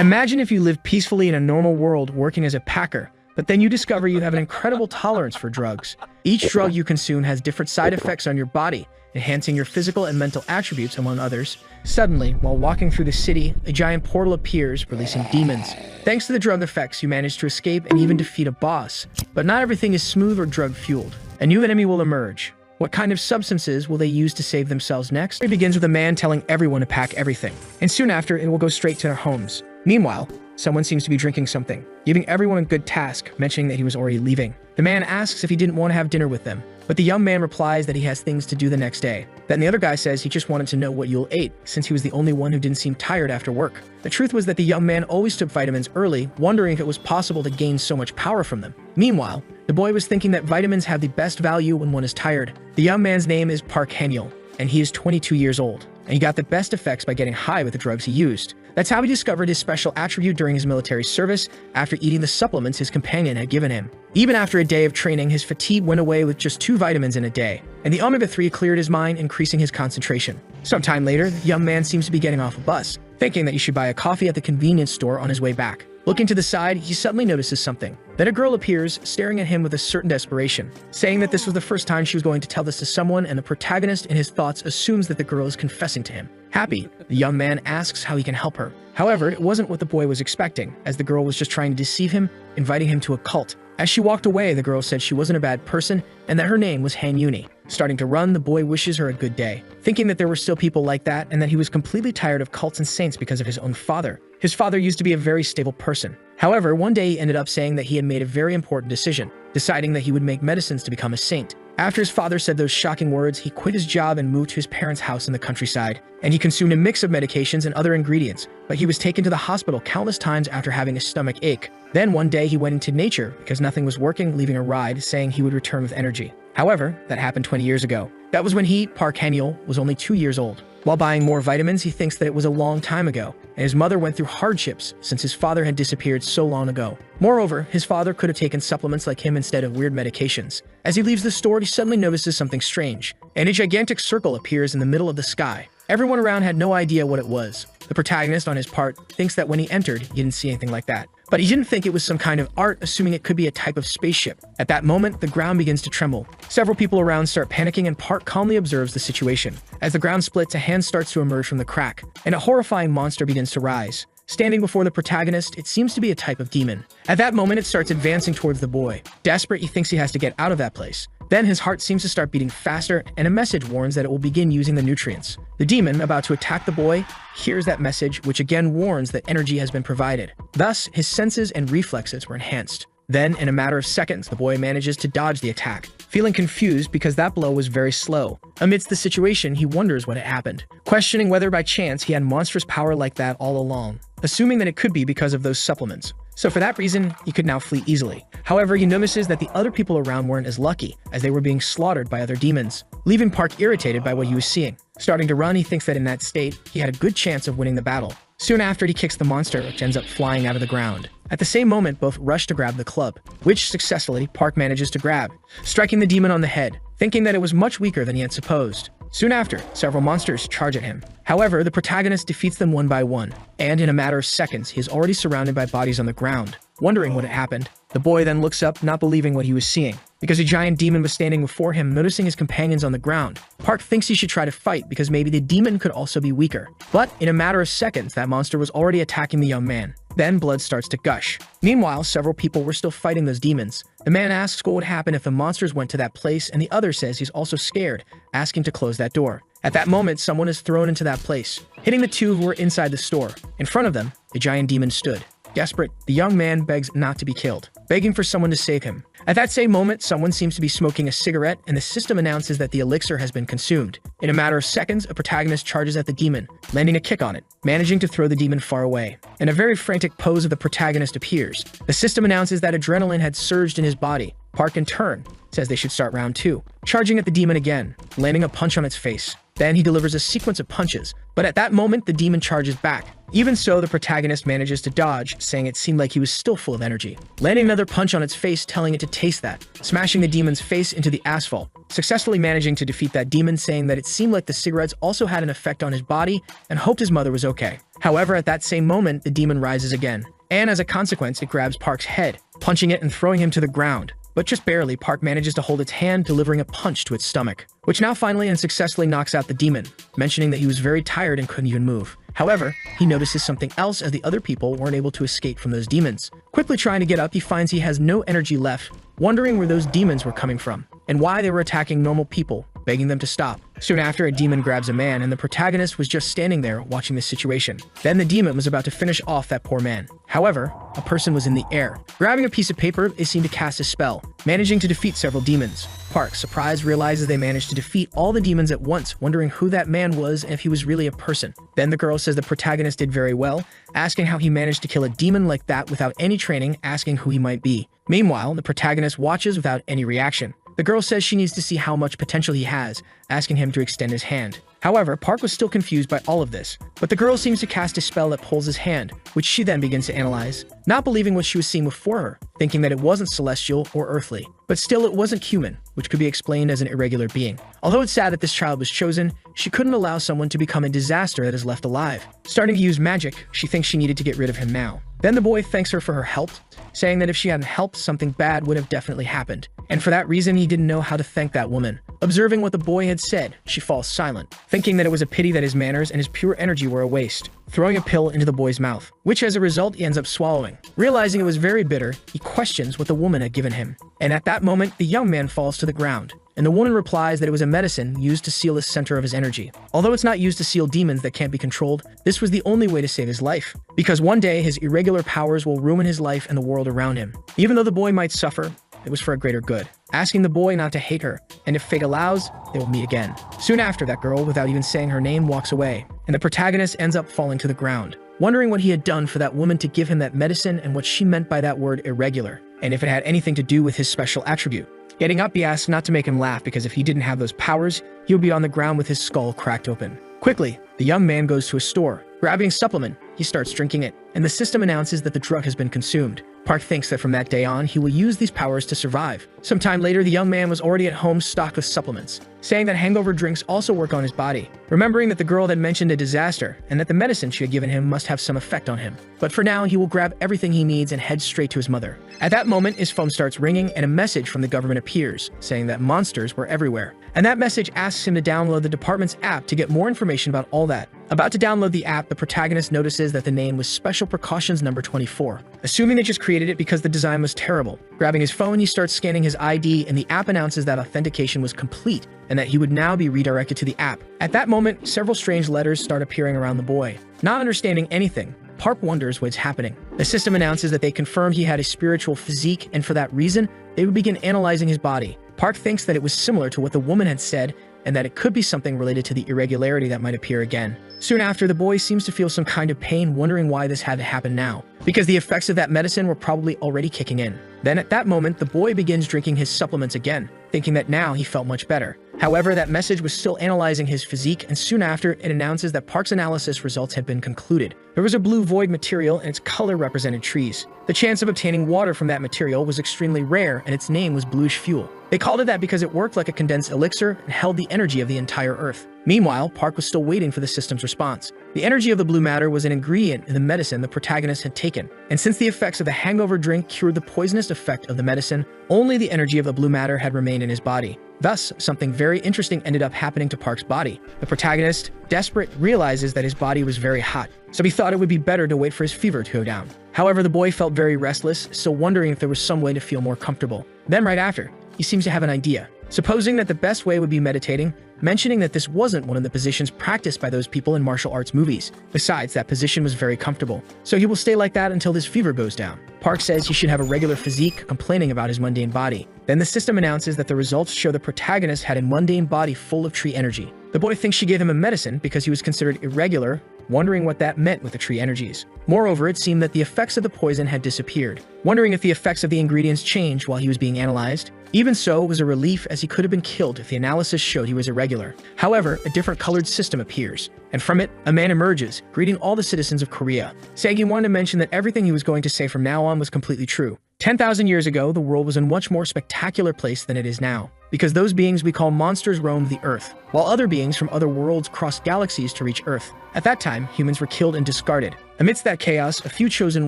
Imagine if you lived peacefully in a normal world working as a packer, but then you discover you have an incredible tolerance for drugs. Each drug you consume has different side effects on your body, enhancing your physical and mental attributes, among others. Suddenly, while walking through the city, a giant portal appears, releasing demons. Thanks to the drug effects, you manage to escape and even defeat a boss. But not everything is smooth or drug-fueled. A new enemy will emerge. What kind of substances will they use to save themselves next? It begins with a man telling everyone to pack everything, and soon after, it will go straight to their homes. Meanwhile, someone seems to be drinking something, giving everyone a good task, mentioning that he was already leaving. The man asks if he didn't want to have dinner with them, but the young man replies that he has things to do the next day. Then the other guy says he just wanted to know what Yule ate, since he was the only one who didn't seem tired after work. The truth was that the young man always took vitamins early, wondering if it was possible to gain so much power from them. Meanwhile, the boy was thinking that vitamins have the best value when one is tired. The young man's name is Park Han-yeol, and he is 22 years old, and he got the best effects by getting high with the drugs he used. That's how he discovered his special attribute during his military service after eating the supplements his companion had given him. Even after a day of training, his fatigue went away with just 2 vitamins in a day, and the omega-3 cleared his mind, increasing his concentration. Sometime later, the young man seems to be getting off a bus, thinking that he should buy a coffee at the convenience store on his way back. Looking to the side, he suddenly notices something. Then a girl appears, staring at him with a certain desperation, saying that this was the first time she was going to tell this to someone, and the protagonist, in his thoughts, assumes that the girl is confessing to him. Happy, the young man asks how he can help her. However, it wasn't what the boy was expecting, as the girl was just trying to deceive him, inviting him to a cult. As she walked away, the girl said she wasn't a bad person and that her name was Han-yeol. Starting to run, the boy wishes her a good day, thinking that there were still people like that and that he was completely tired of cults and saints because of his own father. His father used to be a very stable person. However, one day he ended up saying that he had made a very important decision, deciding that he would make medicines to become a saint. After his father said those shocking words, he quit his job and moved to his parents' house in the countryside, and he consumed a mix of medications and other ingredients, but he was taken to the hospital countless times after having a stomach ache. Then one day he went into nature because nothing was working, leaving a ride, saying he would return with energy. However, that happened 20 years ago. That was when he, Park Han-yeol, was only 2 years old. While buying more vitamins, he thinks that it was a long time ago, and his mother went through hardships since his father had disappeared so long ago. Moreover, his father could have taken supplements like him instead of weird medications. As he leaves the store, he suddenly notices something strange, and a gigantic circle appears in the middle of the sky. Everyone around had no idea what it was. The protagonist, on his part, thinks that when he entered, he didn't see anything like that. But he didn't think it was some kind of art, assuming it could be a type of spaceship. At that moment, the ground begins to tremble. Several people around start panicking, and Park calmly observes the situation. As the ground splits, a hand starts to emerge from the crack, and a horrifying monster begins to rise. Standing before the protagonist, it seems to be a type of demon. At that moment, it starts advancing towards the boy. Desperate, he thinks he has to get out of that place. Then his heart seems to start beating faster, and a message warns that it will begin using the nutrients. The demon, about to attack the boy, hears that message, which again warns that energy has been provided. Thus, his senses and reflexes were enhanced. Then, in a matter of seconds, the boy manages to dodge the attack, feeling confused because that blow was very slow. Amidst the situation, he wonders what had happened, questioning whether by chance he had monstrous power like that all along, assuming that it could be because of those supplements. So for that reason, he could now flee easily. However, he notices that the other people around weren't as lucky, as they were being slaughtered by other demons, leaving Park irritated by what he was seeing. Starting to run, he thinks that in that state, he had a good chance of winning the battle. Soon after, he kicks the monster, which ends up flying out of the ground. At the same moment, both rush to grab the club, which successfully Park manages to grab, striking the demon on the head, thinking that it was much weaker than he had supposed. Soon after, several monsters charge at him. However, the protagonist defeats them one by one, and in a matter of seconds, he is already surrounded by bodies on the ground. Wondering what had happened, the boy then looks up, not believing what he was seeing, because a giant demon was standing before him, noticing his companions on the ground. Park thinks he should try to fight because maybe the demon could also be weaker. But in a matter of seconds, that monster was already attacking the young man. Then blood starts to gush. Meanwhile, several people were still fighting those demons. The man asks what would happen if the monsters went to that place, and the other says he's also scared, asking to close that door. At that moment, someone is thrown into that place, hitting the two who were inside the store. In front of them, the giant demon stood. Desperate, the young man begs not to be killed, begging for someone to save him. At that same moment, someone seems to be smoking a cigarette, and the system announces that the elixir has been consumed. In a matter of seconds, a protagonist charges at the demon, landing a kick on it, managing to throw the demon far away. And a very frantic pose of the protagonist appears. The system announces that adrenaline had surged in his body. Park, in turn, says they should start round 2, charging at the demon again, landing a punch on its face. Then he delivers a sequence of punches, but at that moment, the demon charges back. Even so, the protagonist manages to dodge, saying it seemed like he was still full of energy, landing another punch on its face, telling it to taste that, smashing the demon's face into the asphalt, successfully managing to defeat that demon, saying that it seemed like the cigarettes also had an effect on his body and hoped his mother was okay. However, at that same moment, the demon rises again, and as a consequence, it grabs Park's head, punching it and throwing him to the ground. But just barely, Park manages to hold its hand, delivering a punch to its stomach, which now finally and successfully knocks out the demon, mentioning that he was very tired and couldn't even move. However, he notices something else as the other people weren't able to escape from those demons. Quickly trying to get up, he finds he has no energy left, wondering where those demons were coming from, and why they were attacking normal people, begging them to stop. Soon after, a demon grabs a man, and the protagonist was just standing there watching the situation. Then the demon was about to finish off that poor man. However, a person was in the air. Grabbing a piece of paper, they seem to cast a spell, managing to defeat several demons. Park, surprised, realizes they managed to defeat all the demons at once, wondering who that man was and if he was really a person. Then the girl says the protagonist did very well, asking how he managed to kill a demon like that without any training, asking who he might be. Meanwhile, the protagonist watches without any reaction. The girl says she needs to see how much potential he has, asking him to extend his hand. However, Park was still confused by all of this, but the girl seems to cast a spell that pulls his hand, which she then begins to analyze, not believing what she was seeing before her, thinking that it wasn't celestial or earthly. But still, it wasn't human, which could be explained as an irregular being. Although it's sad that this child was chosen, she couldn't allow someone to become a disaster that is left alive. Starting to use magic, she thinks she needed to get rid of him now. Then the boy thanks her for her help, saying that if she hadn't helped, something bad would have definitely happened. And for that reason, he didn't know how to thank that woman. Observing what the boy had said, she falls silent, thinking that it was a pity that his manners and his pure energy were a waste, throwing a pill into the boy's mouth, which as a result he ends up swallowing. Realizing it was very bitter, he questions what the woman had given him. And at that moment, the young man falls to the ground, and the woman replies that it was a medicine used to seal the center of his energy. Although it's not used to seal demons that can't be controlled, this was the only way to save his life, because one day his irregular powers will ruin his life and the world around him. Even though the boy might suffer, it was for a greater good, asking the boy not to hate her, and if fate allows, they will meet again. Soon after, that girl, without even saying her name, walks away, and the protagonist ends up falling to the ground, wondering what he had done for that woman to give him that medicine and what she meant by that word irregular, and if it had anything to do with his special attribute. Getting up, he asks not to make him laugh because if he didn't have those powers, he would be on the ground with his skull cracked open. Quickly, the young man goes to a store. Grabbing a supplement, he starts drinking it, and the system announces that the drug has been consumed. Park thinks that from that day on, he will use these powers to survive. Sometime later, the young man was already at home stocked with supplements, saying that hangover drinks also work on his body, remembering that the girl had mentioned a disaster and that the medicine she had given him must have some effect on him. But for now, he will grab everything he needs and head straight to his mother. At that moment, his phone starts ringing and a message from the government appears, saying that monsters were everywhere. And that message asks him to download the department's app to get more information about all that. About to download the app, the protagonist notices that the name was Special Precautions Number 24, assuming they just created it because the design was terrible. Grabbing his phone, he starts scanning his ID, and the app announces that authentication was complete and that he would now be redirected to the app. At that moment, several strange letters start appearing around the boy. Not understanding anything, Park wonders what's happening. The system announces that they confirmed he had a spiritual physique, and for that reason, they would begin analyzing his body. Park thinks that it was similar to what the woman had said, and that it could be something related to the irregularity that might appear again. Soon after, the boy seems to feel some kind of pain, wondering why this had to happen now, because the effects of that medicine were probably already kicking in. Then at that moment, the boy begins drinking his supplements again, thinking that now he felt much better. However, that message was still analyzing his physique, and soon after, it announces that Park's analysis results had been concluded. There was a blue void material, and its color represented trees. The chance of obtaining water from that material was extremely rare, and its name was bluish fuel. They called it that because it worked like a condensed elixir and held the energy of the entire Earth. Meanwhile, Park was still waiting for the system's response. The energy of the blue matter was an ingredient in the medicine the protagonist had taken, and since the effects of the hangover drink cured the poisonous effect of the medicine, only the energy of the blue matter had remained in his body. Thus, something very interesting ended up happening to Park's body. The protagonist, desperate, realizes that his body was very hot, so he thought it would be better to wait for his fever to go down. However, the boy felt very restless, still wondering if there was some way to feel more comfortable. Then right after, he seems to have an idea. Supposing that the best way would be meditating, mentioning that this wasn't one of the positions practiced by those people in martial arts movies. Besides, that position was very comfortable, so he will stay like that until his fever goes down. Park says he should have a regular physique, complaining about his mundane body. Then the system announces that the results show the protagonist had a mundane body full of tree energy. The boy thinks she gave him a medicine because he was considered irregular, wondering what that meant with the tree energies. Moreover, it seemed that the effects of the poison had disappeared, wondering if the effects of the ingredients changed while he was being analyzed. Even so, it was a relief as he could have been killed if the analysis showed he was irregular. However, a different colored system appears, and from it, a man emerges, greeting all the citizens of Korea, saying he wanted to mention that everything he was going to say from now on was completely true, 10,000 years ago, the world was a much more spectacular place than it is now, because those beings we call monsters roamed the Earth, while other beings from other worlds crossed galaxies to reach Earth. At that time, humans were killed and discarded. Amidst that chaos, a few chosen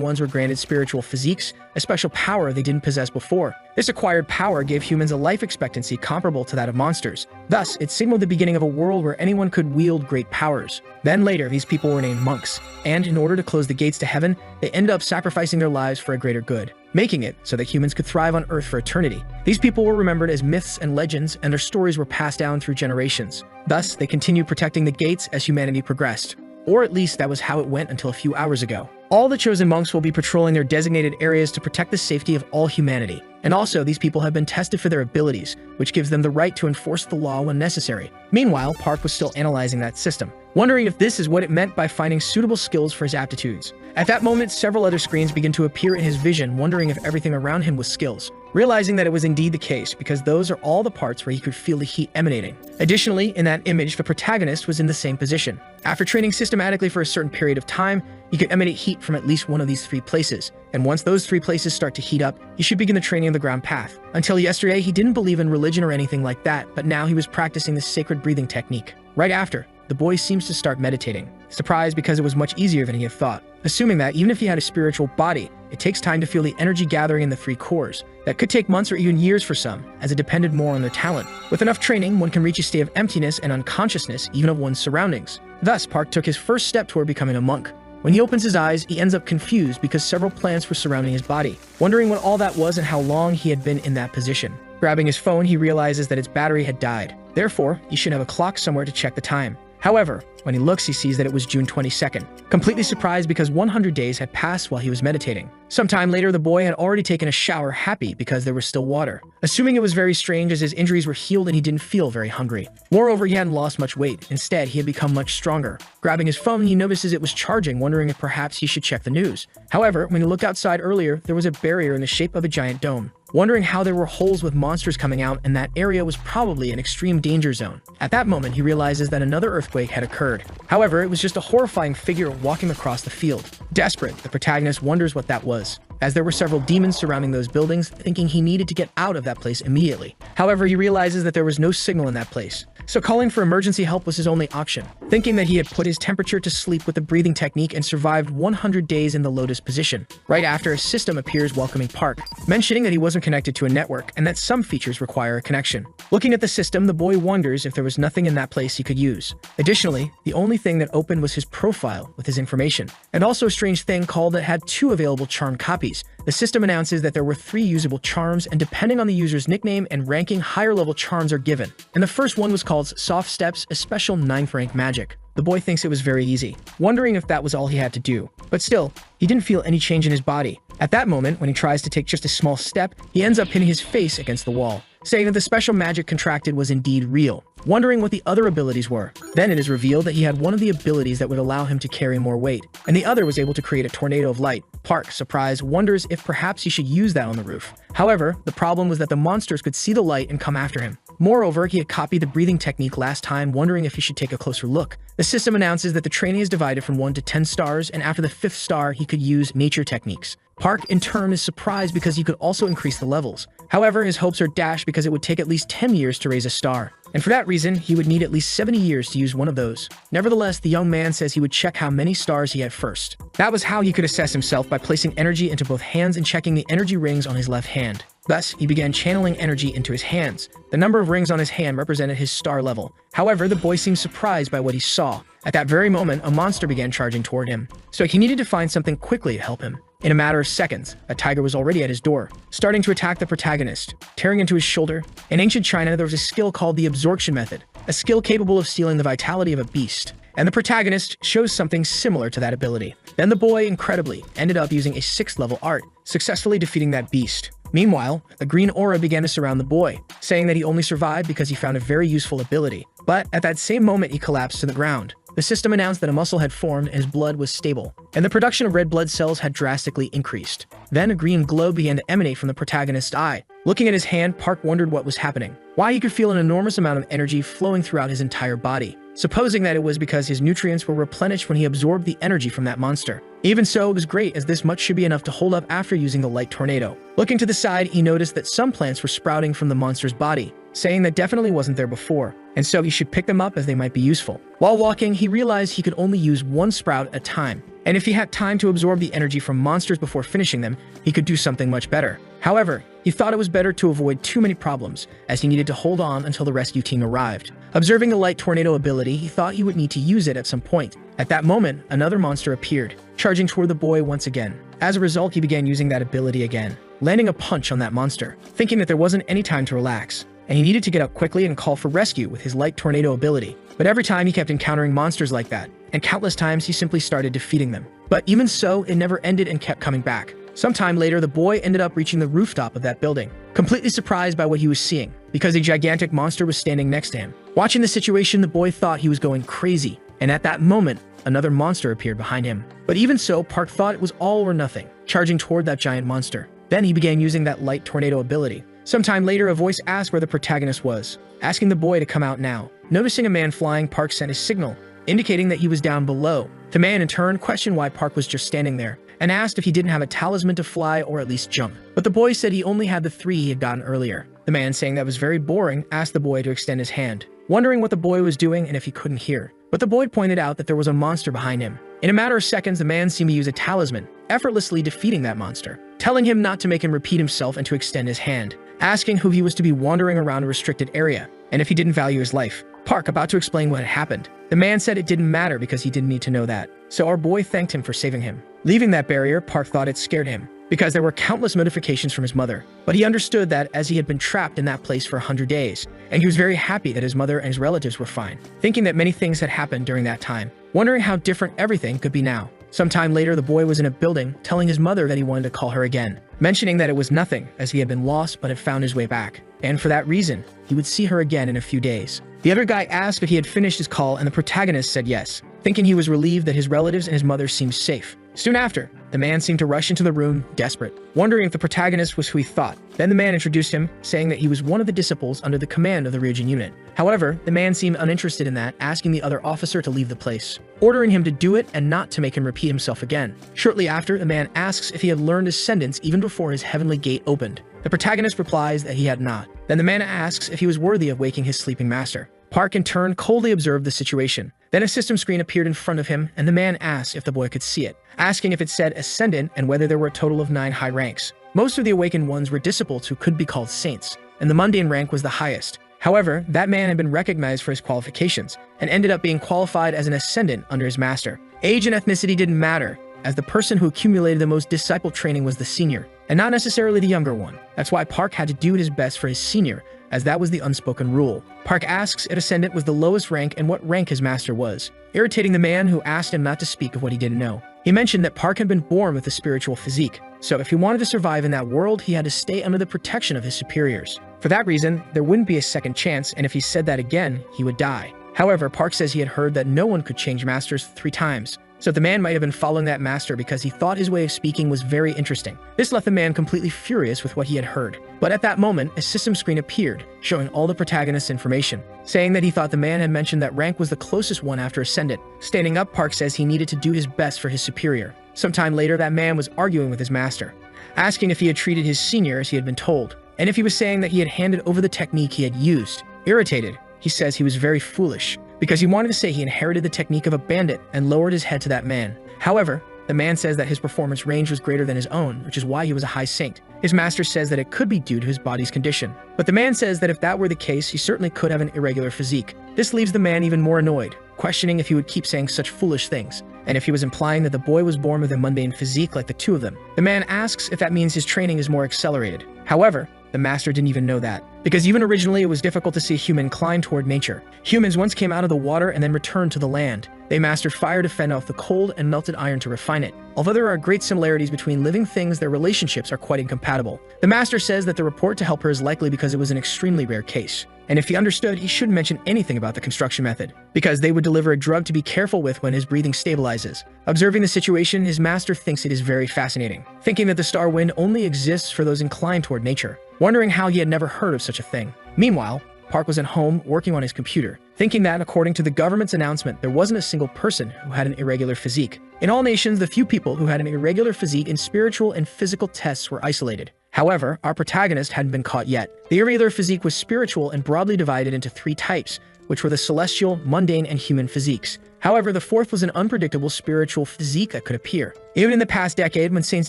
ones were granted spiritual physiques, a special power they didn't possess before. This acquired power gave humans a life expectancy comparable to that of monsters. Thus, it signaled the beginning of a world where anyone could wield great powers. Then later, these people were named monks, and in order to close the gates to heaven, they ended up sacrificing their lives for a greater good, making it so that humans could thrive on Earth for eternity. These people were remembered as myths and legends, and their stories were passed down through generations. Thus, they continued protecting the gates as humanity progressed. Or at least that was how it went until a few hours ago. All the chosen monks will be patrolling their designated areas to protect the safety of all humanity. And also, these people have been tested for their abilities, which gives them the right to enforce the law when necessary. Meanwhile, Park was still analyzing that system, wondering if this is what it meant by finding suitable skills for his aptitudes. At that moment, several other screens began to appear in his vision, wondering if everything around him was skills. Realizing that it was indeed the case, because those are all the parts where he could feel the heat emanating. Additionally, in that image, the protagonist was in the same position. After training systematically for a certain period of time, he could emanate heat from at least one of these 3 places. And once those 3 places start to heat up, he should begin the training of the ground path. Until yesterday, he didn't believe in religion or anything like that, but now he was practicing this sacred breathing technique. Right after, the boy seems to start meditating, surprised because it was much easier than he had thought. Assuming that even if he had a spiritual body, it takes time to feel the energy gathering in the 3 cores. That could take months or even years for some, as it depended more on their talent. With enough training, one can reach a state of emptiness and unconsciousness even of one's surroundings. Thus, Park took his first step toward becoming a monk. When he opens his eyes, he ends up confused because several plants were surrounding his body, wondering what all that was and how long he had been in that position. Grabbing his phone, he realizes that its battery had died. Therefore, he should have a clock somewhere to check the time. However, when he looks, he sees that it was June 22nd, completely surprised because 100 days had passed while he was meditating. Sometime later, the boy had already taken a shower, happy because there was still water, assuming it was very strange as his injuries were healed and he didn't feel very hungry. Moreover, he hadn't lost much weight. Instead, he had become much stronger. Grabbing his phone, he notices it was charging, wondering if perhaps he should check the news. However, when he looked outside earlier, there was a barrier in the shape of a giant dome. Wondering how there were holes with monsters coming out, and that area was probably an extreme danger zone. At that moment, he realizes that another earthquake had occurred. However, it was just a horrifying figure walking across the field. Desperate, the protagonist wonders what that was, as there were several demons surrounding those buildings, thinking he needed to get out of that place immediately. However, he realizes that there was no signal in that place, so calling for emergency help was his only option. Thinking that he had put his temperature to sleep with the breathing technique and survived 100 days in the lotus position. Right after, a system appears welcoming Park, mentioning that he wasn't connected to a network and that some features require a connection. Looking at the system, the boy wonders if there was nothing in that place he could use. Additionally, the only thing that opened was his profile with his information, and also a strange thing called that had 2 available charm copies. The system announces that there were 3 usable charms, and depending on the user's nickname and ranking, higher level charms are given. And the first one was called Soft Steps, a special 9th rank magic. The boy thinks it was very easy, wondering if that was all he had to do. But still, he didn't feel any change in his body. At that moment, when he tries to take just a small step, he ends up hitting his face against the wall, saying that the special magic contracted was indeed real, wondering what the other abilities were. Then it is revealed that he had one of the abilities that would allow him to carry more weight, and the other was able to create a tornado of light. Park, surprised, wonders if perhaps he should use that on the roof. However, the problem was that the monsters could see the light and come after him. Moreover, he had copied the breathing technique last time, wondering if he should take a closer look. The system announces that the training is divided from 1 to 10 stars, and after the 5th star, he could use nature techniques. Park, in turn, is surprised because he could also increase the levels. However, his hopes are dashed because it would take at least 10 years to raise a star, and for that reason, he would need at least 70 years to use one of those. Nevertheless, the young man says he would check how many stars he had first. That was how he could assess himself, by placing energy into both hands and checking the energy rings on his left hand. Thus, he began channeling energy into his hands. The number of rings on his hand represented his star level. However, the boy seemed surprised by what he saw. At that very moment, a monster began charging toward him, so he needed to find something quickly to help him. In a matter of seconds, a tiger was already at his door, starting to attack the protagonist, tearing into his shoulder. In ancient China, there was a skill called the absorption method, a skill capable of stealing the vitality of a beast, and the protagonist shows something similar to that ability. Then the boy, incredibly, ended up using a 6th level art, successfully defeating that beast. Meanwhile, a green aura began to surround the boy, saying that he only survived because he found a very useful ability. But at that same moment, he collapsed to the ground. The system announced that a muscle had formed and his blood was stable, and the production of red blood cells had drastically increased. Then a green glow began to emanate from the protagonist's eye. Looking at his hand, Park wondered what was happening, why he could feel an enormous amount of energy flowing throughout his entire body. supposing that it was because his nutrients were replenished when he absorbed the energy from that monster. Even so, it was great, as this much should be enough to hold up after using the light tornado. Looking to the side, he noticed that some plants were sprouting from the monster's body, saying that definitely wasn't there before, and so he should pick them up as they might be useful. While walking, he realized he could only use one sprout at a time, and if he had time to absorb the energy from monsters before finishing them, he could do something much better. However, he thought it was better to avoid too many problems, as he needed to hold on until the rescue team arrived. Observing the light tornado ability, he thought he would need to use it at some point. At that moment, another monster appeared, charging toward the boy once again. As a result, he began using that ability again, landing a punch on that monster, thinking that there wasn't any time to relax, and he needed to get up quickly and call for rescue with his light tornado ability. But every time he kept encountering monsters like that, and countless times he simply started defeating them. But even so, it never ended and kept coming back. Sometime later, the boy ended up reaching the rooftop of that building, completely surprised by what he was seeing, because a gigantic monster was standing next to him. Watching the situation, the boy thought he was going crazy, and at that moment, another monster appeared behind him. But even so, Park thought it was all or nothing, charging toward that giant monster. Then he began using that light tornado ability. Sometime later, a voice asked where the protagonist was, asking the boy to come out now. Noticing a man flying, Park sent a signal, indicating that he was down below. The man in turn questioned why Park was just standing there, and asked if he didn't have a talisman to fly or at least jump. But the boy said he only had the 3 he had gotten earlier. The man, saying that was very boring, asked the boy to extend his hand, wondering what the boy was doing and if he couldn't hear. But the boy pointed out that there was a monster behind him. In a matter of seconds, the man seemed to use a talisman, effortlessly defeating that monster, telling him not to make him repeat himself and to extend his hand, asking who he was to be wandering around a restricted area, and if he didn't value his life. Park, about to explain what had happened, the man said it didn't matter because he didn't need to know that. So our boy thanked him for saving him. Leaving that barrier, Park thought it scared him, because there were countless notifications from his mother. But he understood that as he had been trapped in that place for 100 days, and he was very happy that his mother and his relatives were fine, thinking that many things had happened during that time, wondering how different everything could be now. Sometime later, the boy was in a building, telling his mother that he wanted to call her again, mentioning that it was nothing, as he had been lost but had found his way back, and for that reason, he would see her again in a few days. The other guy asked if he had finished his call, and the protagonist said yes, thinking he was relieved that his relatives and his mother seemed safe. Soon after, the man seemed to rush into the room, desperate, wondering if the protagonist was who he thought. Then the man introduced him, saying that he was one of the disciples under the command of the Ryujin unit. However, the man seemed uninterested in that, asking the other officer to leave the place, ordering him to do it and not to make him repeat himself again. Shortly after, the man asks if he had learned ascendance even before his heavenly gate opened. The protagonist replies that he had not. Then the man asks if he was worthy of waking his sleeping master. Park, in turn, coldly observed the situation. Then a system screen appeared in front of him, and the man asked if the boy could see it, asking if it said Ascendant and whether there were a total of 9 high ranks. Most of the awakened ones were disciples who could be called saints, and the mundane rank was the highest. However, that man had been recognized for his qualifications, and ended up being qualified as an Ascendant under his master. Age and ethnicity didn't matter, as the person who accumulated the most disciple training was the senior, and not necessarily the younger one. That's why Park had to do his best for his senior, as that was the unspoken rule. Park asks if Ascendant was the lowest rank and what rank his master was, irritating the man who asked him not to speak of what he didn't know. He mentioned that Park had been born with a spiritual physique, so if he wanted to survive in that world, he had to stay under the protection of his superiors. For that reason, there wouldn't be a second chance, and if he said that again, he would die. However, Park says he had heard that no one could change masters 3 times, so the man might have been following that master because he thought his way of speaking was very interesting. This left the man completely furious with what he had heard. But at that moment, a system screen appeared, showing all the protagonist's information, saying that he thought the man had mentioned that rank was the closest one after Ascendant. Standing up, Park says he needed to do his best for his superior. Sometime later, that man was arguing with his master, asking if he had treated his senior as he had been told, and if he was saying that he had handed over the technique he had used. Irritated, he says he was very foolish, because he wanted to say he inherited the technique of a bandit and lowered his head to that man. However, the man says that his performance range was greater than his own, which is why he was a high saint. His master says that it could be due to his body's condition. But the man says that if that were the case, he certainly could have an irregular physique. This leaves the man even more annoyed, questioning if he would keep saying such foolish things, and if he was implying that the boy was born with a mundane physique like the 2 of them. The man asks if that means his training is more accelerated. However, the master didn't even know that, because even originally it was difficult to see a human climb toward nature. Humans once came out of the water and then returned to the land. They mastered fire to fend off the cold and melted iron to refine it. Although there are great similarities between living things, their relationships are quite incompatible. The master says that the report to help her is likely because it was an extremely rare case. And if he understood, he shouldn't mention anything about the construction method, because they would deliver a drug to be careful with when his breathing stabilizes. Observing the situation, his master thinks it is very fascinating, thinking that the star wind only exists for those inclined toward nature, wondering how he had never heard of such a thing. Meanwhile, Park was at home working on his computer, thinking that, according to the government's announcement, there wasn't a single person who had an irregular physique. In all nations, the few people who had an irregular physique in spiritual and physical tests were isolated. However, our protagonist hadn't been caught yet. The irregular physique was spiritual and broadly divided into 3 types, which were the celestial, mundane, and human physiques. However, the fourth was an unpredictable spiritual physique that could appear. Even in the past decade, when saints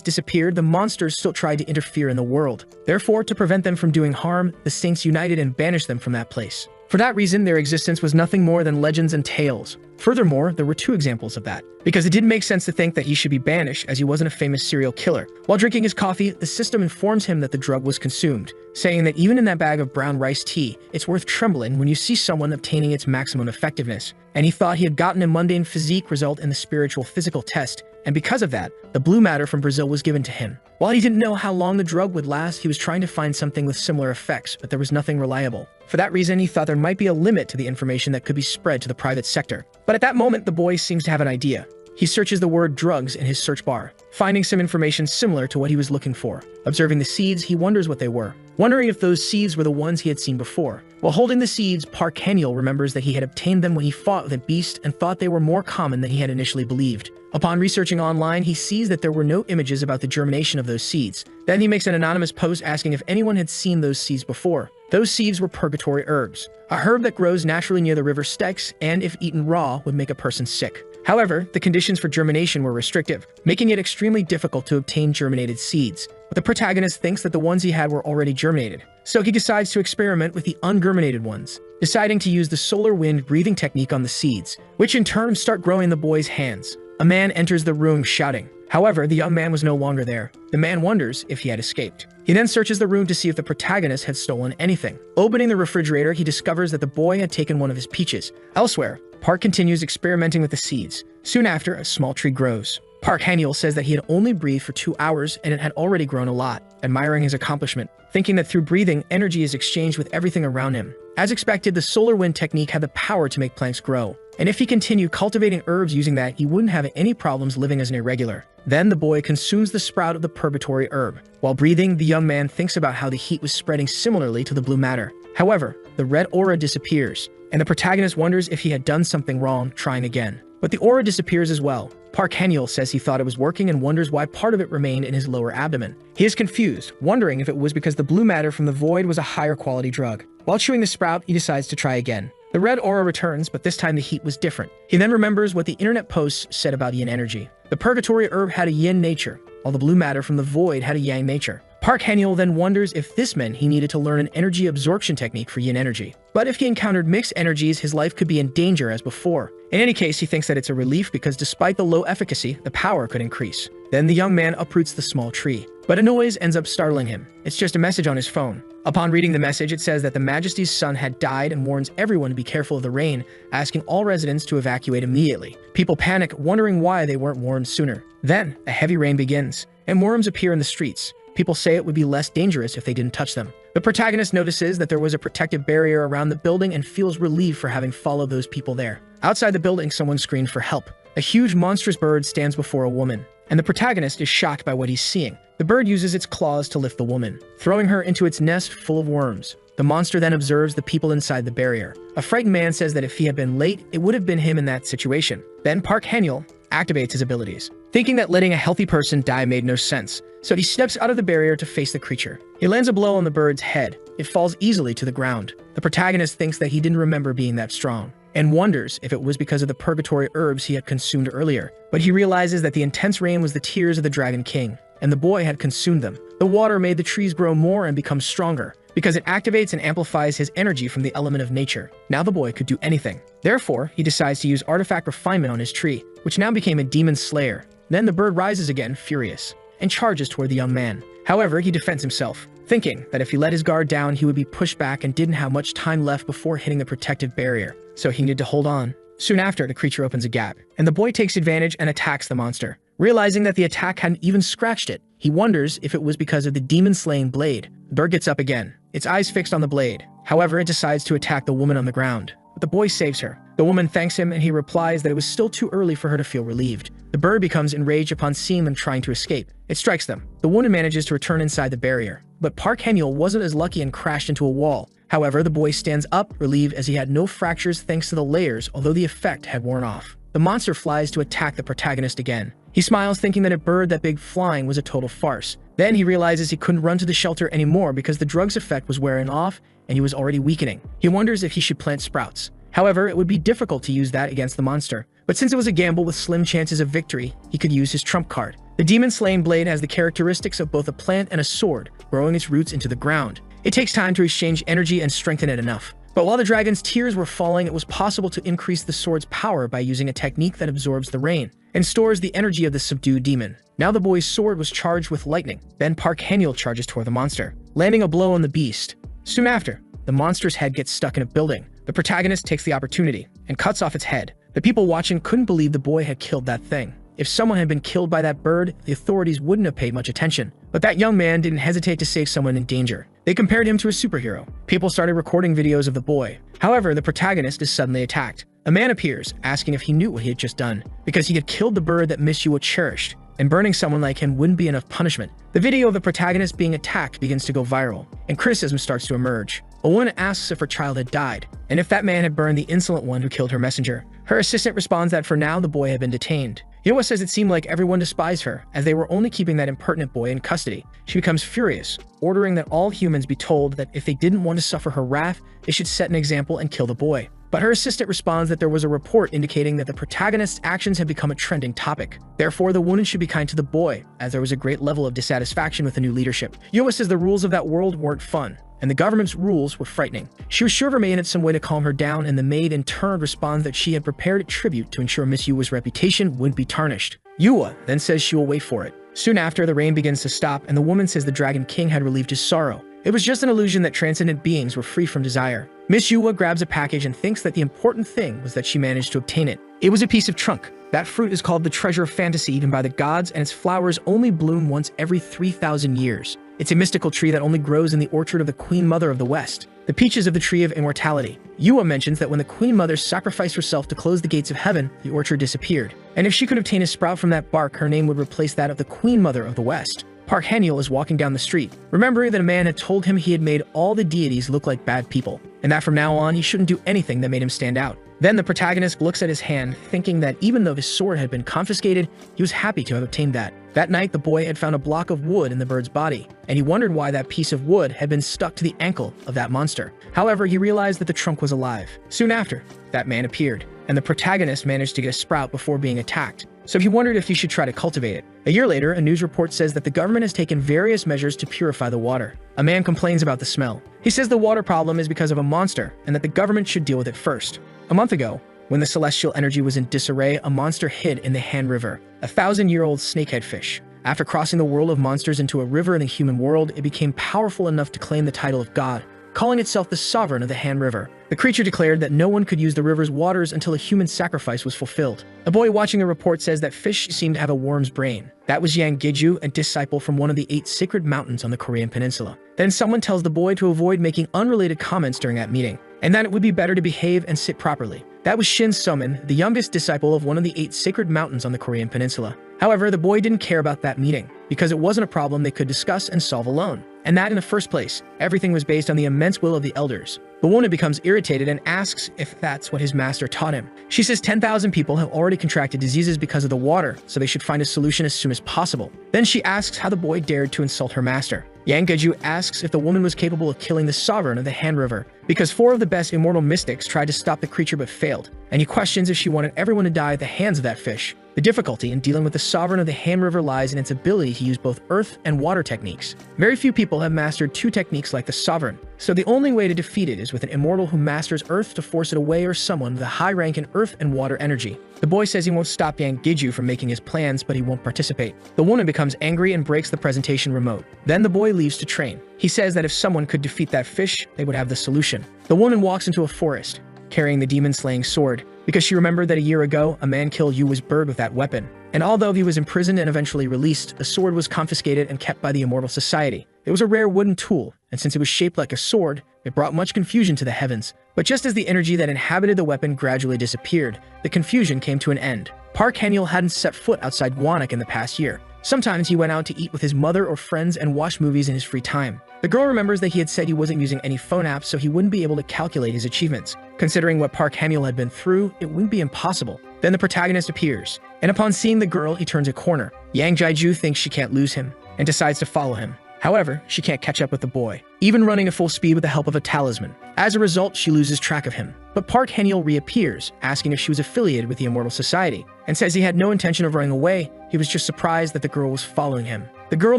disappeared, the monsters still tried to interfere in the world. Therefore, to prevent them from doing harm, the saints united and banished them from that place. For that reason, their existence was nothing more than legends and tales. Furthermore, there were 2 examples of that, because it didn't make sense to think that he should be banished as he wasn't a famous serial killer. While drinking his coffee, the system informs him that the drug was consumed, saying that even in that bag of brown rice tea, it's worth trembling when you see someone obtaining its maximum effectiveness. And he thought he had gotten a mundane physique result in the spiritual physical test, and because of that, the blue matter from Brazil was given to him. While he didn't know how long the drug would last, he was trying to find something with similar effects, but there was nothing reliable. For that reason, he thought there might be a limit to the information that could be spread to the private sector. But at that moment, the boy seems to have an idea. He searches the word drugs in his search bar, finding some information similar to what he was looking for. Observing the seeds, he wonders what they were, wondering if those seeds were the ones he had seen before. While holding the seeds, Park Han-yeol remembers that he had obtained them when he fought with a beast and thought they were more common than he had initially believed. Upon researching online, he sees that there were no images about the germination of those seeds. Then he makes an anonymous post asking if anyone had seen those seeds before. Those seeds were purgatory herbs, a herb that grows naturally near the river Styx and, if eaten raw, would make a person sick. However, the conditions for germination were restrictive, making it extremely difficult to obtain germinated seeds. But the protagonist thinks that the ones he had were already germinated, so he decides to experiment with the ungerminated ones, deciding to use the solar wind breathing technique on the seeds, which in turn start growing in the boy's hands. A man enters the room shouting. However, the young man was no longer there. The man wonders if he had escaped. He then searches the room to see if the protagonist had stolen anything. Opening the refrigerator, he discovers that the boy had taken one of his peaches. Elsewhere, Park continues experimenting with the seeds. Soon after, a small tree grows. Park Han-yeol says that he had only breathed for 2 hours and it had already grown a lot, admiring his accomplishment, thinking that through breathing, energy is exchanged with everything around him. As expected, the solar wind technique had the power to make plants grow, and if he continued cultivating herbs using that, he wouldn't have any problems living as an irregular. Then the boy consumes the sprout of the purgatory herb. While breathing, the young man thinks about how the heat was spreading similarly to the blue matter. However, the red aura disappears, and the protagonist wonders if he had done something wrong, trying again. But the aura disappears as well. Park Han-yeol says he thought it was working and wonders why part of it remained in his lower abdomen. He is confused, wondering if it was because the blue matter from the void was a higher quality drug. While chewing the sprout, he decides to try again. The red aura returns, but this time the heat was different. He then remembers what the internet posts said about yin energy. The purgatory herb had a yin nature, while the blue matter from the void had a yang nature. Park Han-yeol then wonders if this meant he needed to learn an energy absorption technique for yin energy. But if he encountered mixed energies, his life could be in danger as before. In any case, he thinks that it's a relief because despite the low efficacy, the power could increase. Then the young man uproots the small tree, but a noise ends up startling him. It's just a message on his phone. Upon reading the message, it says that the Majesty's son had died and warns everyone to be careful of the rain, asking all residents to evacuate immediately. People panic, wondering why they weren't warned sooner. Then, a heavy rain begins, and worms appear in the streets. People say it would be less dangerous if they didn't touch them. The protagonist notices that there was a protective barrier around the building and feels relieved for having followed those people there. Outside the building, someone screams for help. A huge monstrous bird stands before a woman, and the protagonist is shocked by what he's seeing. The bird uses its claws to lift the woman, throwing her into its nest full of worms. The monster then observes the people inside the barrier. A frightened man says that if he had been late, it would have been him in that situation. Then Park Han-yeol activates his abilities, thinking that letting a healthy person die made no sense, so he steps out of the barrier to face the creature. He lands a blow on the bird's head. It falls easily to the ground. The protagonist thinks that he didn't remember being that strong, and wonders if it was because of the purgatory herbs he had consumed earlier. But he realizes that the intense rain was the tears of the Dragon King, and the boy had consumed them. The water made the trees grow more and become stronger, because it activates and amplifies his energy from the element of nature. Now the boy could do anything. Therefore, he decides to use artifact refinement on his tree, which now became a demon slayer. Then the bird rises again, furious, and charges toward the young man. However, he defends himself, thinking that if he let his guard down, he would be pushed back and didn't have much time left before hitting the protective barrier, so he needed to hold on. Soon after, the creature opens a gap, and the boy takes advantage and attacks the monster. Realizing that the attack hadn't even scratched it, he wonders if it was because of the demon-slaying blade. The bird gets up again, its eyes fixed on the blade. However, it decides to attack the woman on the ground, but the boy saves her. The woman thanks him, and he replies that it was still too early for her to feel relieved. The bird becomes enraged upon seeing them trying to escape. It strikes them. The woman manages to return inside the barrier. But Park Han-yeol wasn't as lucky and crashed into a wall. However, the boy stands up, relieved as he had no fractures thanks to the layers, although the effect had worn off. The monster flies to attack the protagonist again. He smiles, thinking that a bird that big flying was a total farce. Then he realizes he couldn't run to the shelter anymore because the drug's effect was wearing off and he was already weakening. He wonders if he should plant sprouts. However, it would be difficult to use that against the monster. But since it was a gamble with slim chances of victory, he could use his trump card. The demon-slaying blade has the characteristics of both a plant and a sword, growing its roots into the ground. It takes time to exchange energy and strengthen it enough. But while the dragon's tears were falling, it was possible to increase the sword's power by using a technique that absorbs the rain and stores the energy of the subdued demon. Now the boy's sword was charged with lightning. Then Park Han-yeol charges toward the monster, landing a blow on the beast. Soon after, the monster's head gets stuck in a building. The protagonist takes the opportunity and cuts off its head. The people watching couldn't believe the boy had killed that thing. If someone had been killed by that bird, the authorities wouldn't have paid much attention. But that young man didn't hesitate to save someone in danger. They compared him to a superhero. People started recording videos of the boy. However, the protagonist is suddenly attacked. A man appears, asking if he knew what he had just done, because he had killed the bird that Miss Yua cherished, and burning someone like him wouldn't be enough punishment. The video of the protagonist being attacked begins to go viral, and criticism starts to emerge. A woman asks if her child had died, and if that man had burned the insolent one who killed her messenger. Her assistant responds that for now the boy had been detained. Yua says it seemed like everyone despised her, as they were only keeping that impertinent boy in custody. She becomes furious, ordering that all humans be told that if they didn't want to suffer her wrath, they should set an example and kill the boy. But her assistant responds that there was a report indicating that the protagonist's actions had become a trending topic. Therefore, the woman should be kind to the boy, as there was a great level of dissatisfaction with the new leadership. Yua says the rules of that world weren't fun, and the government's rules were frightening. She was sure of her maid had some way to calm her down, and the maid in turn responds that she had prepared a tribute to ensure Miss Yua's reputation wouldn't be tarnished. Yua then says she will wait for it. Soon after, the rain begins to stop, and the woman says the Dragon King had relieved his sorrow. It was just an illusion that transcendent beings were free from desire. Miss Yua grabs a package and thinks that the important thing was that she managed to obtain it. It was a piece of trunk. That fruit is called the treasure of fantasy even by the gods, and its flowers only bloom once every 3,000 years. It's a mystical tree that only grows in the orchard of the Queen Mother of the West. The peaches of the tree of immortality. Yua mentions that when the Queen Mother sacrificed herself to close the gates of heaven, the orchard disappeared. And if she could obtain a sprout from that bark, her name would replace that of the Queen Mother of the West. Park Han-yeol is walking down the street, remembering that a man had told him he had made all the deities look like bad people, and that from now on he shouldn't do anything that made him stand out. Then the protagonist looks at his hand, thinking that even though his sword had been confiscated, he was happy to have obtained that. That night, the boy had found a block of wood in the bird's body, and he wondered why that piece of wood had been stuck to the ankle of that monster. However, he realized that the trunk was alive. Soon after, that man appeared, and the protagonist managed to get a sprout before being attacked. So he wondered if he should try to cultivate it. A year later, a news report says that the government has taken various measures to purify the water. A man complains about the smell. He says the water problem is because of a monster, and that the government should deal with it first. A month ago, when the celestial energy was in disarray, a monster hid in the Han River, a 1,000-year-old snakehead fish. After crossing the world of monsters into a river in the human world, it became powerful enough to claim the title of God, calling itself the sovereign of the Han River. The creature declared that no one could use the river's waters until a human sacrifice was fulfilled. A boy watching the report says that fish seemed to have a worm's brain. That was Yang Giju, a disciple from one of the 8 sacred mountains on the Korean peninsula. Then someone tells the boy to avoid making unrelated comments during that meeting, and that it would be better to behave and sit properly. That was Shin Somin, the youngest disciple of one of the 8 sacred mountains on the Korean peninsula. However, the boy didn't care about that meeting, because it wasn't a problem they could discuss and solve alone. And that in the first place, everything was based on the immense will of the elders. The woman becomes irritated and asks if that's what his master taught him. She says 10,000 people have already contracted diseases because of the water, so they should find a solution as soon as possible. Then she asks how the boy dared to insult her master. Yang Geju asks if the woman was capable of killing the sovereign of the Han River, because 4 of the best immortal mystics tried to stop the creature but failed, and he questions if she wanted everyone to die at the hands of that fish. The difficulty in dealing with the sovereign of the Han River lies in its ability to use both earth and water techniques. Very few people have mastered 2 techniques like the sovereign, so the only way to defeat it is with an immortal who masters earth to force it away or someone with a high rank in earth and water energy. The boy says he won't stop Yang Giju from making his plans, but he won't participate. The woman becomes angry and breaks the presentation remote. Then the boy leaves to train. He says that if someone could defeat that fish, they would have the solution. The woman walks into a forest, carrying the demon-slaying sword, because she remembered that a year ago, a man killed Yua's bird with that weapon. And although he was imprisoned and eventually released, the sword was confiscated and kept by the Immortal Society. It was a rare wooden tool, and since it was shaped like a sword, it brought much confusion to the heavens. But just as the energy that inhabited the weapon gradually disappeared, the confusion came to an end. Park Han-yeol hadn't set foot outside Gwanak in the past year. Sometimes he went out to eat with his mother or friends and watch movies in his free time. The girl remembers that he had said he wasn't using any phone apps, so he wouldn't be able to calculate his achievements. Considering what Park Han-yeol had been through, it wouldn't be impossible. Then the protagonist appears, and upon seeing the girl, he turns a corner. Yang Jaiju thinks she can't lose him, and decides to follow him. However, she can't catch up with the boy, even running at full speed with the help of a talisman. As a result, she loses track of him. But Park Han-yeol reappears, asking if she was affiliated with the Immortal Society, and says he had no intention of running away, he was just surprised that the girl was following him. The girl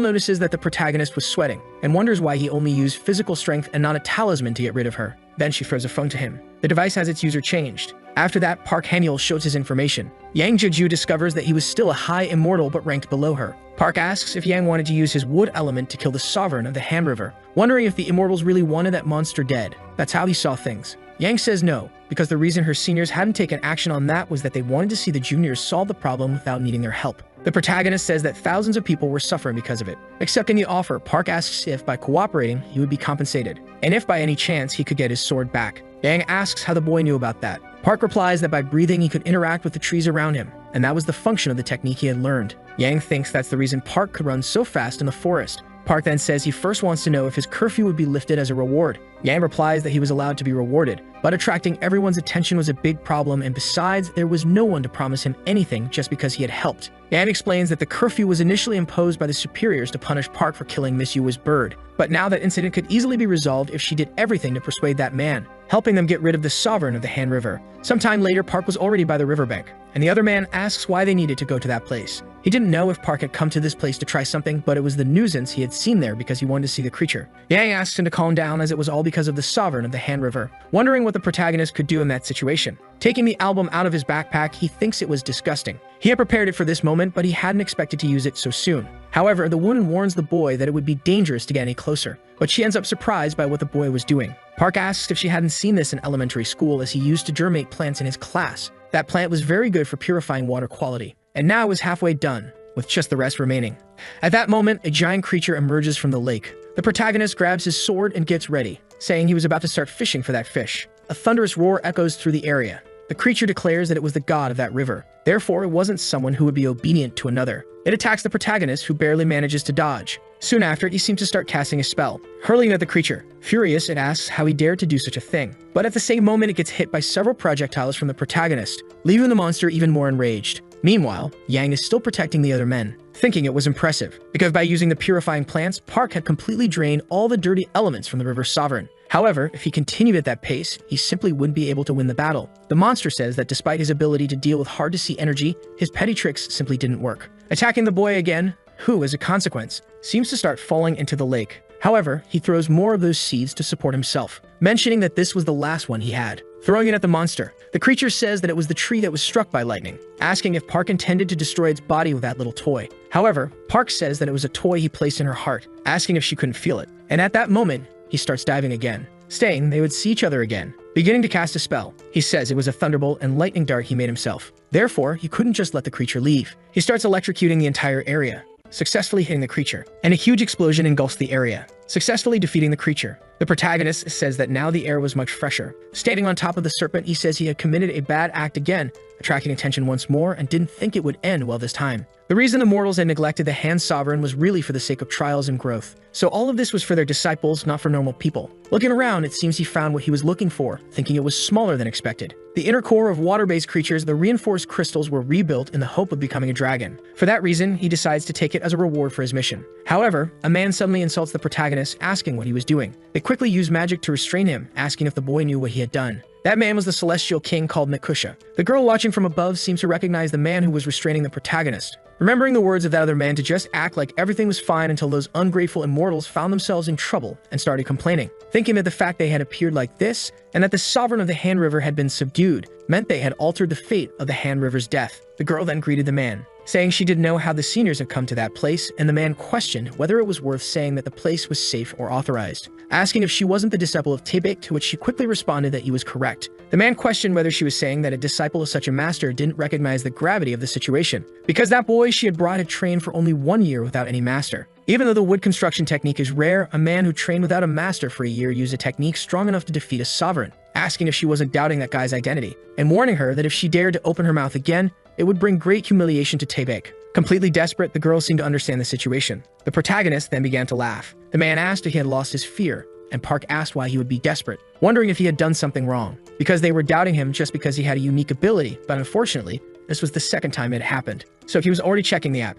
notices that the protagonist was sweating, and wonders why he only used physical strength and not a talisman to get rid of her. Then she throws a phone to him. The device has its user changed. After that, Park Han-yeol shows his information. Yang Jaiju discovers that he was still a high immortal but ranked below her. Park asks if Yang wanted to use his wood element to kill the sovereign of the Han River, wondering if the immortals really wanted that monster dead. That's how he saw things. Yang says no, because the reason her seniors hadn't taken action on that was that they wanted to see the juniors solve the problem without needing their help. The protagonist says that thousands of people were suffering because of it. Accepting the offer, Park asks if by cooperating, he would be compensated, and if by any chance he could get his sword back. Yang asks how the boy knew about that. Park replies that by breathing he could interact with the trees around him, and that was the function of the technique he had learned. Yang thinks that's the reason Park could run so fast in the forest. Park then says he first wants to know if his curfew would be lifted as a reward. Yang replies that he was allowed to be rewarded, but attracting everyone's attention was a big problem, and besides, there was no one to promise him anything just because he had helped. Yang explains that the curfew was initially imposed by the superiors to punish Park for killing Miss Yua's bird, but now that incident could easily be resolved if she did everything to persuade that man, helping them get rid of the sovereign of the Han River. Sometime later, Park was already by the riverbank, and the other man asks why they needed to go to that place. He didn't know if Park had come to this place to try something, but it was the nuisance he had seen there because he wanted to see the creature. Yang asks him to calm down as it was all because of the sovereign of the Han River, wondering what the protagonist could do in that situation. Taking the album out of his backpack, he thinks it was disgusting. He had prepared it for this moment, but he hadn't expected to use it so soon. However, the woman warns the boy that it would be dangerous to get any closer, but she ends up surprised by what the boy was doing. Park asks if she hadn't seen this in elementary school, as he used to germinate plants in his class. That plant was very good for purifying water quality, and now it was halfway done, with just the rest remaining. At that moment, a giant creature emerges from the lake. The protagonist grabs his sword and gets ready, saying he was about to start fishing for that fish. A thunderous roar echoes through the area. The creature declares that it was the god of that river. Therefore, it wasn't someone who would be obedient to another. It attacks the protagonist, who barely manages to dodge. Soon after, he seems to start casting a spell, hurling it at the creature. Furious, it asks how he dared to do such a thing. But at the same moment, it gets hit by several projectiles from the protagonist, leaving the monster even more enraged. Meanwhile, Yang is still protecting the other men, thinking it was impressive, because by using the purifying plants, Park had completely drained all the dirty elements from the river's sovereign. However, if he continued at that pace, he simply wouldn't be able to win the battle. The monster says that despite his ability to deal with hard-to-see energy, his petty tricks simply didn't work. Attacking the boy again, who, as a consequence, seems to start falling into the lake. However, he throws more of those seeds to support himself, mentioning that this was the last one he had. Throwing it at the monster, the creature says that it was the tree that was struck by lightning, asking if Park intended to destroy its body with that little toy. However, Park says that it was a toy he placed in her heart, asking if she couldn't feel it. And at that moment, he starts diving again, saying they would see each other again. Beginning to cast a spell, he says it was a thunderbolt and lightning dart he made himself. Therefore, he couldn't just let the creature leave. He starts electrocuting the entire area, successfully hitting the creature, and a huge explosion engulfs the area, successfully defeating the creature. The protagonist says that now the air was much fresher. Standing on top of the serpent, he says he had committed a bad act again, attracting attention once more, and didn't think it would end well this time. The reason the mortals had neglected the Han Sovereign was really for the sake of trials and growth. So all of this was for their disciples, not for normal people. Looking around, it seems he found what he was looking for, thinking it was smaller than expected. The inner core of water-based creatures, the reinforced crystals, were rebuilt in the hope of becoming a dragon. For that reason, he decides to take it as a reward for his mission. However, a man suddenly insults the protagonist, asking what he was doing. They quickly use magic to restrain him, asking if the boy knew what he had done. That man was the celestial king called Mekusha. The girl watching from above seems to recognize the man who was restraining the protagonist, remembering the words of that other man to just act like everything was fine until those ungrateful immortals found themselves in trouble and started complaining, thinking that the fact they had appeared like this and that the sovereign of the Han River had been subdued meant they had altered the fate of the Han River's death. The girl then greeted the man, saying she didn't know how the seniors had come to that place, and the man questioned whether it was worth saying that the place was safe or authorized, asking if she wasn't the disciple of Tebek, to which she quickly responded that he was correct. The man questioned whether she was saying that a disciple of such a master didn't recognize the gravity of the situation, because that boy she had brought had trained for only 1 year without any master. Even though the wood construction technique is rare, a man who trained without a master for a year used a technique strong enough to defeat a sovereign, asking if she wasn't doubting that guy's identity, and warning her that if she dared to open her mouth again, it would bring great humiliation to Taebek. Completely desperate, the girl seemed to understand the situation. The protagonist then began to laugh. The man asked if he had lost his fear, and Park asked why he would be desperate, wondering if he had done something wrong, because they were doubting him just because he had a unique ability, but unfortunately, this was the second time it happened, so he was already checking the app.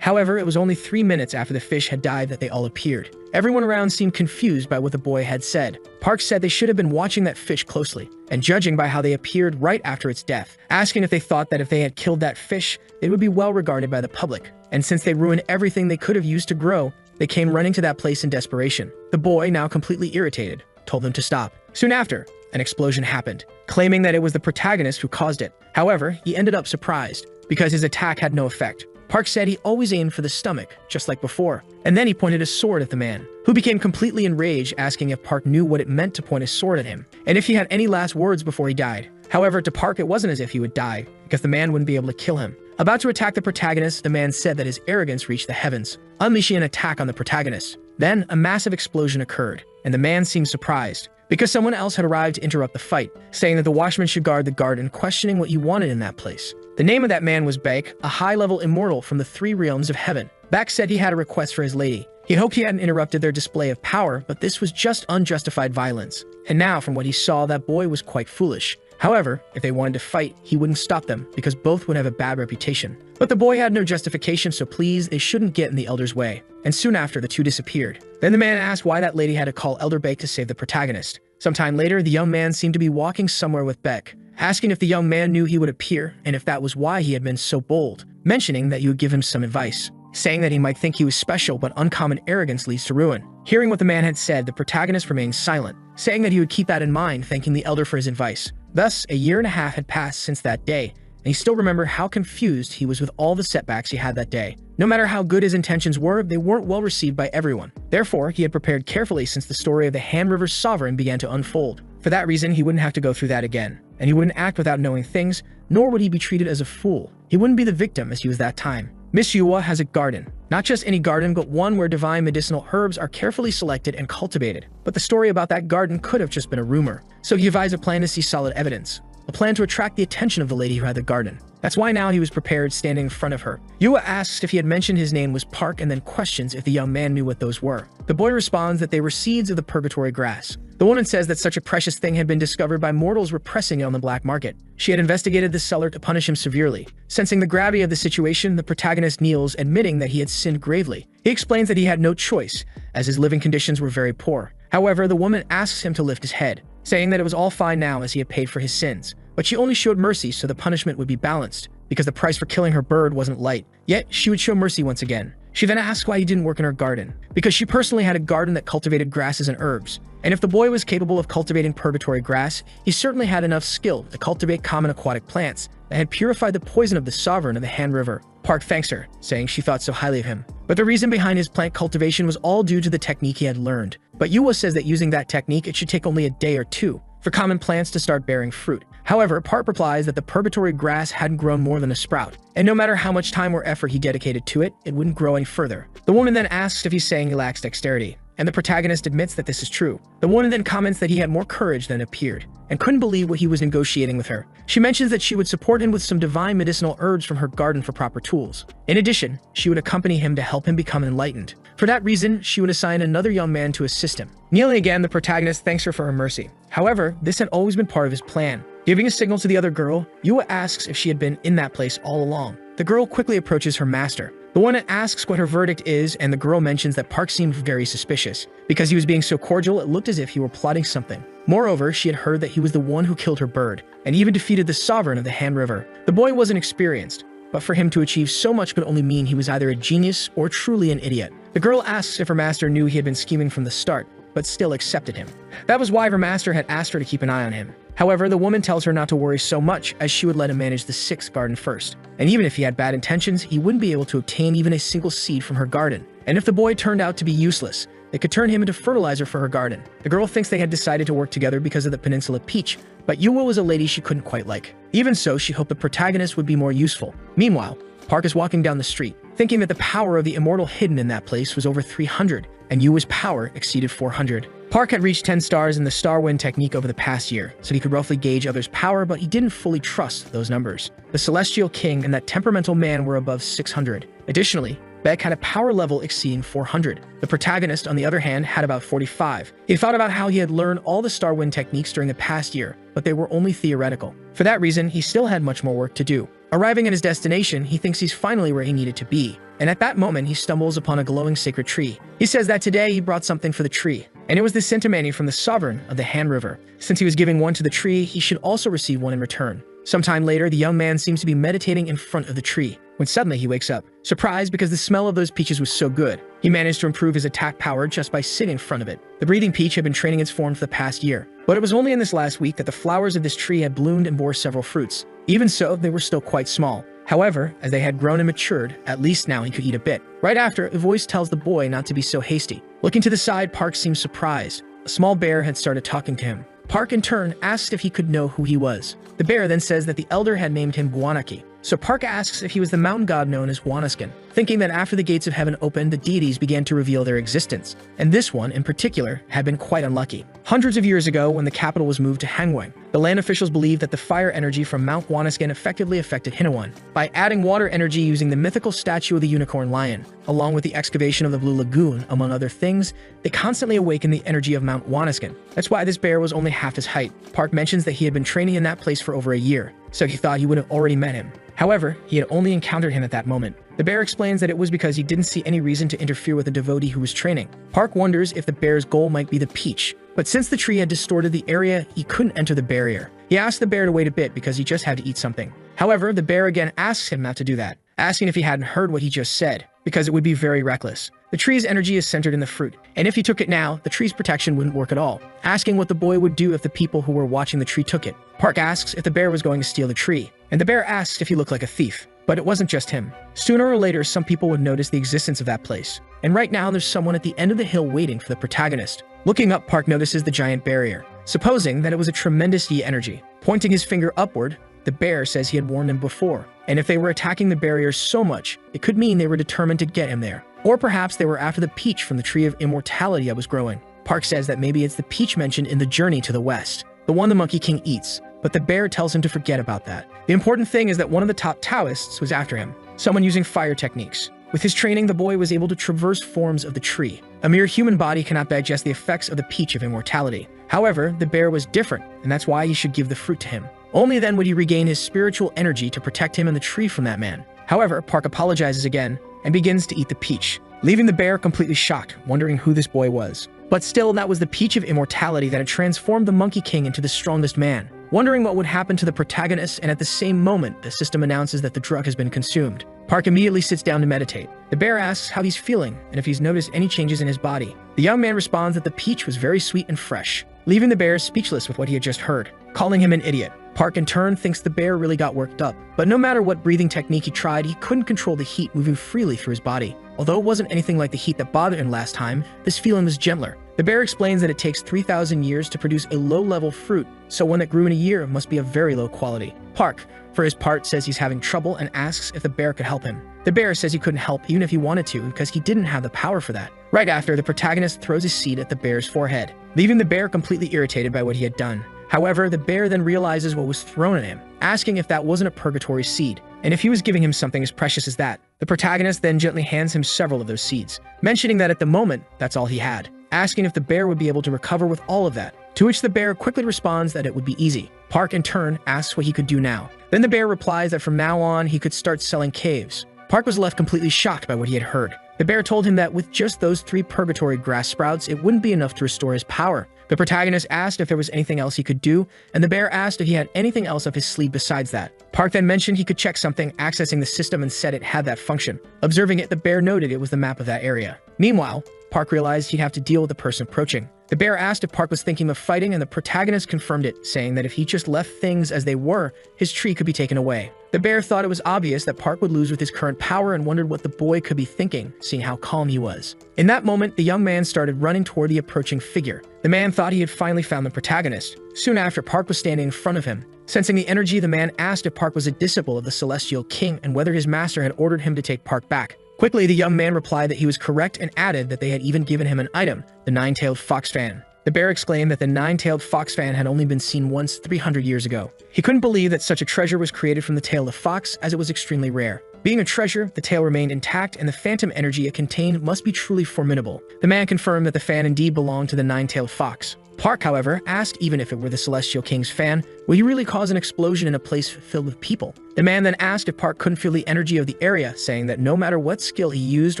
However, it was only 3 minutes after the fish had died that they all appeared. Everyone around seemed confused by what the boy had said. Park said they should have been watching that fish closely, and judging by how they appeared right after its death, asking if they thought that if they had killed that fish, it would be well regarded by the public. And since they ruined everything they could have used to grow, they came running to that place in desperation. The boy, now completely irritated, told them to stop. Soon after, an explosion happened, claiming that it was the protagonist who caused it. However, he ended up surprised, because his attack had no effect. Park said he always aimed for the stomach, just like before, and then he pointed his sword at the man, who became completely enraged, asking if Park knew what it meant to point his sword at him, and if he had any last words before he died. However, to Park it wasn't as if he would die, because the man wouldn't be able to kill him. About to attack the protagonist, the man said that his arrogance reached the heavens, unleashing an attack on the protagonist. Then, a massive explosion occurred, and the man seemed surprised, because someone else had arrived to interrupt the fight, saying that the watchman should guard the garden, questioning what he wanted in that place. The name of that man was Baek, a high-level immortal from the 3 realms of heaven. Baek said he had a request for his lady. He hoped he hadn't interrupted their display of power, but this was just unjustified violence. And now, from what he saw, that boy was quite foolish. However, if they wanted to fight, he wouldn't stop them, because both would have a bad reputation. But the boy had no justification, so please, they shouldn't get in the elder's way. And soon after, the two disappeared. Then the man asked why that lady had to call Elder Baek to save the protagonist. Sometime later, the young man seemed to be walking somewhere with Baek, asking if the young man knew he would appear, and if that was why he had been so bold, mentioning that he would give him some advice, saying that he might think he was special, but uncommon arrogance leads to ruin. Hearing what the man had said, the protagonist remained silent, saying that he would keep that in mind, thanking the elder for his advice. Thus, a year and a half had passed since that day, and he still remembered how confused he was with all the setbacks he had that day. No matter how good his intentions were, they weren't well received by everyone. Therefore, he had prepared carefully since the story of the Han River's sovereign began to unfold. For that reason, he wouldn't have to go through that again, and he wouldn't act without knowing things, nor would he be treated as a fool. He wouldn't be the victim as he was that time. Miss Yua has a garden. Not just any garden, but one where divine medicinal herbs are carefully selected and cultivated. But the story about that garden could have just been a rumor. So he devised a plan to see solid evidence. A plan to attract the attention of the lady who had the garden. That's why now he was prepared, standing in front of her. Yua asks if he had mentioned his name was Park, and then questions if the young man knew what those were. The boy responds that they were seeds of the purgatory grass. The woman says that such a precious thing had been discovered by mortals repressing it on the black market. She had investigated the seller to punish him severely. Sensing the gravity of the situation, the protagonist kneels, admitting that he had sinned gravely. He explains that he had no choice, as his living conditions were very poor. However, the woman asks him to lift his head, saying that it was all fine now as he had paid for his sins. But she only showed mercy so the punishment would be balanced, because the price for killing her bird wasn't light. Yet, she would show mercy once again. She then asked why he didn't work in her garden, because she personally had a garden that cultivated grasses and herbs. And if the boy was capable of cultivating purgatory grass, he certainly had enough skill to cultivate common aquatic plants that had purified the poison of the sovereign of the Han River. Park thanks her, saying she thought so highly of him. But the reason behind his plant cultivation was all due to the technique he had learned. But Yua says that using that technique, it should take only a day or two for common plants to start bearing fruit. However, Park replies that the purgatory grass hadn't grown more than a sprout, and no matter how much time or effort he dedicated to it, it wouldn't grow any further. The woman then asks if he's saying he lacks dexterity, and the protagonist admits that this is true. The woman then comments that he had more courage than appeared, and couldn't believe what he was negotiating with her. She mentions that she would support him with some divine medicinal herbs from her garden for proper tools. In addition, she would accompany him to help him become enlightened. For that reason, she would assign another young man to assist him. Kneeling again, the protagonist thanks her for her mercy. However, this had always been part of his plan. Giving a signal to the other girl, Yua asks if she had been in that place all along. The girl quickly approaches her master. The one asks what her verdict is, and the girl mentions that Park seemed very suspicious. Because he was being so cordial, it looked as if he were plotting something. Moreover, she had heard that he was the one who killed her bird, and even defeated the sovereign of the Han River. The boy wasn't experienced, but for him to achieve so much could only mean he was either a genius or truly an idiot. The girl asks if her master knew he had been scheming from the start, but still accepted him. That was why her master had asked her to keep an eye on him. However, the woman tells her not to worry so much, as she would let him manage the 6th garden first. And even if he had bad intentions, he wouldn't be able to obtain even a single seed from her garden. And if the boy turned out to be useless, they could turn him into fertilizer for her garden. The girl thinks they had decided to work together because of the Peninsula Peach, but Yua was a lady she couldn't quite like. Even so, she hoped the protagonist would be more useful. Meanwhile, Park is walking down the street, thinking that the power of the immortal hidden in that place was over 300, and Yua's power exceeded 400. Park had reached 10 stars in the Star Wind technique over the past year, so he could roughly gauge others' power, but he didn't fully trust those numbers. The Celestial King and that temperamental man were above 600. Additionally, Beck had a power level exceeding 400. The protagonist, on the other hand, had about 45. He thought about how he had learned all the Star Wind techniques during the past year, but they were only theoretical. For that reason, he still had much more work to do. Arriving at his destination, he thinks he's finally where he needed to be. And at that moment, he stumbles upon a glowing sacred tree. He says that today he brought something for the tree, and it was the centimani from the sovereign of the Han River. Since he was giving one to the tree, he should also receive one in return. Sometime later, the young man seems to be meditating in front of the tree, when suddenly he wakes up, surprised because the smell of those peaches was so good. He managed to improve his attack power just by sitting in front of it. The breathing peach had been training its form for the past year, but it was only in this last week that the flowers of this tree had bloomed and bore several fruits. Even so, they were still quite small. However, as they had grown and matured, at least now he could eat a bit. Right after, a voice tells the boy not to be so hasty. Looking to the side, Park seems surprised. A small bear had started talking to him. Park in turn asked if he could know who he was. The bear then says that the elder had named him Guanaki. So Park asks if he was the mountain god known as Wanaskin, thinking that after the gates of heaven opened, the deities began to reveal their existence. And this one, in particular, had been quite unlucky. Hundreds of years ago, when the capital was moved to Hangwang, the land officials believed that the fire energy from Mount Wanaskin effectively affected Hinawan. By adding water energy using the mythical statue of the unicorn lion, along with the excavation of the Blue Lagoon, among other things, they constantly awakened the energy of Mount Wanaskin. That's why this bear was only half his height. Park mentions that he had been training in that place for over a year, so he thought he would have already met him. However, he had only encountered him at that moment. The bear explains that it was because he didn't see any reason to interfere with the devotee who was training. Park wonders if the bear's goal might be the peach, but since the tree had distorted the area, he couldn't enter the barrier. He asked the bear to wait a bit because he just had to eat something. However, the bear again asks him not to do that, asking if he hadn't heard what he just said, because it would be very reckless. The tree's energy is centered in the fruit, and if he took it now, the tree's protection wouldn't work at all, asking what the boy would do if the people who were watching the tree took it. Park asks if the bear was going to steal the tree, and the bear asks if he looked like a thief. But it wasn't just him. Sooner or later, some people would notice the existence of that place. And right now, there's someone at the end of the hill waiting for the protagonist. Looking up, Park notices the giant barrier, supposing that it was a tremendous Yi energy. Pointing his finger upward, the bear says he had warned him before, and if they were attacking the barrier so much, it could mean they were determined to get him there. Or perhaps they were after the peach from the tree of immortality that was growing. Park says that maybe it's the peach mentioned in the journey to the west, the one the Monkey King eats, but the bear tells him to forget about that. The important thing is that one of the top Taoists was after him, someone using fire techniques. With his training, the boy was able to traverse forms of the tree. A mere human body cannot digest the effects of the peach of immortality. However, the bear was different, and that's why he should give the fruit to him. Only then would he regain his spiritual energy to protect him and the tree from that man. However, Park apologizes again and begins to eat the peach, leaving the bear completely shocked, wondering who this boy was. But still, that was the peach of immortality that had transformed the Monkey King into the strongest man. Wondering what would happen to the protagonist, and at the same moment, the system announces that the drug has been consumed. Park immediately sits down to meditate. The bear asks how he's feeling and if he's noticed any changes in his body. The young man responds that the peach was very sweet and fresh, leaving the bear speechless with what he had just heard, calling him an idiot. Park in turn thinks the bear really got worked up, but no matter what breathing technique he tried, he couldn't control the heat moving freely through his body. Although it wasn't anything like the heat that bothered him last time, this feeling was gentler. The bear explains that it takes 3,000 years to produce a low-level fruit, so one that grew in a year must be of very low quality. Park, for his part, says he's having trouble and asks if the bear could help him. The bear says he couldn't help even if he wanted to because he didn't have the power for that. Right after, the protagonist throws his seed at the bear's forehead, leaving the bear completely irritated by what he had done. However, the bear then realizes what was thrown at him, asking if that wasn't a purgatory seed, and if he was giving him something as precious as that. The protagonist then gently hands him several of those seeds, mentioning that at the moment, that's all he had, asking if the bear would be able to recover with all of that, to which the bear quickly responds that it would be easy. Park in turn asks what he could do now. Then the bear replies that from now on, he could start selling caves. Park was left completely shocked by what he had heard. The bear told him that with just those 3 purgatory grass sprouts, it wouldn't be enough to restore his power. The protagonist asked if there was anything else he could do, and the bear asked if he had anything else up his sleeve besides that. Park then mentioned he could check something accessing the system and said it had that function. Observing it, the bear noted it was the map of that area. Meanwhile, Park realized he'd have to deal with the person approaching. The bear asked if Park was thinking of fighting, and the protagonist confirmed it, saying that if he just left things as they were, his tree could be taken away. The bear thought it was obvious that Park would lose with his current power and wondered what the boy could be thinking, seeing how calm he was. In that moment, the young man started running toward the approaching figure. The man thought he had finally found the protagonist. Soon after, Park was standing in front of him. Sensing the energy, the man asked if Park was a disciple of the Celestial King and whether his master had ordered him to take Park back. Quickly, the young man replied that he was correct and added that they had even given him an item, the 9-tailed fox fan. The bear exclaimed that the nine-tailed fox fan had only been seen once 300 years ago. He couldn't believe that such a treasure was created from the tail of the fox, as it was extremely rare. Being a treasure, the tail remained intact, and the phantom energy it contained must be truly formidable. The man confirmed that the fan indeed belonged to the nine-tailed fox. Park, however, asked even if it were the Celestial King's fan, would he really cause an explosion in a place filled with people? The man then asked if Park couldn't feel the energy of the area, saying that no matter what skill he used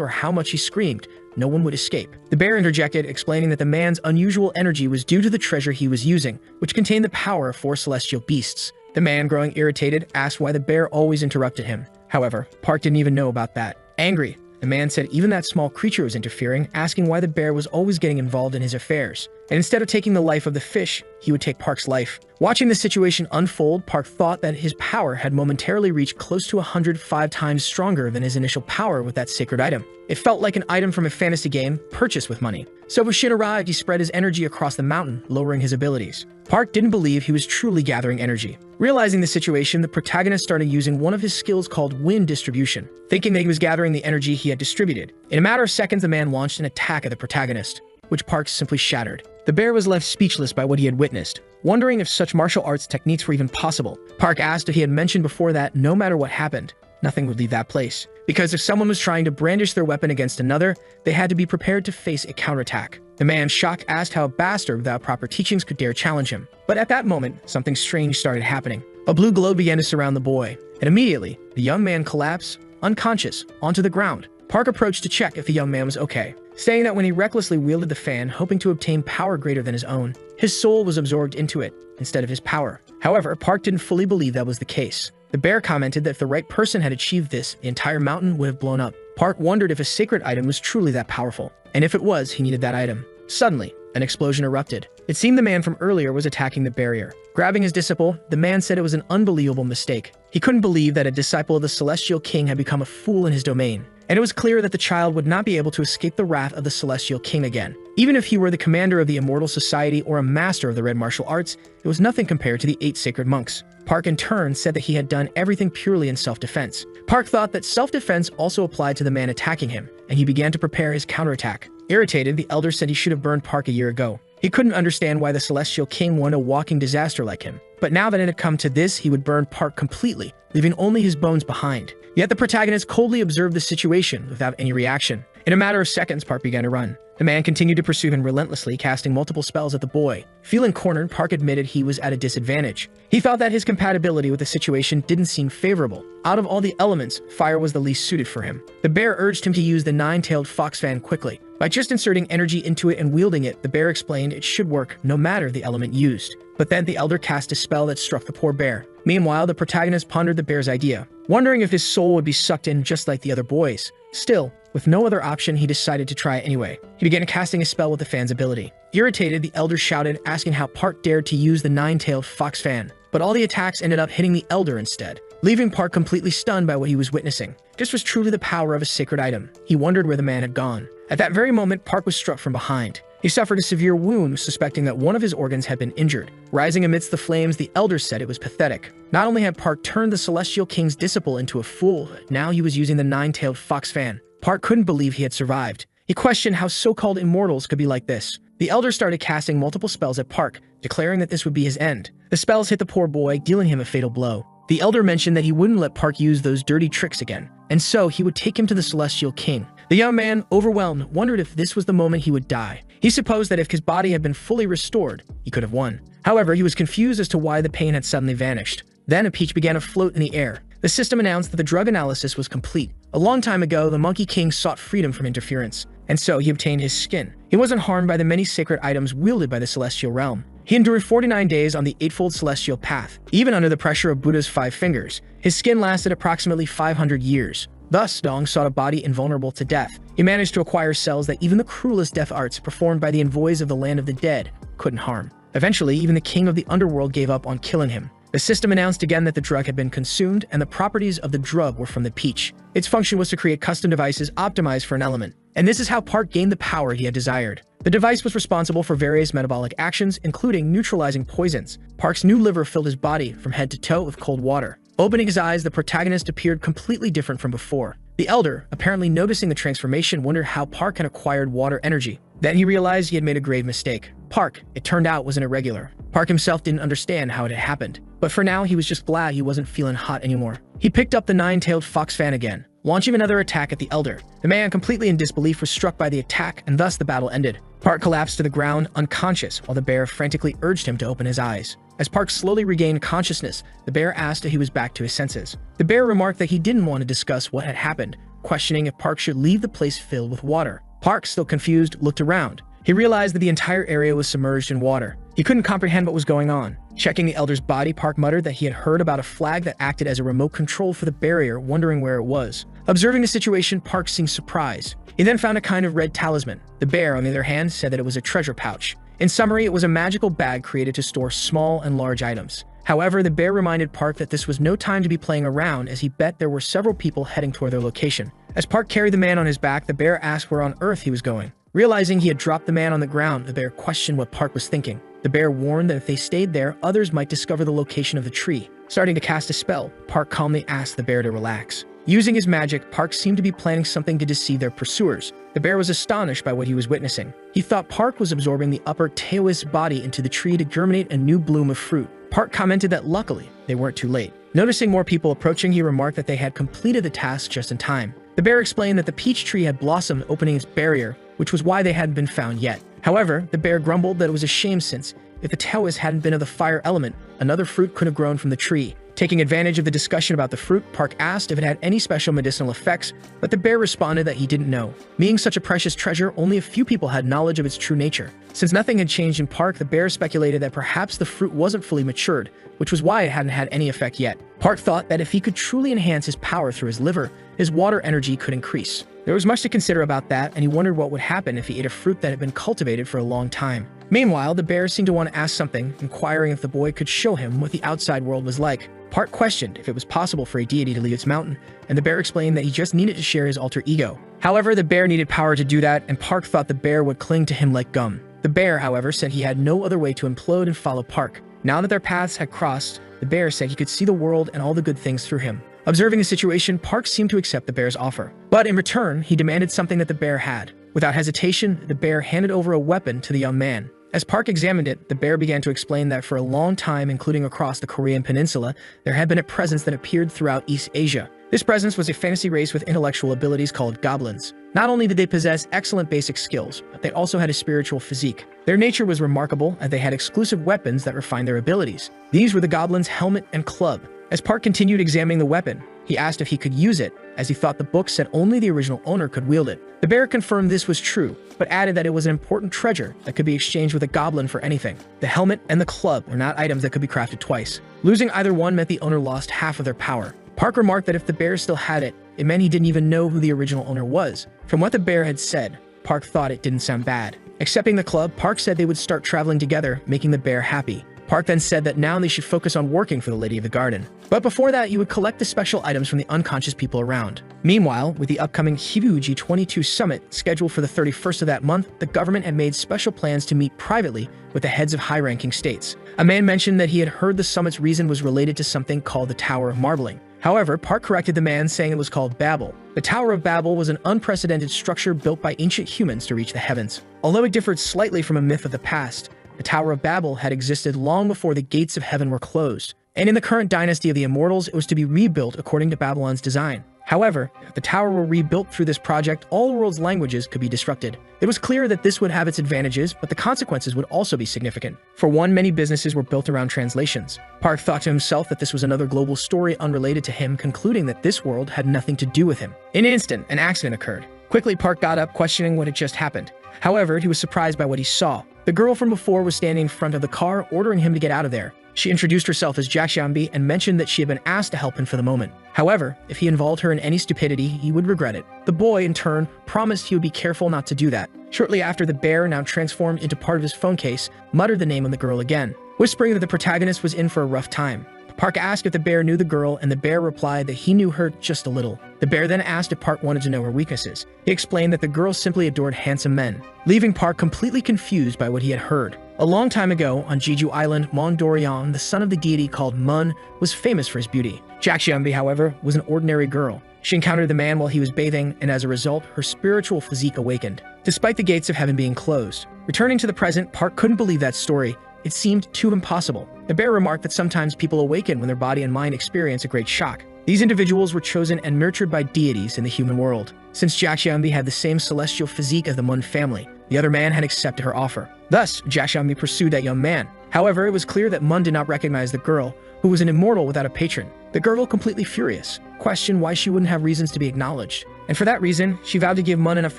or how much he screamed, no one would escape. The bear interjected, explaining that the man's unusual energy was due to the treasure he was using, which contained the power of 4 celestial beasts. The man, growing irritated, asked why the bear always interrupted him. However, Park didn't even know about that. Angry, the man said even that small creature was interfering, asking why the bear was always getting involved in his affairs. And instead of taking the life of the fish, he would take Park's life. Watching the situation unfold, Park thought that his power had momentarily reached close to 105 times stronger than his initial power with that sacred item. It felt like an item from a fantasy game, purchased with money. So when Shin arrived, he spread his energy across the mountain, lowering his abilities. Park didn't believe he was truly gathering energy. Realizing the situation, the protagonist started using one of his skills called wind distribution, thinking that he was gathering the energy he had distributed. In a matter of seconds, the man launched an attack at the protagonist, which Park simply shattered. The bear was left speechless by what he had witnessed, wondering if such martial arts techniques were even possible. Park asked if he had mentioned before that no matter what happened, nothing would leave that place. Because if someone was trying to brandish their weapon against another, they had to be prepared to face a counterattack. The man, shocked, asked how a bastard without proper teachings could dare challenge him. But at that moment, something strange started happening. A blue glow began to surround the boy, and immediately, the young man collapsed, unconscious, onto the ground. Park approached to check if the young man was okay, saying that when he recklessly wielded the fan, hoping to obtain power greater than his own, his soul was absorbed into it instead of his power. However, Park didn't fully believe that was the case. The bear commented that if the right person had achieved this, the entire mountain would have blown up. Park wondered if a sacred item was truly that powerful, and if it was, he needed that item. Suddenly, an explosion erupted. It seemed the man from earlier was attacking the barrier. Grabbing his disciple, the man said it was an unbelievable mistake. He couldn't believe that a disciple of the Celestial King had become a fool in his domain, and it was clear that the child would not be able to escape the wrath of the Celestial King again. Even if he were the commander of the Immortal Society or a master of the Red Martial Arts, it was nothing compared to the 8 sacred monks. Park in turn said that he had done everything purely in self-defense. Park thought that self-defense also applied to the man attacking him, and he began to prepare his counterattack. Irritated, the elder said he should have burned Park a year ago. He couldn't understand why the Celestial King wanted a walking disaster like him. But now that it had come to this, he would burn Park completely, leaving only his bones behind. Yet the protagonist coldly observed the situation without any reaction. In a matter of seconds, Park began to run. The man continued to pursue him relentlessly, casting multiple spells at the boy. Feeling cornered, Park admitted he was at a disadvantage. He felt that his compatibility with the situation didn't seem favorable. Out of all the elements, fire was the least suited for him. The bear urged him to use the nine-tailed fox fan quickly. By just inserting energy into it and wielding it, the bear explained it should work no matter the element used. But then the elder cast a spell that struck the poor bear. Meanwhile, the protagonist pondered the bear's idea, wondering if his soul would be sucked in just like the other boys. Still, with no other option, he decided to try it anyway. He began casting a spell with the fan's ability. Irritated, the elder shouted, asking how Park dared to use the nine-tailed fox fan. But all the attacks ended up hitting the elder instead, leaving Park completely stunned by what he was witnessing. This was truly the power of a sacred item. He wondered where the man had gone. At that very moment, Park was struck from behind. He suffered a severe wound, suspecting that one of his organs had been injured. Rising amidst the flames, the elder said it was pathetic. Not only had Park turned the Celestial King's disciple into a fool, now he was using the nine-tailed fox fan. Park couldn't believe he had survived. He questioned how so-called immortals could be like this. The elder started casting multiple spells at Park, declaring that this would be his end. The spells hit the poor boy, dealing him a fatal blow. The elder mentioned that he wouldn't let Park use those dirty tricks again, and so he would take him to the Celestial King. The young man, overwhelmed, wondered if this was the moment he would die. He supposed that if his body had been fully restored, he could have won. However, he was confused as to why the pain had suddenly vanished. Then a peach began to float in the air. The system announced that the drug analysis was complete. A long time ago, the Monkey King sought freedom from interference, and so he obtained his skin. He wasn't harmed by the many sacred items wielded by the Celestial Realm. He endured 49 days on the Eightfold Celestial Path. Even under the pressure of Buddha's 5 fingers, his skin lasted approximately 500 years. Thus, Dong sought a body invulnerable to death. He managed to acquire cells that even the cruelest death arts performed by the envoys of the land of the dead couldn't harm. Eventually, even the king of the underworld gave up on killing him. The system announced again that the drug had been consumed, and the properties of the drug were from the peach. Its function was to create custom devices optimized for an element. And this is how Park gained the power he had desired. The device was responsible for various metabolic actions, including neutralizing poisons. Park's new liver filled his body from head to toe with cold water. Opening his eyes, the protagonist appeared completely different from before. The elder, apparently noticing the transformation, wondered how Park had acquired water energy. Then he realized he had made a grave mistake. Park, it turned out, was an irregular. Park himself didn't understand how it had happened, but for now he was just glad he wasn't feeling hot anymore. He picked up the nine-tailed fox fan again, launching another attack at the elder. The man, completely in disbelief, was struck by the attack, and thus the battle ended. Park collapsed to the ground, unconscious, while the bear frantically urged him to open his eyes. As Park slowly regained consciousness, the bear asked if he was back to his senses. The bear remarked that he didn't want to discuss what had happened, questioning if Park should leave the place filled with water. Park, still confused, looked around. He realized that the entire area was submerged in water. He couldn't comprehend what was going on. Checking the elder's body, Park muttered that he had heard about a flag that acted as a remote control for the barrier, wondering where it was. Observing the situation, Park seemed surprised. He then found a kind of red talisman. The bear, on the other hand, said that it was a treasure pouch. In summary, it was a magical bag created to store small and large items. However, the bear reminded Park that this was no time to be playing around, as he bet there were several people heading toward their location. As Park carried the man on his back, the bear asked where on earth he was going. Realizing he had dropped the man on the ground, the bear questioned what Park was thinking. The bear warned that if they stayed there, others might discover the location of the tree. Starting to cast a spell, Park calmly asked the bear to relax. Using his magic, Park seemed to be planning something to deceive their pursuers. The bear was astonished by what he was witnessing. He thought Park was absorbing the upper Taoist body into the tree to germinate a new bloom of fruit. Park commented that luckily, they weren't too late. Noticing more people approaching, he remarked that they had completed the task just in time. The bear explained that the peach tree had blossomed, opening its barrier, which was why they hadn't been found yet. However, the bear grumbled that it was a shame since, if the Taoists hadn't been of the fire element, another fruit could have grown from the tree. Taking advantage of the discussion about the fruit, Park asked if it had any special medicinal effects, but the bear responded that he didn't know. Being such a precious treasure, only a few people had knowledge of its true nature. Since nothing had changed in Park, the bear speculated that perhaps the fruit wasn't fully matured, which was why it hadn't had any effect yet. Park thought that if he could truly enhance his power through his liver, his water energy could increase. There was much to consider about that, and he wondered what would happen if he ate a fruit that had been cultivated for a long time. Meanwhile, the bear seemed to want to ask something, inquiring if the boy could show him what the outside world was like. Park questioned if it was possible for a deity to leave its mountain, and the bear explained that he just needed to share his alter ego. However, the bear needed power to do that, and Park thought the bear would cling to him like gum. The bear, however, said he had no other way to implode and follow Park. Now that their paths had crossed, the bear said he could see the world and all the good things through him. Observing the situation, Park seemed to accept the bear's offer. But in return, he demanded something that the bear had. Without hesitation, the bear handed over a weapon to the young man. As Park examined it, the bear began to explain that for a long time, including across the Korean peninsula, there had been a presence that appeared throughout East Asia. This presence was a fantasy race with intellectual abilities called goblins. Not only did they possess excellent basic skills, but they also had a spiritual physique. Their nature was remarkable, and they had exclusive weapons that refined their abilities. These were the goblins' helmet and club. As Park continued examining the weapon, he asked if he could use it, as he thought the book said only the original owner could wield it. The bear confirmed this was true, but added that it was an important treasure that could be exchanged with a goblin for anything. The helmet and the club were not items that could be crafted twice. Losing either one meant the owner lost half of their power. Park remarked that if the bear still had it, it meant he didn't even know who the original owner was. From what the bear had said, Park thought it didn't sound bad. Accepting the club, Park said they would start traveling together, making the bear happy. Park then said that now they should focus on working for the Lady of the Garden. But before that, he would collect the special items from the unconscious people around. Meanwhile, with the upcoming Hibu G22 summit scheduled for the 31st of that month, the government had made special plans to meet privately with the heads of high-ranking states. A man mentioned that he had heard the summit's reason was related to something called the Tower of Marbling. However, Park corrected the man, saying it was called Babel. The Tower of Babel was an unprecedented structure built by ancient humans to reach the heavens. Although it differed slightly from a myth of the past, the Tower of Babel had existed long before the gates of heaven were closed, and in the current dynasty of the Immortals, it was to be rebuilt according to Babylon's design. However, if the tower were rebuilt through this project, all the world's languages could be disrupted. It was clear that this would have its advantages, but the consequences would also be significant. For one, many businesses were built around translations. Park thought to himself that this was another global story unrelated to him, concluding that this world had nothing to do with him. In an instant, an accident occurred. Quickly, Park got up, questioning what had just happened. However, he was surprised by what he saw. The girl from before was standing in front of the car, ordering him to get out of there. She introduced herself as Jack Xianbi and mentioned that she had been asked to help him for the moment. However, if he involved her in any stupidity, he would regret it. The boy, in turn, promised he would be careful not to do that. Shortly after, the bear, now transformed into part of his phone case, muttered the name of the girl again, whispering that the protagonist was in for a rough time. Park asked if the bear knew the girl, and the bear replied that he knew her just a little. The bear then asked if Park wanted to know her weaknesses. He explained that the girl simply adored handsome men, leaving Park completely confused by what he had heard. A long time ago, on Jeju Island, Mondorian, the son of the deity called Mun, was famous for his beauty. Jack Xianbi, however, was an ordinary girl. She encountered the man while he was bathing, and as a result, her spiritual physique awakened, despite the gates of heaven being closed. Returning to the present, Park couldn't believe that story. It seemed too impossible. The bear remarked that sometimes people awaken when their body and mind experience a great shock. These individuals were chosen and nurtured by deities in the human world. Since Jaxiambi had the same celestial physique as the Mun family, the other man had accepted her offer. Thus, Jaxiambi pursued that young man. However, it was clear that Mun did not recognize the girl, who was an immortal without a patron. The girl, completely furious, questioned why she wouldn't have reasons to be acknowledged. And for that reason, she vowed to give Mun enough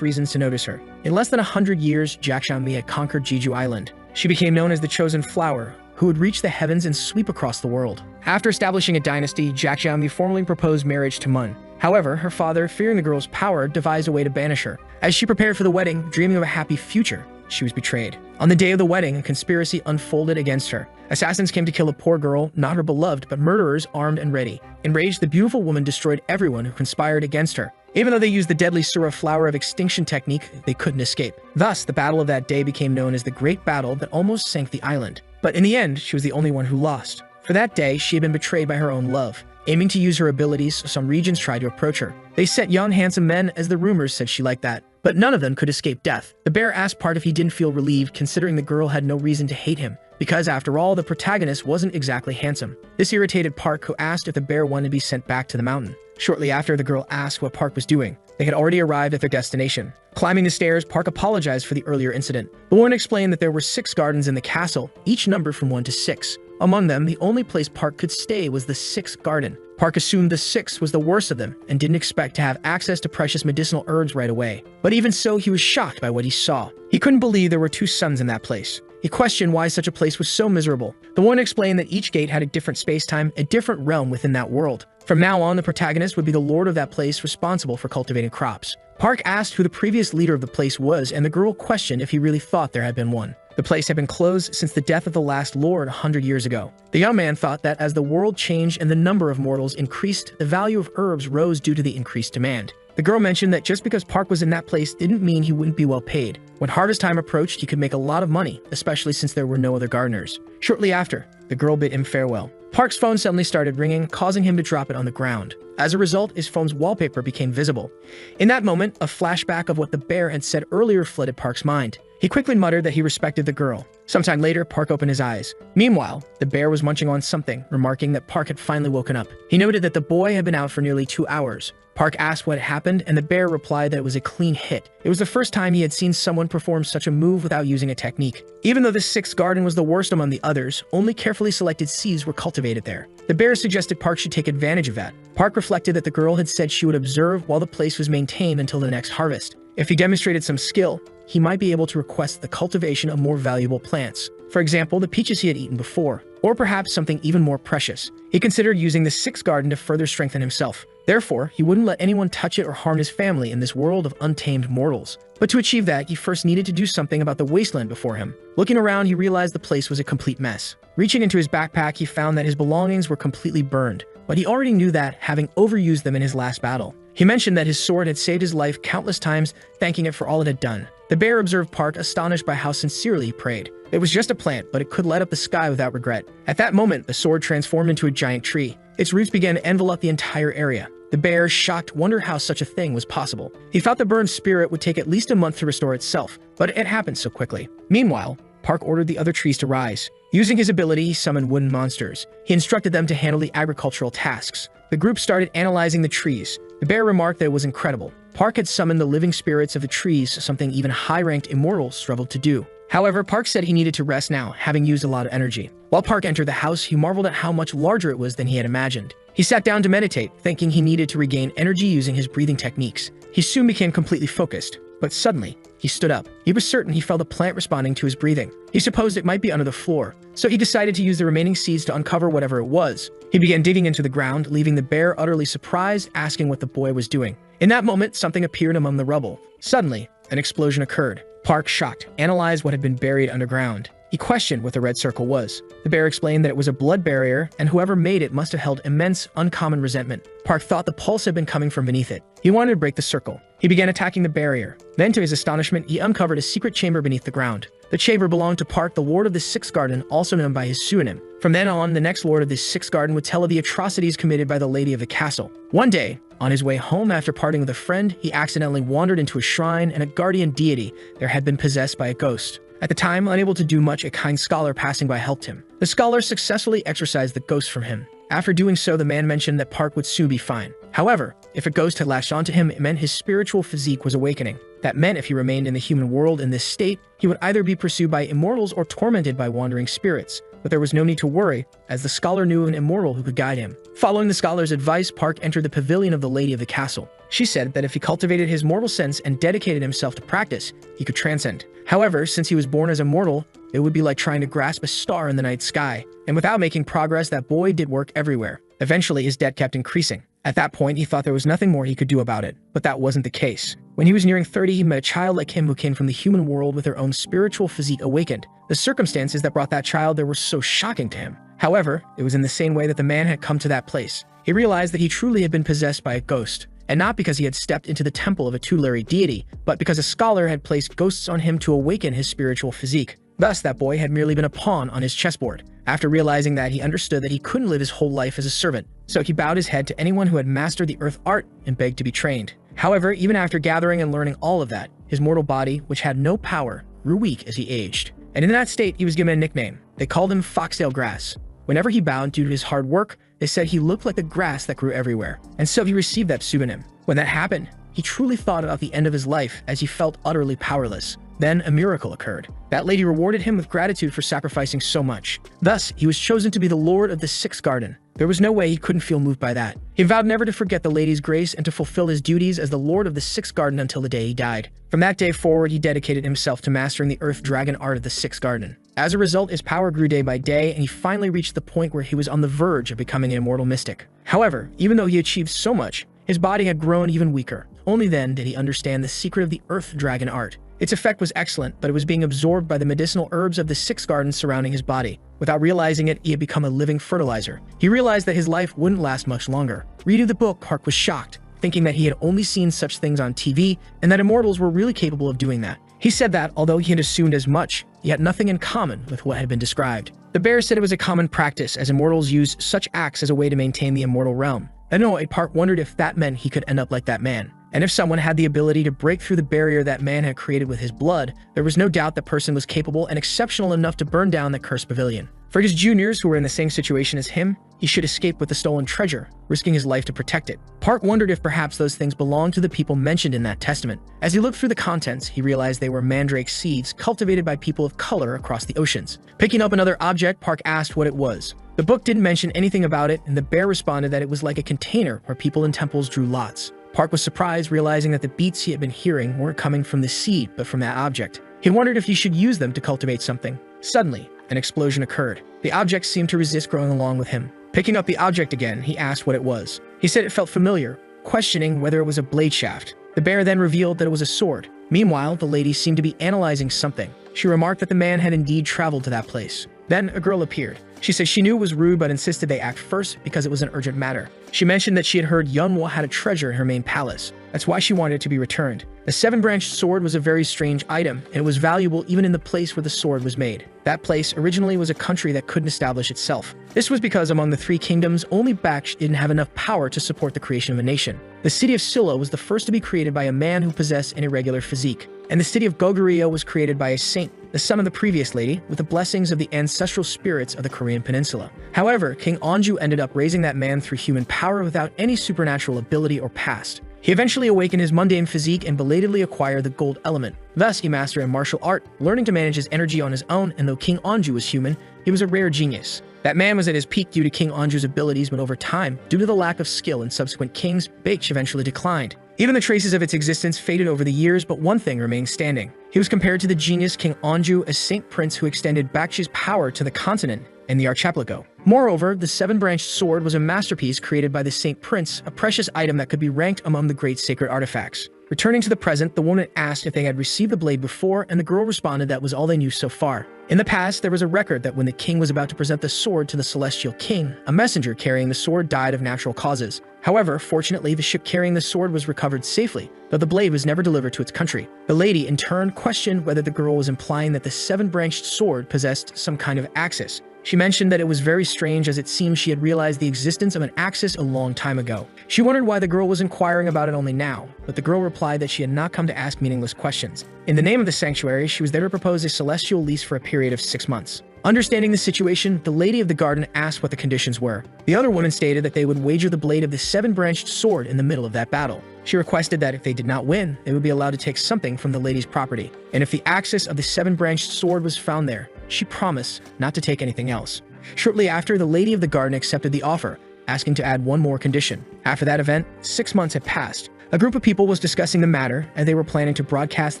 reasons to notice her. In less than 100 years, Jaxiambi had conquered Jeju Island. She became known as the Chosen Flower, who would reach the heavens and sweep across the world. After establishing a dynasty, Jaxiambi formally proposed marriage to Mun. However, her father, fearing the girl's power, devised a way to banish her. As she prepared for the wedding, dreaming of a happy future, she was betrayed. On the day of the wedding, a conspiracy unfolded against her. Assassins came to kill a poor girl, not her beloved, but murderers armed and ready. Enraged, the beautiful woman destroyed everyone who conspired against her. Even though they used the deadly Sura flower of extinction technique, they couldn't escape. Thus, the battle of that day became known as the Great Battle that almost sank the island. But in the end, she was the only one who lost. For that day, she had been betrayed by her own love. Aiming to use her abilities, some regions tried to approach her. They sent young, handsome men, as the rumors said she liked that. But none of them could escape death. The bear asked Park if he didn't feel relieved, considering the girl had no reason to hate him, because after all, the protagonist wasn't exactly handsome. This irritated Park, who asked if the bear wanted to be sent back to the mountain. Shortly after, the girl asked what Park was doing. They had already arrived at their destination. Climbing the stairs, Park apologized for the earlier incident. The woman explained that there were 6 gardens in the castle, each numbered from 1 to 6. Among them, the only place Park could stay was the 6th garden. Park assumed the 6th was the worst of them and didn't expect to have access to precious medicinal herbs right away. But even so, he was shocked by what he saw. He couldn't believe there were 2 suns in that place. He questioned why such a place was so miserable. The woman explained that each gate had a different space-time, a different realm within that world. From now on, the protagonist would be the lord of that place responsible for cultivating crops. Park asked who the previous leader of the place was, and the girl questioned if he really thought there had been one. The place had been closed since the death of the last lord 100 years ago. The young man thought that as the world changed and the number of mortals increased, the value of herbs rose due to the increased demand. The girl mentioned that just because Park was in that place didn't mean he wouldn't be well paid. When harvest time approached, he could make a lot of money, especially since there were no other gardeners. Shortly after, the girl bid him farewell. Park's phone suddenly started ringing, causing him to drop it on the ground. As a result, his phone's wallpaper became visible. In that moment, a flashback of what the bear had said earlier flooded Park's mind. He quickly muttered that he respected the girl. Sometime later, Park opened his eyes. Meanwhile, the bear was munching on something, remarking that Park had finally woken up. He noted that the boy had been out for nearly 2 hours. Park asked what had happened, and the bear replied that it was a clean hit. It was the first time he had seen someone perform such a move without using a technique. Even though the 6th garden was the worst among the others, only carefully selected seeds were cultivated there. The bear suggested Park should take advantage of that. Park reflected that the girl had said she would observe while the place was maintained until the next harvest. If he demonstrated some skill, he might be able to request the cultivation of more valuable plants. For example, the peaches he had eaten before, or perhaps something even more precious. He considered using the 6th garden to further strengthen himself. Therefore, he wouldn't let anyone touch it or harm his family in this world of untamed mortals. But to achieve that, he first needed to do something about the wasteland before him. Looking around, he realized the place was a complete mess. Reaching into his backpack, he found that his belongings were completely burned, but he already knew that, having overused them in his last battle. He mentioned that his sword had saved his life countless times, thanking it for all it had done. The bear observed Park, astonished by how sincerely he prayed. It was just a plant, but it could light up the sky without regret. At that moment, the sword transformed into a giant tree. Its roots began to envelop the entire area. The bear, shocked, wondered how such a thing was possible. He thought the burned spirit would take at least a month to restore itself, but it happened so quickly. Meanwhile, Park ordered the other trees to rise. Using his ability, he summoned wooden monsters. He instructed them to handle the agricultural tasks. The group started analyzing the trees. The bear remarked that it was incredible. Park had summoned the living spirits of the trees, something even high-ranked immortals struggled to do. However, Park said he needed to rest now, having used a lot of energy. While Park entered the house, he marveled at how much larger it was than he had imagined. He sat down to meditate, thinking he needed to regain energy using his breathing techniques. He soon became completely focused, but suddenly, he stood up. He was certain he felt a plant responding to his breathing. He supposed it might be under the floor, so he decided to use the remaining seeds to uncover whatever it was. He began digging into the ground, leaving the bear utterly surprised, asking what the boy was doing. In that moment, something appeared among the rubble. Suddenly, an explosion occurred. Park, shocked, analyzed what had been buried underground. He questioned what the red circle was. The bear explained that it was a blood barrier, and whoever made it must have held immense, uncommon resentment. Park thought the pulse had been coming from beneath it. He wanted to break the circle. He began attacking the barrier. Then, to his astonishment, he uncovered a secret chamber beneath the ground. The chamber belonged to Park, the lord of the 6th garden, also known by his pseudonym. From then on, the next lord of this 6th garden would tell of the atrocities committed by the lady of the castle. One day, On his way home after parting with a friend, he accidentally wandered into a shrine, and a guardian deity there had been possessed by a ghost. At the time, unable to do much, a kind scholar passing by helped him. The scholar successfully exorcised the ghost from him. After doing so, the man mentioned that Park would soon be fine. However, if a ghost had latched onto him, it meant his spiritual physique was awakening. That meant if he remained in the human world in this state, he would either be pursued by immortals or tormented by wandering spirits. But there was no need to worry, as the scholar knew of an immortal who could guide him. Following the scholar's advice, Park entered the pavilion of the lady of the castle. She said that if he cultivated his mortal sense and dedicated himself to practice, he could transcend. However, since he was born as a mortal, it would be like trying to grasp a star in the night sky. And without making progress, that boy did work everywhere. Eventually, his debt kept increasing. At that point, he thought there was nothing more he could do about it. But that wasn't the case. When he was nearing 30, he met a child like him who came from the human world with her own spiritual physique awakened. The circumstances that brought that child there were so shocking to him. However, it was in the same way that the man had come to that place. He realized that he truly had been possessed by a ghost. And not because he had stepped into the temple of a tutelary deity, but because a scholar had placed ghosts on him to awaken his spiritual physique. Thus, that boy had merely been a pawn on his chessboard. After realizing that, he understood that he couldn't live his whole life as a servant. So he bowed his head to anyone who had mastered the earth art and begged to be trained. However, even after gathering and learning all of that, his mortal body, which had no power, grew weak as he aged. And in that state, he was given a nickname. They called him Foxtail Grass. Whenever he bowed due to his hard work, they said he looked like the grass that grew everywhere. And so he received that pseudonym. When that happened, he truly thought about the end of his life as he felt utterly powerless. Then a miracle occurred. That lady rewarded him with gratitude for sacrificing so much. Thus, he was chosen to be the Lord of the Sixth Garden. There was no way he couldn't feel moved by that. He vowed never to forget the lady's grace and to fulfill his duties as the Lord of the Sixth Garden until the day he died. From that day forward, he dedicated himself to mastering the Earth Dragon art of the Sixth Garden. As a result, his power grew day by day, and he finally reached the point where he was on the verge of becoming an immortal mystic. However, even though he achieved so much, his body had grown even weaker. Only then did he understand the secret of the Earth Dragon art. Its effect was excellent, but it was being absorbed by the medicinal herbs of the Sixth Garden surrounding his body. Without realizing it, he had become a living fertilizer. He realized that his life wouldn't last much longer. Reading the book, Park was shocked, thinking that he had only seen such things on TV and that immortals were really capable of doing that. He said that, although he had assumed as much, he had nothing in common with what had been described. The bear said it was a common practice, as immortals use such acts as a way to maintain the immortal realm. Annoyed, Park wondered if that meant he could end up like that man. And if someone had the ability to break through the barrier that man had created with his blood, there was no doubt that person was capable and exceptional enough to burn down that cursed pavilion. For his juniors who were in the same situation as him, he should escape with the stolen treasure, risking his life to protect it. Park wondered if perhaps those things belonged to the people mentioned in that testament. As he looked through the contents, he realized they were mandrake seeds cultivated by people of color across the oceans. Picking up another object, Park asked what it was. The book didn't mention anything about it, and the bear responded that it was like a container where people in temples drew lots. Park was surprised, realizing that the beats he had been hearing weren't coming from the seed, but from that object. He wondered if he should use them to cultivate something. Suddenly, an explosion occurred. The object seemed to resist growing along with him. Picking up the object again, he asked what it was. He said it felt familiar, questioning whether it was a blade shaft. The bear then revealed that it was a sword. Meanwhile, the lady seemed to be analyzing something. She remarked that the man had indeed traveled to that place. Then a girl appeared. She said she knew it was rude but insisted they act first because it was an urgent matter. She mentioned that she had heard Yeonwoo had a treasure in her main palace. That's why she wanted it to be returned. The seven-branched sword was a very strange item, and it was valuable even in the place where the sword was made. That place originally was a country that couldn't establish itself. This was because among the three kingdoms, only Baksh didn't have enough power to support the creation of a nation. The city of Silla was the first to be created by a man who possessed an irregular physique. And the city of Goguryeo was created by a saint, the son of the previous lady, with the blessings of the ancestral spirits of the Korean peninsula. However, King Onju ended up raising that man through human power without any supernatural ability or past. He eventually awakened his mundane physique and belatedly acquired the gold element. Thus, he mastered a martial art, learning to manage his energy on his own, and though King Onju was human, he was a rare genius. That man was at his peak due to King Onju's abilities, but over time, due to the lack of skill in subsequent kings, Baksh eventually declined. Even the traces of its existence faded over the years, but one thing remained standing. He was compared to the genius King Onju, a saint prince who extended Baksh's power to the continent and the archipelago. Moreover, the seven-branched sword was a masterpiece created by the saint prince, a precious item that could be ranked among the great sacred artifacts. Returning to the present, the woman asked if they had received the blade before, and the girl responded that was all they knew so far. In the past, there was a record that when the king was about to present the sword to the celestial king, a messenger carrying the sword died of natural causes. However, fortunately, the ship carrying the sword was recovered safely, though the blade was never delivered to its country. The lady, in turn, questioned whether the girl was implying that the seven-branched sword possessed some kind of axis. She mentioned that it was very strange as it seemed she had realized the existence of an axis a long time ago. She wondered why the girl was inquiring about it only now, but the girl replied that she had not come to ask meaningless questions. In the name of the sanctuary, she was there to propose a celestial lease for a period of 6 months. Understanding the situation, the lady of the garden asked what the conditions were. The other woman stated that they would wager the blade of the 7-branched sword in the middle of that battle. She requested that if they did not win, they would be allowed to take something from the lady's property. And if the axis of the 7-branched sword was found there, she promised not to take anything else. Shortly after, the lady of the garden accepted the offer, asking to add one more condition. After that event, 6 months had passed. A group of people was discussing the matter, and they were planning to broadcast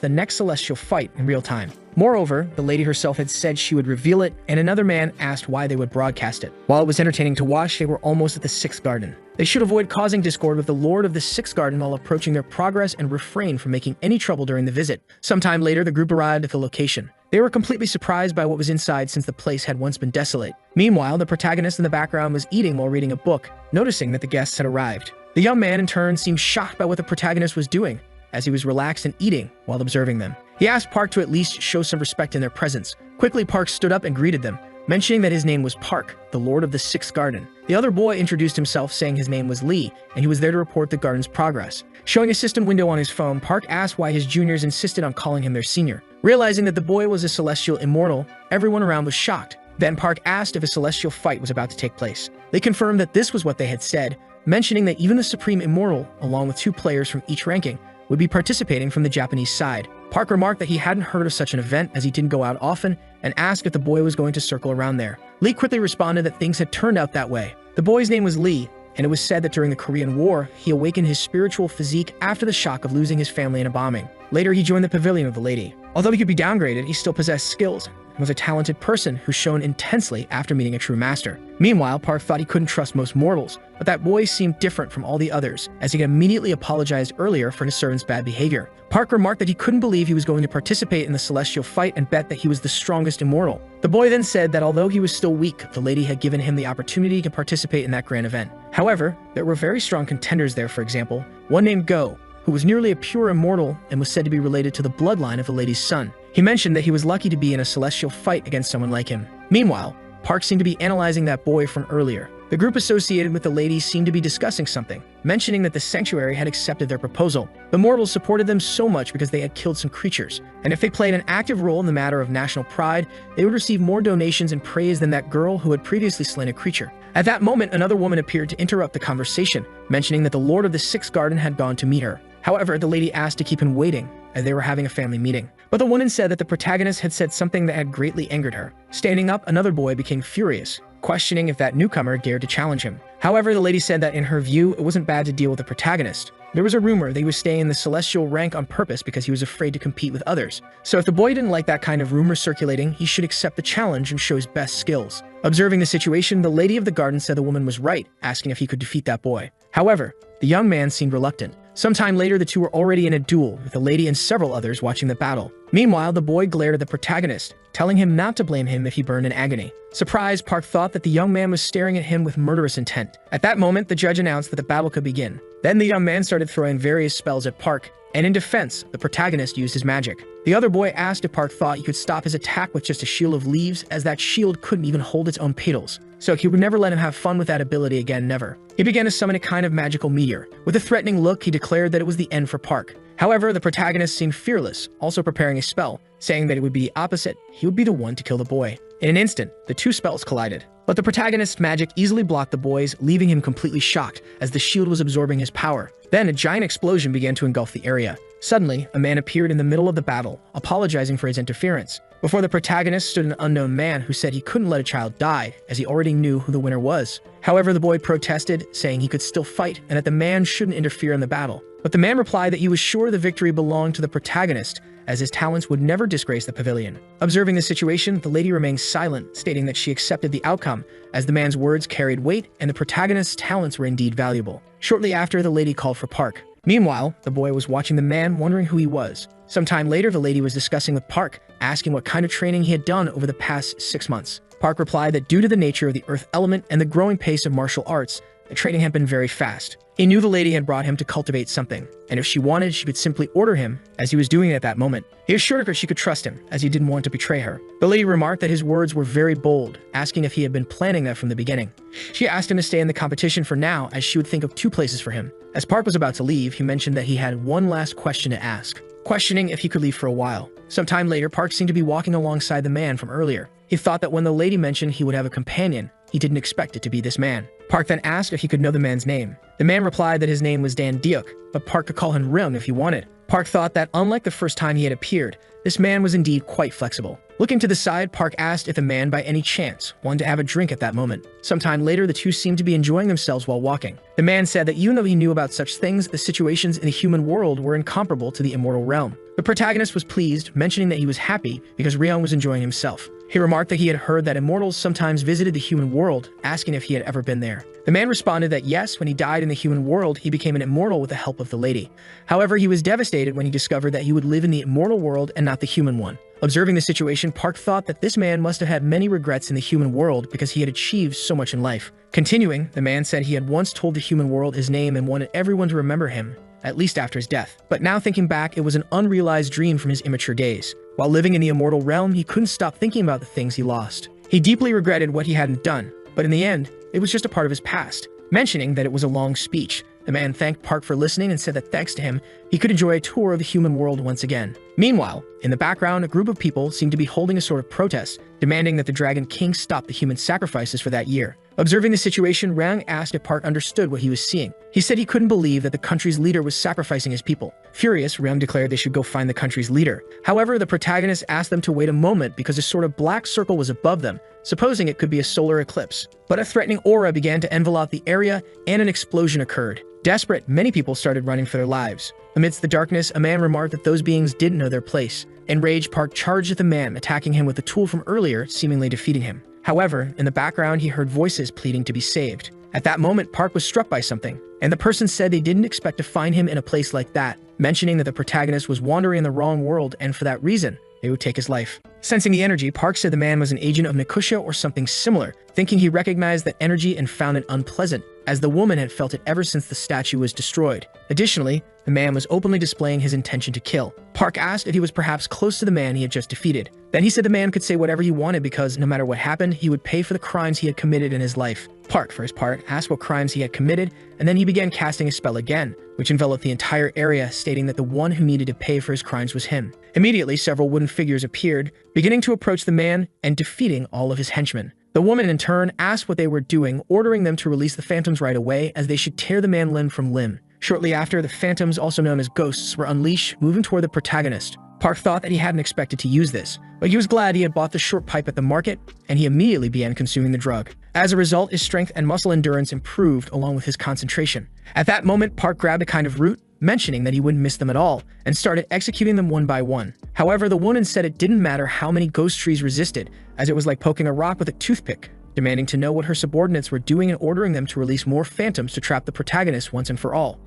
the next celestial fight in real time. Moreover, the lady herself had said she would reveal it, and another man asked why they would broadcast it. While it was entertaining to watch, they were almost at the 6th garden. They should avoid causing discord with the lord of the 6th garden while approaching their progress and refrain from making any trouble during the visit. Sometime later, the group arrived at the location. They were completely surprised by what was inside since the place had once been desolate. Meanwhile, the protagonist in the background was eating while reading a book, noticing that the guests had arrived. The young man, in turn, seemed shocked by what the protagonist was doing, as he was relaxed and eating while observing them. He asked Park to at least show some respect in their presence. Quickly, Park stood up and greeted them, mentioning that his name was Park, the lord of the 6th garden. The other boy introduced himself, saying his name was Lee, and he was there to report the garden's progress. Showing a system window on his phone, Park asked why his juniors insisted on calling him their senior. Realizing that the boy was a celestial immortal, everyone around was shocked. Then Park asked if a celestial fight was about to take place. They confirmed that this was what they had said, mentioning that even the Supreme Immortal, along with 2 players from each ranking, would be participating from the Japanese side. Park remarked that he hadn't heard of such an event as he didn't go out often, and asked if the boy was going to circle around there. Lee quickly responded that things had turned out that way. The boy's name was Lee, and it was said that during the Korean War, he awakened his spiritual physique after the shock of losing his family in a bombing. Later, he joined the pavilion of the lady. Although he could be downgraded, he still possessed skills, and was a talented person who shone intensely after meeting a true master. Meanwhile, Park thought he couldn't trust most mortals, but that boy seemed different from all the others, as he had immediately apologized earlier for his servant's bad behavior. Park remarked that he couldn't believe he was going to participate in the celestial fight and bet that he was the strongest immortal. The boy then said that although he was still weak, the lady had given him the opportunity to participate in that grand event. However, there were very strong contenders there. For example, one named Go, who was nearly a pure immortal and was said to be related to the bloodline of the lady's son. He mentioned that he was lucky to be in a celestial fight against someone like him. Meanwhile, Park seemed to be analyzing that boy from earlier. The group associated with the lady seemed to be discussing something, mentioning that the sanctuary had accepted their proposal. The mortals supported them so much because they had killed some creatures, and if they played an active role in the matter of national pride, they would receive more donations and praise than that girl who had previously slain a creature. At that moment, another woman appeared to interrupt the conversation, mentioning that the lord of the 6th garden had gone to meet her. However, the lady asked to keep him waiting, as they were having a family meeting. But the woman said that the protagonist had said something that had greatly angered her. Standing up, another boy became furious, questioning if that newcomer dared to challenge him. However, the lady said that in her view, it wasn't bad to deal with the protagonist. There was a rumor that he was staying in the celestial rank on purpose because he was afraid to compete with others. So if the boy didn't like that kind of rumor circulating, he should accept the challenge and show his best skills. Observing the situation, the lady of the garden said the woman was right, asking if he could defeat that boy. However, the young man seemed reluctant. Sometime later, the two were already in a duel, with the lady and several others watching the battle. Meanwhile, the boy glared at the protagonist, telling him not to blame him if he burned in agony. Surprised, Park thought that the young man was staring at him with murderous intent. At that moment, the judge announced that the battle could begin. Then the young man started throwing various spells at Park, and in defense, the protagonist used his magic. The other boy asked if Park thought he could stop his attack with just a shield of leaves, as that shield couldn't even hold its own petals. So he would never let him have fun with that ability again, never. He began to summon a kind of magical meteor. With a threatening look, he declared that it was the end for Park. However, the protagonist seemed fearless, also preparing a spell, saying that it would be the opposite. He would be the one to kill the boy. In an instant, the two spells collided. But the protagonist's magic easily blocked the boy's, leaving him completely shocked, as the shield was absorbing his power. Then a giant explosion began to engulf the area. Suddenly, a man appeared in the middle of the battle, apologizing for his interference. Before the protagonist stood an unknown man who said he couldn't let a child die, as he already knew who the winner was. However, the boy protested, saying he could still fight and that the man shouldn't interfere in the battle. But the man replied that he was sure the victory belonged to the protagonist, as his talents would never disgrace the pavilion. Observing the situation, the lady remained silent, stating that she accepted the outcome, as the man's words carried weight and the protagonist's talents were indeed valuable. Shortly after, the lady called for Park. Meanwhile, the boy was watching the man, wondering who he was. Sometime later, the lady was discussing with Park, asking what kind of training he had done over the past 6 months. Park replied that due to the nature of the earth element and the growing pace of martial arts, the training had been very fast. He knew the lady had brought him to cultivate something, and if she wanted, she could simply order him, as he was doing it at that moment. He assured her she could trust him, as he didn't want to betray her. The lady remarked that his words were very bold, asking if he had been planning that from the beginning. She asked him to stay in the competition for now, as she would think of 2 places for him. As Park was about to leave, he mentioned that he had one last question to ask, questioning if he could leave for a while. Sometime later, Park seemed to be walking alongside the man from earlier. He thought that when the lady mentioned he would have a companion, he didn't expect it to be this man. Park then asked if he could know the man's name. The man replied that his name was Dan Deok, but Park could call him Ryung if he wanted. Park thought that unlike the first time he had appeared, this man was indeed quite flexible. Looking to the side, Park asked if the man by any chance wanted to have a drink at that moment. Sometime later, the two seemed to be enjoying themselves while walking. The man said that even though he knew about such things, the situations in the human world were incomparable to the immortal realm. The protagonist was pleased, mentioning that he was happy because Ryung was enjoying himself. He remarked that he had heard that immortals sometimes visited the human world, asking if he had ever been there. The man responded that yes, when he died in the human world, he became an immortal with the help of the lady. However, he was devastated when he discovered that he would live in the immortal world and not the human one. Observing the situation, Park thought that this man must have had many regrets in the human world because he had achieved so much in life. Continuing, the man said he had once told the human world his name and wanted everyone to remember him, at least after his death. But now thinking back, it was an unrealized dream from his immature days. While living in the immortal realm, he couldn't stop thinking about the things he lost. He deeply regretted what he hadn't done, but in the end, it was just a part of his past. Mentioning that it was a long speech, the man thanked Park for listening and said that thanks to him, he could enjoy a tour of the human world once again. Meanwhile, in the background, a group of people seemed to be holding a sort of protest, demanding that the Dragon King stop the human sacrifices for that year. Observing the situation, Ryung asked if Park understood what he was seeing. He said he couldn't believe that the country's leader was sacrificing his people. Furious, Ryung declared they should go find the country's leader. However, the protagonist asked them to wait a moment because a sort of black circle was above them, supposing it could be a solar eclipse. But a threatening aura began to envelop the area and an explosion occurred. Desperate, many people started running for their lives. Amidst the darkness, a man remarked that those beings didn't know their place. Enraged, Park charged at the man, attacking him with the tool from earlier, seemingly defeating him. However, in the background, he heard voices pleading to be saved. At that moment, Park was struck by something, and the person said they didn't expect to find him in a place like that, mentioning that the protagonist was wandering in the wrong world and for that reason, they would take his life. Sensing the energy, Park said the man was an agent of Nikusha or something similar, thinking he recognized that energy and found it unpleasant, as the woman had felt it ever since the statue was destroyed. Additionally, the man was openly displaying his intention to kill. Park asked if he was perhaps close to the man he had just defeated. Then he said the man could say whatever he wanted because no matter what happened, he would pay for the crimes he had committed in his life. Park, for his part, asked what crimes he had committed, and then he began casting a spell again, which enveloped the entire area, stating that the one who needed to pay for his crimes was him. Immediately, several wooden figures appeared, beginning to approach the man and defeating all of his henchmen. The woman, in turn, asked what they were doing, ordering them to release the phantoms right away as they should tear the man limb from limb. Shortly after, the phantoms, also known as ghosts, were unleashed, moving toward the protagonist. Park thought that he hadn't expected to use this, but he was glad he had bought the short pipe at the market, and he immediately began consuming the drug. As a result, his strength and muscle endurance improved along with his concentration. At that moment, Park grabbed a kind of root, mentioning that he wouldn't miss them at all, and started executing them one by one. However, the woman said it didn't matter how many ghost trees resisted, as it was like poking a rock with a toothpick, demanding to know what her subordinates were doing and ordering them to release more phantoms to trap the protagonist once and for all.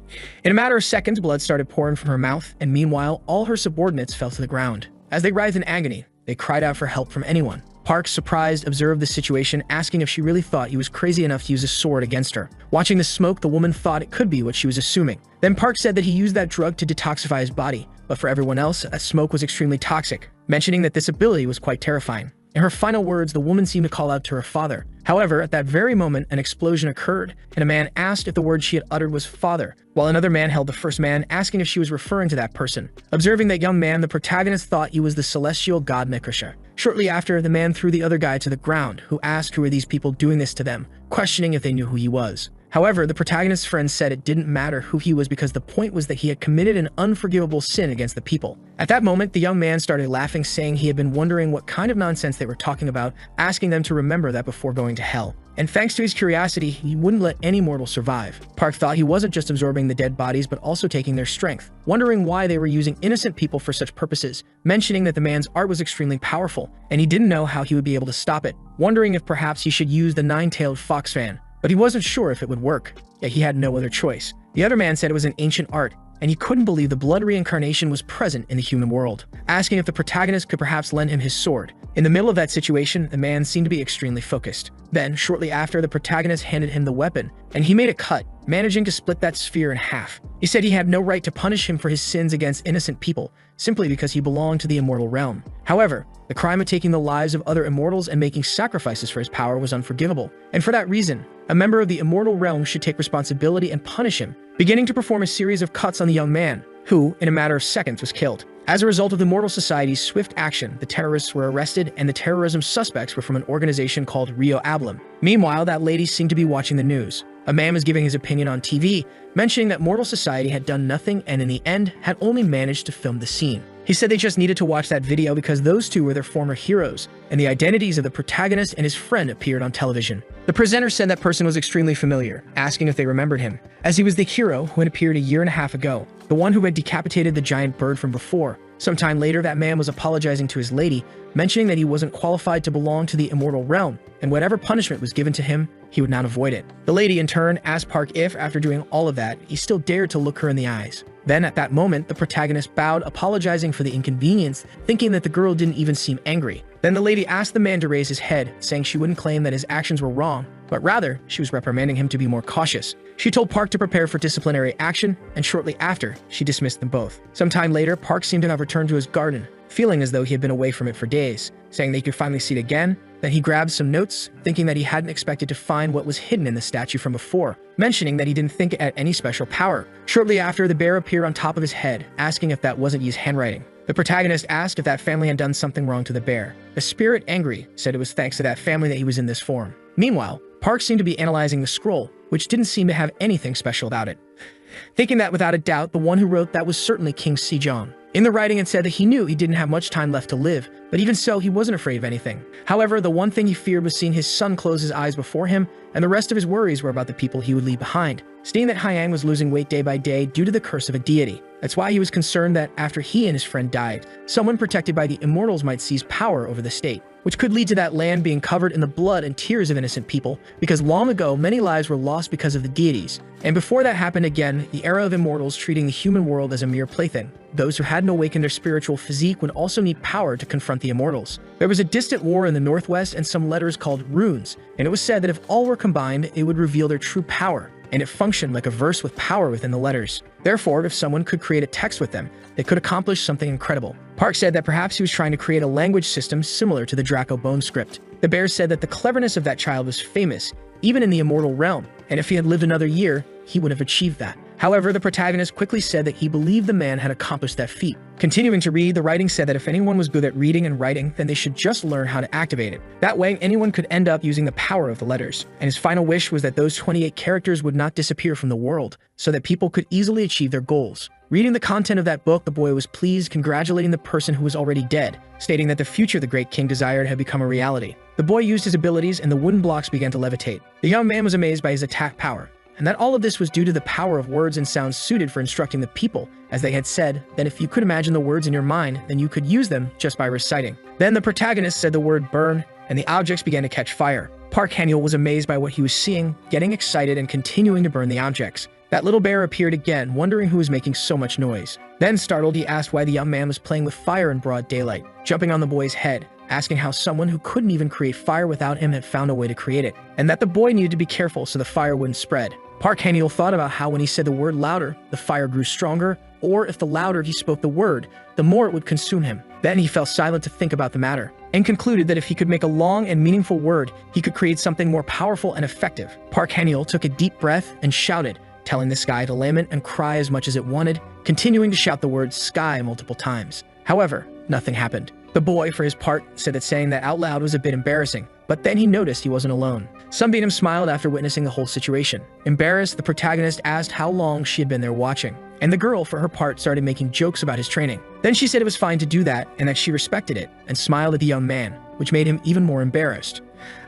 In a matter of seconds, blood started pouring from her mouth, and meanwhile, all her subordinates fell to the ground. As they writhed in agony, they cried out for help from anyone. Park, surprised, observed the situation, asking if she really thought he was crazy enough to use a sword against her. Watching the smoke, the woman thought it could be what she was assuming. Then Park said that he used that drug to detoxify his body, but for everyone else, that smoke was extremely toxic, mentioning that this ability was quite terrifying. In her final words, the woman seemed to call out to her father. However, at that very moment, an explosion occurred, and a man asked if the word she had uttered was father, while another man held the first man, asking if she was referring to that person. Observing that young man, the protagonist thought he was the celestial god Nikusha. Shortly after, the man threw the other guy to the ground, who asked who were these people doing this to them, questioning if they knew who he was. However, the protagonist's friend said it didn't matter who he was because the point was that he had committed an unforgivable sin against the people. At that moment, the young man started laughing, saying he had been wondering what kind of nonsense they were talking about, asking them to remember that before going to hell. And thanks to his curiosity, he wouldn't let any mortal survive. Park thought he wasn't just absorbing the dead bodies but also taking their strength, wondering why they were using innocent people for such purposes, mentioning that the man's art was extremely powerful, and he didn't know how he would be able to stop it, wondering if perhaps he should use the nine-tailed fox fan. But he wasn't sure if it would work, yet he had no other choice. The other man said it was an ancient art, and he couldn't believe the blood reincarnation was present in the human world, asking if the protagonist could perhaps lend him his sword. In the middle of that situation, the man seemed to be extremely focused. Then, shortly after, the protagonist handed him the weapon, and he made a cut, managing to split that sphere in half. He said he had no right to punish him for his sins against innocent people, simply because he belonged to the immortal realm. However, the crime of taking the lives of other immortals and making sacrifices for his power was unforgivable, and for that reason, a member of the immortal realm should take responsibility and punish him, beginning to perform a series of cuts on the young man, who, in a matter of seconds, was killed. As a result of the Immortal Society's swift action, the terrorists were arrested, and the terrorism suspects were from an organization called Rio Ablum. Meanwhile, that lady seemed to be watching the news. A man was giving his opinion on TV, mentioning that Mortal Society had done nothing and in the end had only managed to film the scene. He said they just needed to watch that video because those two were their former heroes, and the identities of the protagonist and his friend appeared on television. The presenter said that person was extremely familiar, asking if they remembered him, as he was the hero who had appeared a year and a half ago, the one who had decapitated the giant bird from before. Sometime later, that man was apologizing to his lady, mentioning that he wasn't qualified to belong to the immortal realm, and whatever punishment was given to him, he would not avoid it. The lady, in turn, asked Park if, after doing all of that, he still dared to look her in the eyes. Then, at that moment, the protagonist bowed, apologizing for the inconvenience, thinking that the girl didn't even seem angry. Then the lady asked the man to raise his head, saying she wouldn't claim that his actions were wrong, but rather, she was reprimanding him to be more cautious. She told Park to prepare for disciplinary action, and shortly after, she dismissed them both. Sometime later, Park seemed to have returned to his garden, feeling as though he had been away from it for days, saying that he could finally see it again. Then he grabbed some notes, thinking that he hadn't expected to find what was hidden in the statue from before, mentioning that he didn't think it had any special power. Shortly after, the bear appeared on top of his head, asking if that wasn't Yi's handwriting. The protagonist asked if that family had done something wrong to the bear. The spirit, angry, said it was thanks to that family that he was in this form. Meanwhile, Park seemed to be analyzing the scroll, which didn't seem to have anything special about it, thinking that without a doubt, the one who wrote that was certainly King Sejong. In the writing, it said that he knew he didn't have much time left to live, but even so, he wasn't afraid of anything. However, the one thing he feared was seeing his son close his eyes before him, and the rest of his worries were about the people he would leave behind, stating that Hyang was losing weight day by day due to the curse of a deity. That's why he was concerned that after he and his friend died, someone protected by the immortals might seize power over the state, which could lead to that land being covered in the blood and tears of innocent people, because long ago, many lives were lost because of the deities. And before that happened again, the era of immortals treating the human world as a mere plaything. Those who hadn't awakened their spiritual physique would also need power to confront the immortals. There was a distant war in the northwest and some letters called runes, and it was said that if all were combined, it would reveal their true power, and it functioned like a verse with power within the letters. Therefore, if someone could create a text with them, they could accomplish something incredible. Park said that perhaps he was trying to create a language system similar to the Draco Bone script. The bear said that the cleverness of that child was famous, even in the immortal realm, and if he had lived another year, he would have achieved that. However, the protagonist quickly said that he believed the man had accomplished that feat. Continuing to read, the writing said that if anyone was good at reading and writing, then they should just learn how to activate it. That way, anyone could end up using the power of the letters. And his final wish was that those 28 characters would not disappear from the world, so that people could easily achieve their goals. Reading the content of that book, the boy was pleased, congratulating the person who was already dead, stating that the future the great king desired had become a reality. The boy used his abilities, and the wooden blocks began to levitate. The young man was amazed by his attack power, and that all of this was due to the power of words and sounds suited for instructing the people, as they had said that if you could imagine the words in your mind, then you could use them just by reciting. Then the protagonist said the word burn, and the objects began to catch fire. Park Haniel was amazed by what he was seeing, getting excited and continuing to burn the objects. That little bear appeared again, wondering who was making so much noise. Then, startled, he asked why the young man was playing with fire in broad daylight, jumping on the boy's head, asking how someone who couldn't even create fire without him had found a way to create it, and that the boy needed to be careful so the fire wouldn't spread. Park Haniel thought about how when he said the word louder, the fire grew stronger, or if the louder he spoke the word, the more it would consume him. Then he fell silent to think about the matter, and concluded that if he could make a long and meaningful word, he could create something more powerful and effective. Park Haniel took a deep breath and shouted, telling the sky to lament and cry as much as it wanted, continuing to shout the word sky multiple times. However, nothing happened. The boy, for his part, said that saying that out loud was a bit embarrassing, but then he noticed he wasn't alone. Sunbeam smiled after witnessing the whole situation. Embarrassed, the protagonist asked how long she had been there watching, and the girl, for her part, started making jokes about his training. Then she said it was fine to do that, and that she respected it, and smiled at the young man, which made him even more embarrassed.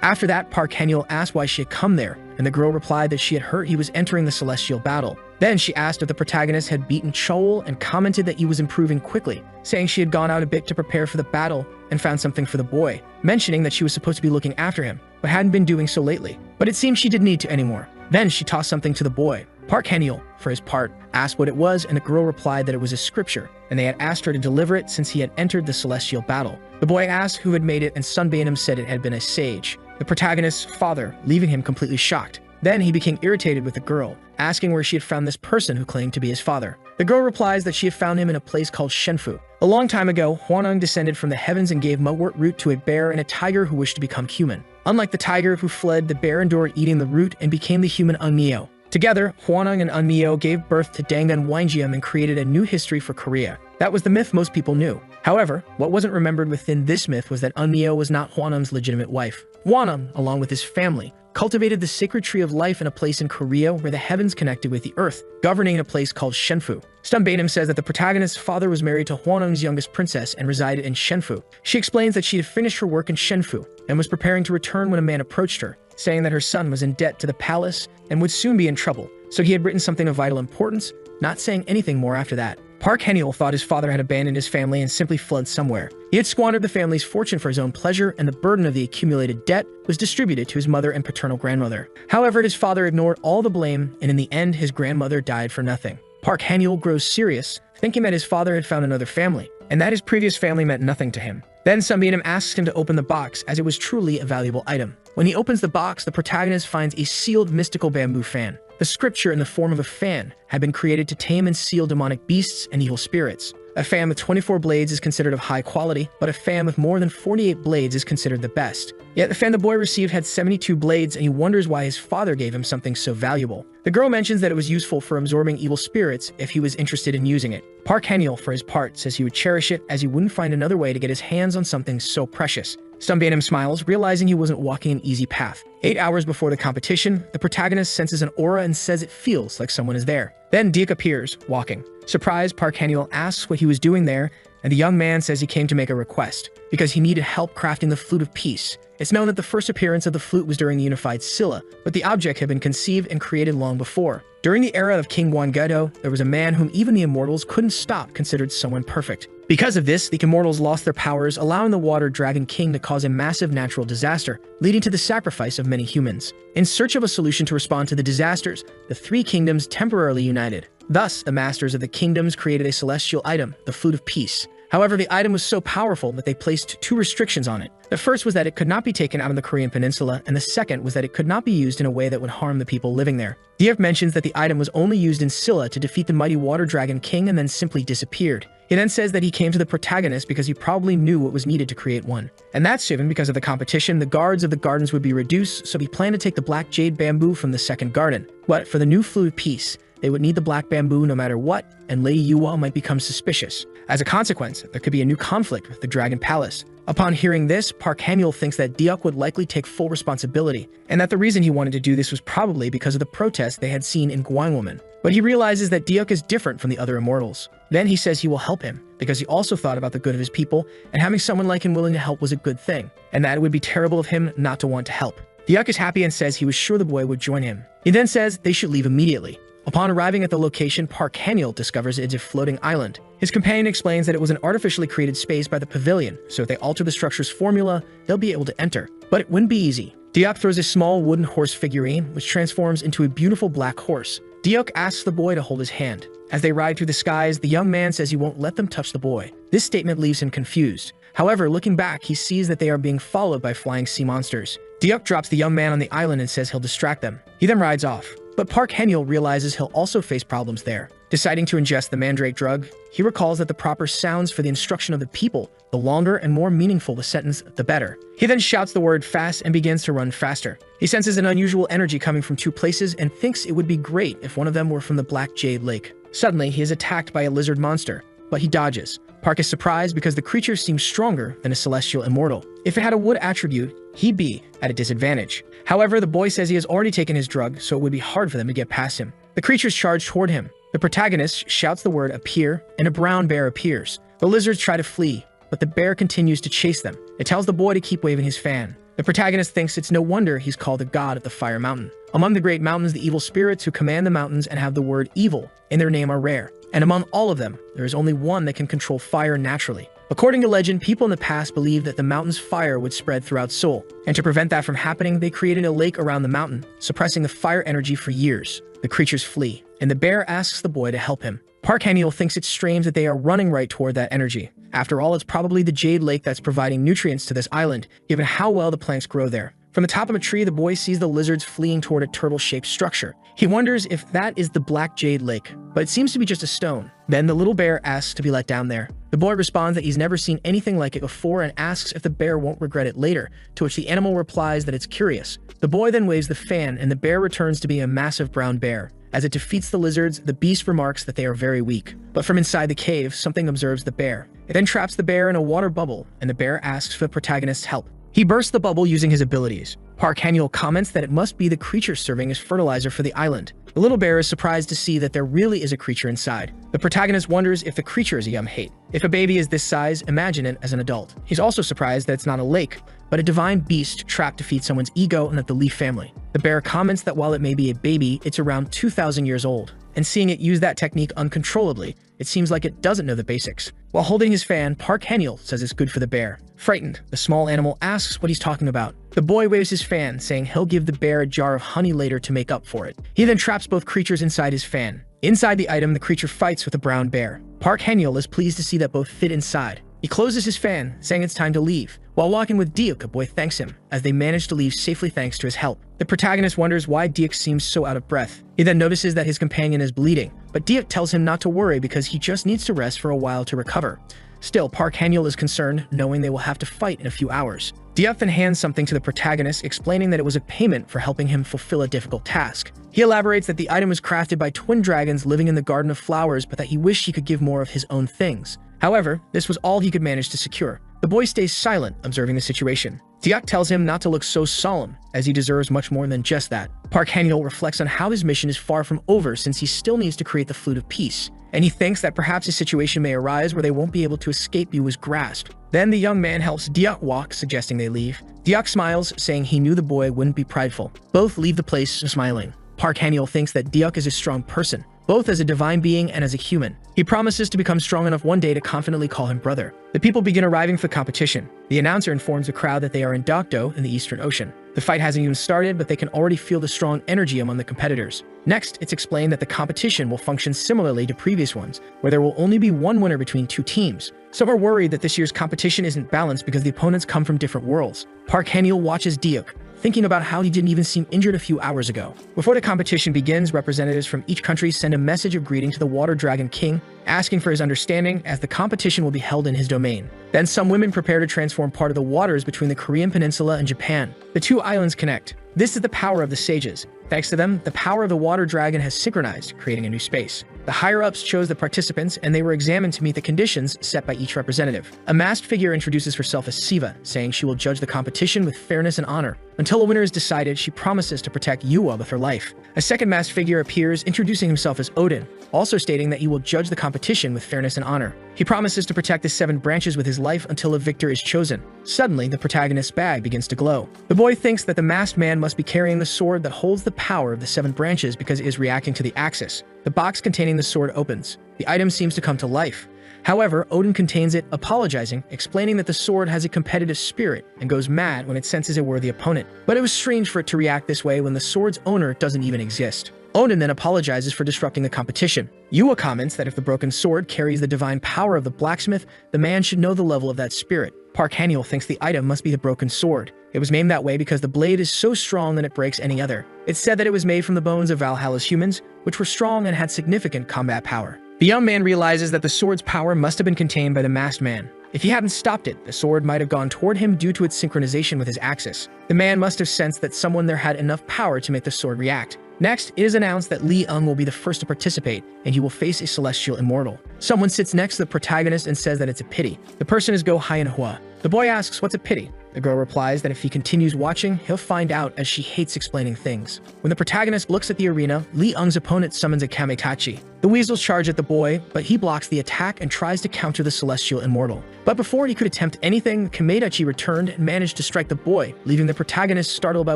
After that, Park Haniel asked why she had come there, and the girl replied that she had heard he was entering the celestial battle. Then she asked if the protagonist had beaten Chol and commented that he was improving quickly, saying she had gone out a bit to prepare for the battle and found something for the boy, mentioning that she was supposed to be looking after him, but hadn't been doing so lately. But it seemed she didn't need to anymore. Then she tossed something to the boy, Park Haniel, for his part, asked what it was, and the girl replied that it was a scripture, and they had asked her to deliver it since he had entered the celestial battle. The boy asked who had made it, and Sunbainum said it had been a sage, the protagonist's father, leaving him completely shocked. Then he became irritated with the girl, asking where she had found this person who claimed to be his father. The girl replies that she had found him in a place called Shenfu. A long time ago, Huaneng descended from the heavens and gave mugwort root to a bear and a tiger who wished to become human. Unlike the tiger who fled, the bear endured eating the root and became the human Unmyo. Together, Huaneng and Unmyo gave birth to Dangan Wanjiam and created a new history for Korea. That was the myth most people knew. However, what wasn't remembered within this myth was that Unmyo was not Huaneng's legitimate wife. Huaneng, along with his family, cultivated the sacred tree of life in a place in Korea where the heavens connected with the earth, governing in a place called Shenfu. Sunbainum says that the protagonist's father was married to Huaneng's youngest princess and resided in Shenfu. She explains that she had finished her work in Shenfu and was preparing to return when a man approached her, saying that her son was in debt to the palace and would soon be in trouble, so he had written something of vital importance, not saying anything more after that. Park Haniel thought his father had abandoned his family and simply fled somewhere. He had squandered the family's fortune for his own pleasure, and the burden of the accumulated debt was distributed to his mother and paternal grandmother. However, his father ignored all the blame, and in the end, his grandmother died for nothing. Park Haniel grows serious, thinking that his father had found another family, and that his previous family meant nothing to him. Then Sunbainum asks him to open the box, as it was truly a valuable item. When he opens the box, the protagonist finds a sealed mystical bamboo fan. The scripture in the form of a fan had been created to tame and seal demonic beasts and evil spirits. A fan with 24 blades is considered of high quality, but a fan with more than 48 blades is considered the best. Yet the fan the boy received had 72 blades, and he wonders why his father gave him something so valuable. The girl mentions that it was useful for absorbing evil spirits if he was interested in using it. Park Haniel, for his part, says he would cherish it as he wouldn't find another way to get his hands on something so precious. Sunbainum smiles, realizing he wasn't walking an easy path. 8 hours before the competition, the protagonist senses an aura and says it feels like someone is there. Then Deek appears, walking. Surprised, Park Haniel asks what he was doing there, and the young man says he came to make a request, because he needed help crafting the Flute of Peace. It's known that the first appearance of the flute was during the Unified Silla, but the object had been conceived and created long before. During the era of King Gwanggaedo, there was a man whom even the immortals couldn't stop, considered someone perfect. Because of this, the immortals lost their powers, allowing the Water Dragon King to cause a massive natural disaster, leading to the sacrifice of many humans. In search of a solution to respond to the disasters, the three kingdoms temporarily united. Thus, the masters of the kingdoms created a celestial item, the Flute of Peace. However, the item was so powerful that they placed two restrictions on it. The first was that it could not be taken out of the Korean peninsula, and the second was that it could not be used in a way that would harm the people living there. Diev mentions that the item was only used in Silla to defeat the mighty Water Dragon King and then simply disappeared. He then says that he came to the protagonist because he probably knew what was needed to create one. And that's even because of the competition, the guards of the gardens would be reduced, so he planned to take the black jade bamboo from the second garden. But for the new Flute of Peace, they would need the black bamboo no matter what, and Lady Yuwa might become suspicious. As a consequence, there could be a new conflict with the Dragon Palace. Upon hearing this, Park Haniel thinks that Deok would likely take full responsibility, and that the reason he wanted to do this was probably because of the protests they had seen in Gwangwoman. But he realizes that Deok is different from the other immortals. Then he says he will help him, because he also thought about the good of his people, and having someone like him willing to help was a good thing, and that it would be terrible of him not to want to help. Deok is happy and says he was sure the boy would join him. He then says they should leave immediately. Upon arriving at the location, Park Haniel discovers it's a floating island. His companion explains that it was an artificially created space by the pavilion, so if they alter the structure's formula, they'll be able to enter. But it wouldn't be easy. Deok throws a small wooden horse figurine, which transforms into a beautiful black horse. Deok asks the boy to hold his hand. As they ride through the skies, the young man says he won't let them touch the boy. This statement leaves him confused. However, looking back, he sees that they are being followed by flying sea monsters. Deok drops the young man on the island and says he'll distract them. He then rides off. But Park Haniel realizes he'll also face problems there. Deciding to ingest the mandrake drug, he recalls that the proper sounds for the instruction of the people, the longer and more meaningful the sentence, the better. He then shouts the word fast and begins to run faster. He senses an unusual energy coming from two places and thinks it would be great if one of them were from the Black Jade Lake. Suddenly, he is attacked by a lizard monster, but he dodges. Park is surprised because the creature seems stronger than a celestial immortal. If it had a wood attribute, he'd be at a disadvantage. However, the boy says he has already taken his drug, so it would be hard for them to get past him. The creatures charge toward him. The protagonist shouts the word appear, and a brown bear appears. The lizards try to flee, but the bear continues to chase them. It tells the boy to keep waving his fan. The protagonist thinks it's no wonder he's called the god of the Fire Mountain. Among the great mountains, the evil spirits who command the mountains and have the word evil in their name are rare. And among all of them, there is only one that can control fire naturally. According to legend, people in the past believed that the mountain's fire would spread throughout Seoul, and to prevent that from happening, they created a lake around the mountain, suppressing the fire energy for years. The creatures flee, and the bear asks the boy to help him. Park Han-yeol thinks it's strange that they are running right toward that energy. After all, it's probably the jade lake that's providing nutrients to this island, given how well the plants grow there. From the top of a tree, the boy sees the lizards fleeing toward a turtle-shaped structure. He wonders if that is the Black Jade Lake, but it seems to be just a stone. Then the little bear asks to be let down there. The boy responds that he's never seen anything like it before and asks if the bear won't regret it later, to which the animal replies that it's curious. The boy then waves the fan, and the bear returns to be a massive brown bear. As it defeats the lizards, the beast remarks that they are very weak. But from inside the cave, something observes the bear. It then traps the bear in a water bubble, and the bear asks for the protagonist's help. He bursts the bubble using his abilities. Park Han-yeol comments that it must be the creature serving as fertilizer for the island. The little bear is surprised to see that there really is a creature inside. The protagonist wonders if the creature is a yum-hate. If a baby is this size, imagine it as an adult. He's also surprised that it's not a lake, but a divine beast trapped to feed someone's ego and of the Leaf family. The bear comments that while it may be a baby, it's around 2,000 years old. And seeing it use that technique uncontrollably, it seems like it doesn't know the basics. While holding his fan, Park Han-yeol says it's good for the bear. Frightened, the small animal asks what he's talking about. The boy waves his fan, saying he'll give the bear a jar of honey later to make up for it. He then traps both creatures inside his fan. Inside the item, the creature fights with the brown bear. Park Han-yeol is pleased to see that both fit inside. He closes his fan, saying it's time to leave. While walking with Deok, a boy thanks him, as they manage to leave safely thanks to his help. The protagonist wonders why Deok seems so out of breath. He then notices that his companion is bleeding, but Deok tells him not to worry because he just needs to rest for a while to recover. Still, Park Han-yeol is concerned, knowing they will have to fight in a few hours. Deok then hands something to the protagonist, explaining that it was a payment for helping him fulfill a difficult task. He elaborates that the item was crafted by twin dragons living in the Garden of Flowers, but that he wished he could give more of his own things. However, this was all he could manage to secure. The boy stays silent, observing the situation. Deok tells him not to look so solemn, as he deserves much more than just that. Park Han-yeol reflects on how his mission is far from over since he still needs to create the Flute of Peace, and he thinks that perhaps a situation may arise where they won't be able to escape Yua's grasp. Then the young man helps Deok walk, suggesting they leave. Deok smiles, saying he knew the boy wouldn't be prideful. Both leave the place smiling. Park Han-yeol thinks that Deok is a strong person, both as a divine being and as a human. He promises to become strong enough one day to confidently call him brother. The people begin arriving for the competition. The announcer informs the crowd that they are in Dokdo in the Eastern Ocean. The fight hasn't even started, but they can already feel the strong energy among the competitors. Next, it's explained that the competition will function similarly to previous ones, where there will only be one winner between two teams. Some are worried that this year's competition isn't balanced because the opponents come from different worlds. Park Han-yeol watches Deok, thinking about how he didn't even seem injured a few hours ago. Before the competition begins, representatives from each country send a message of greeting to the Water Dragon King, asking for his understanding as the competition will be held in his domain. Then some women prepare to transform part of the waters between the Korean peninsula and Japan. The two islands connect. This is the power of the sages. Thanks to them, the power of the water dragon has synchronized, creating a new space. The higher-ups chose the participants, and they were examined to meet the conditions set by each representative. A masked figure introduces herself as Siva, saying she will judge the competition with fairness and honor. Until a winner is decided, she promises to protect Yua with her life. A second masked figure appears, introducing himself as Odin, also stating that he will judge the competition with fairness and honor. He promises to protect the 7 branches with his life until a victor is chosen. Suddenly, the protagonist's bag begins to glow. The boy thinks that the masked man must be carrying the sword that holds the power of the 7 branches because it is reacting to the axis. The box containing the sword opens. The item seems to come to life. However, Odin contains it, apologizing, explaining that the sword has a competitive spirit and goes mad when it senses a worthy opponent. But it was strange for it to react this way when the sword's owner doesn't even exist. Odin then apologizes for disrupting the competition. Yua comments that if the broken sword carries the divine power of the blacksmith, the man should know the level of that spirit. Park Han-yeol thinks the item must be the broken sword. It was named that way because the blade is so strong that it breaks any other. It's said that it was made from the bones of Valhalla's humans, which were strong and had significant combat power. The young man realizes that the sword's power must have been contained by the masked man. If he hadn't stopped it, the sword might have gone toward him due to its synchronization with his axis. The man must have sensed that someone there had enough power to make the sword react. Next, it is announced that Lee Ung will be the first to participate, and he will face a celestial immortal. Someone sits next to the protagonist and says that it's a pity. The person is Go Hyeon-hwa. The boy asks what's a pity. The girl replies that if he continues watching, he'll find out, as she hates explaining things. When the protagonist looks at the arena, Lee Ung's opponent summons a Kamitachi. The weasels charge at the boy, but he blocks the attack and tries to counter the celestial immortal. But before he could attempt anything, Kamitachi returned and managed to strike the boy, leaving the protagonist startled by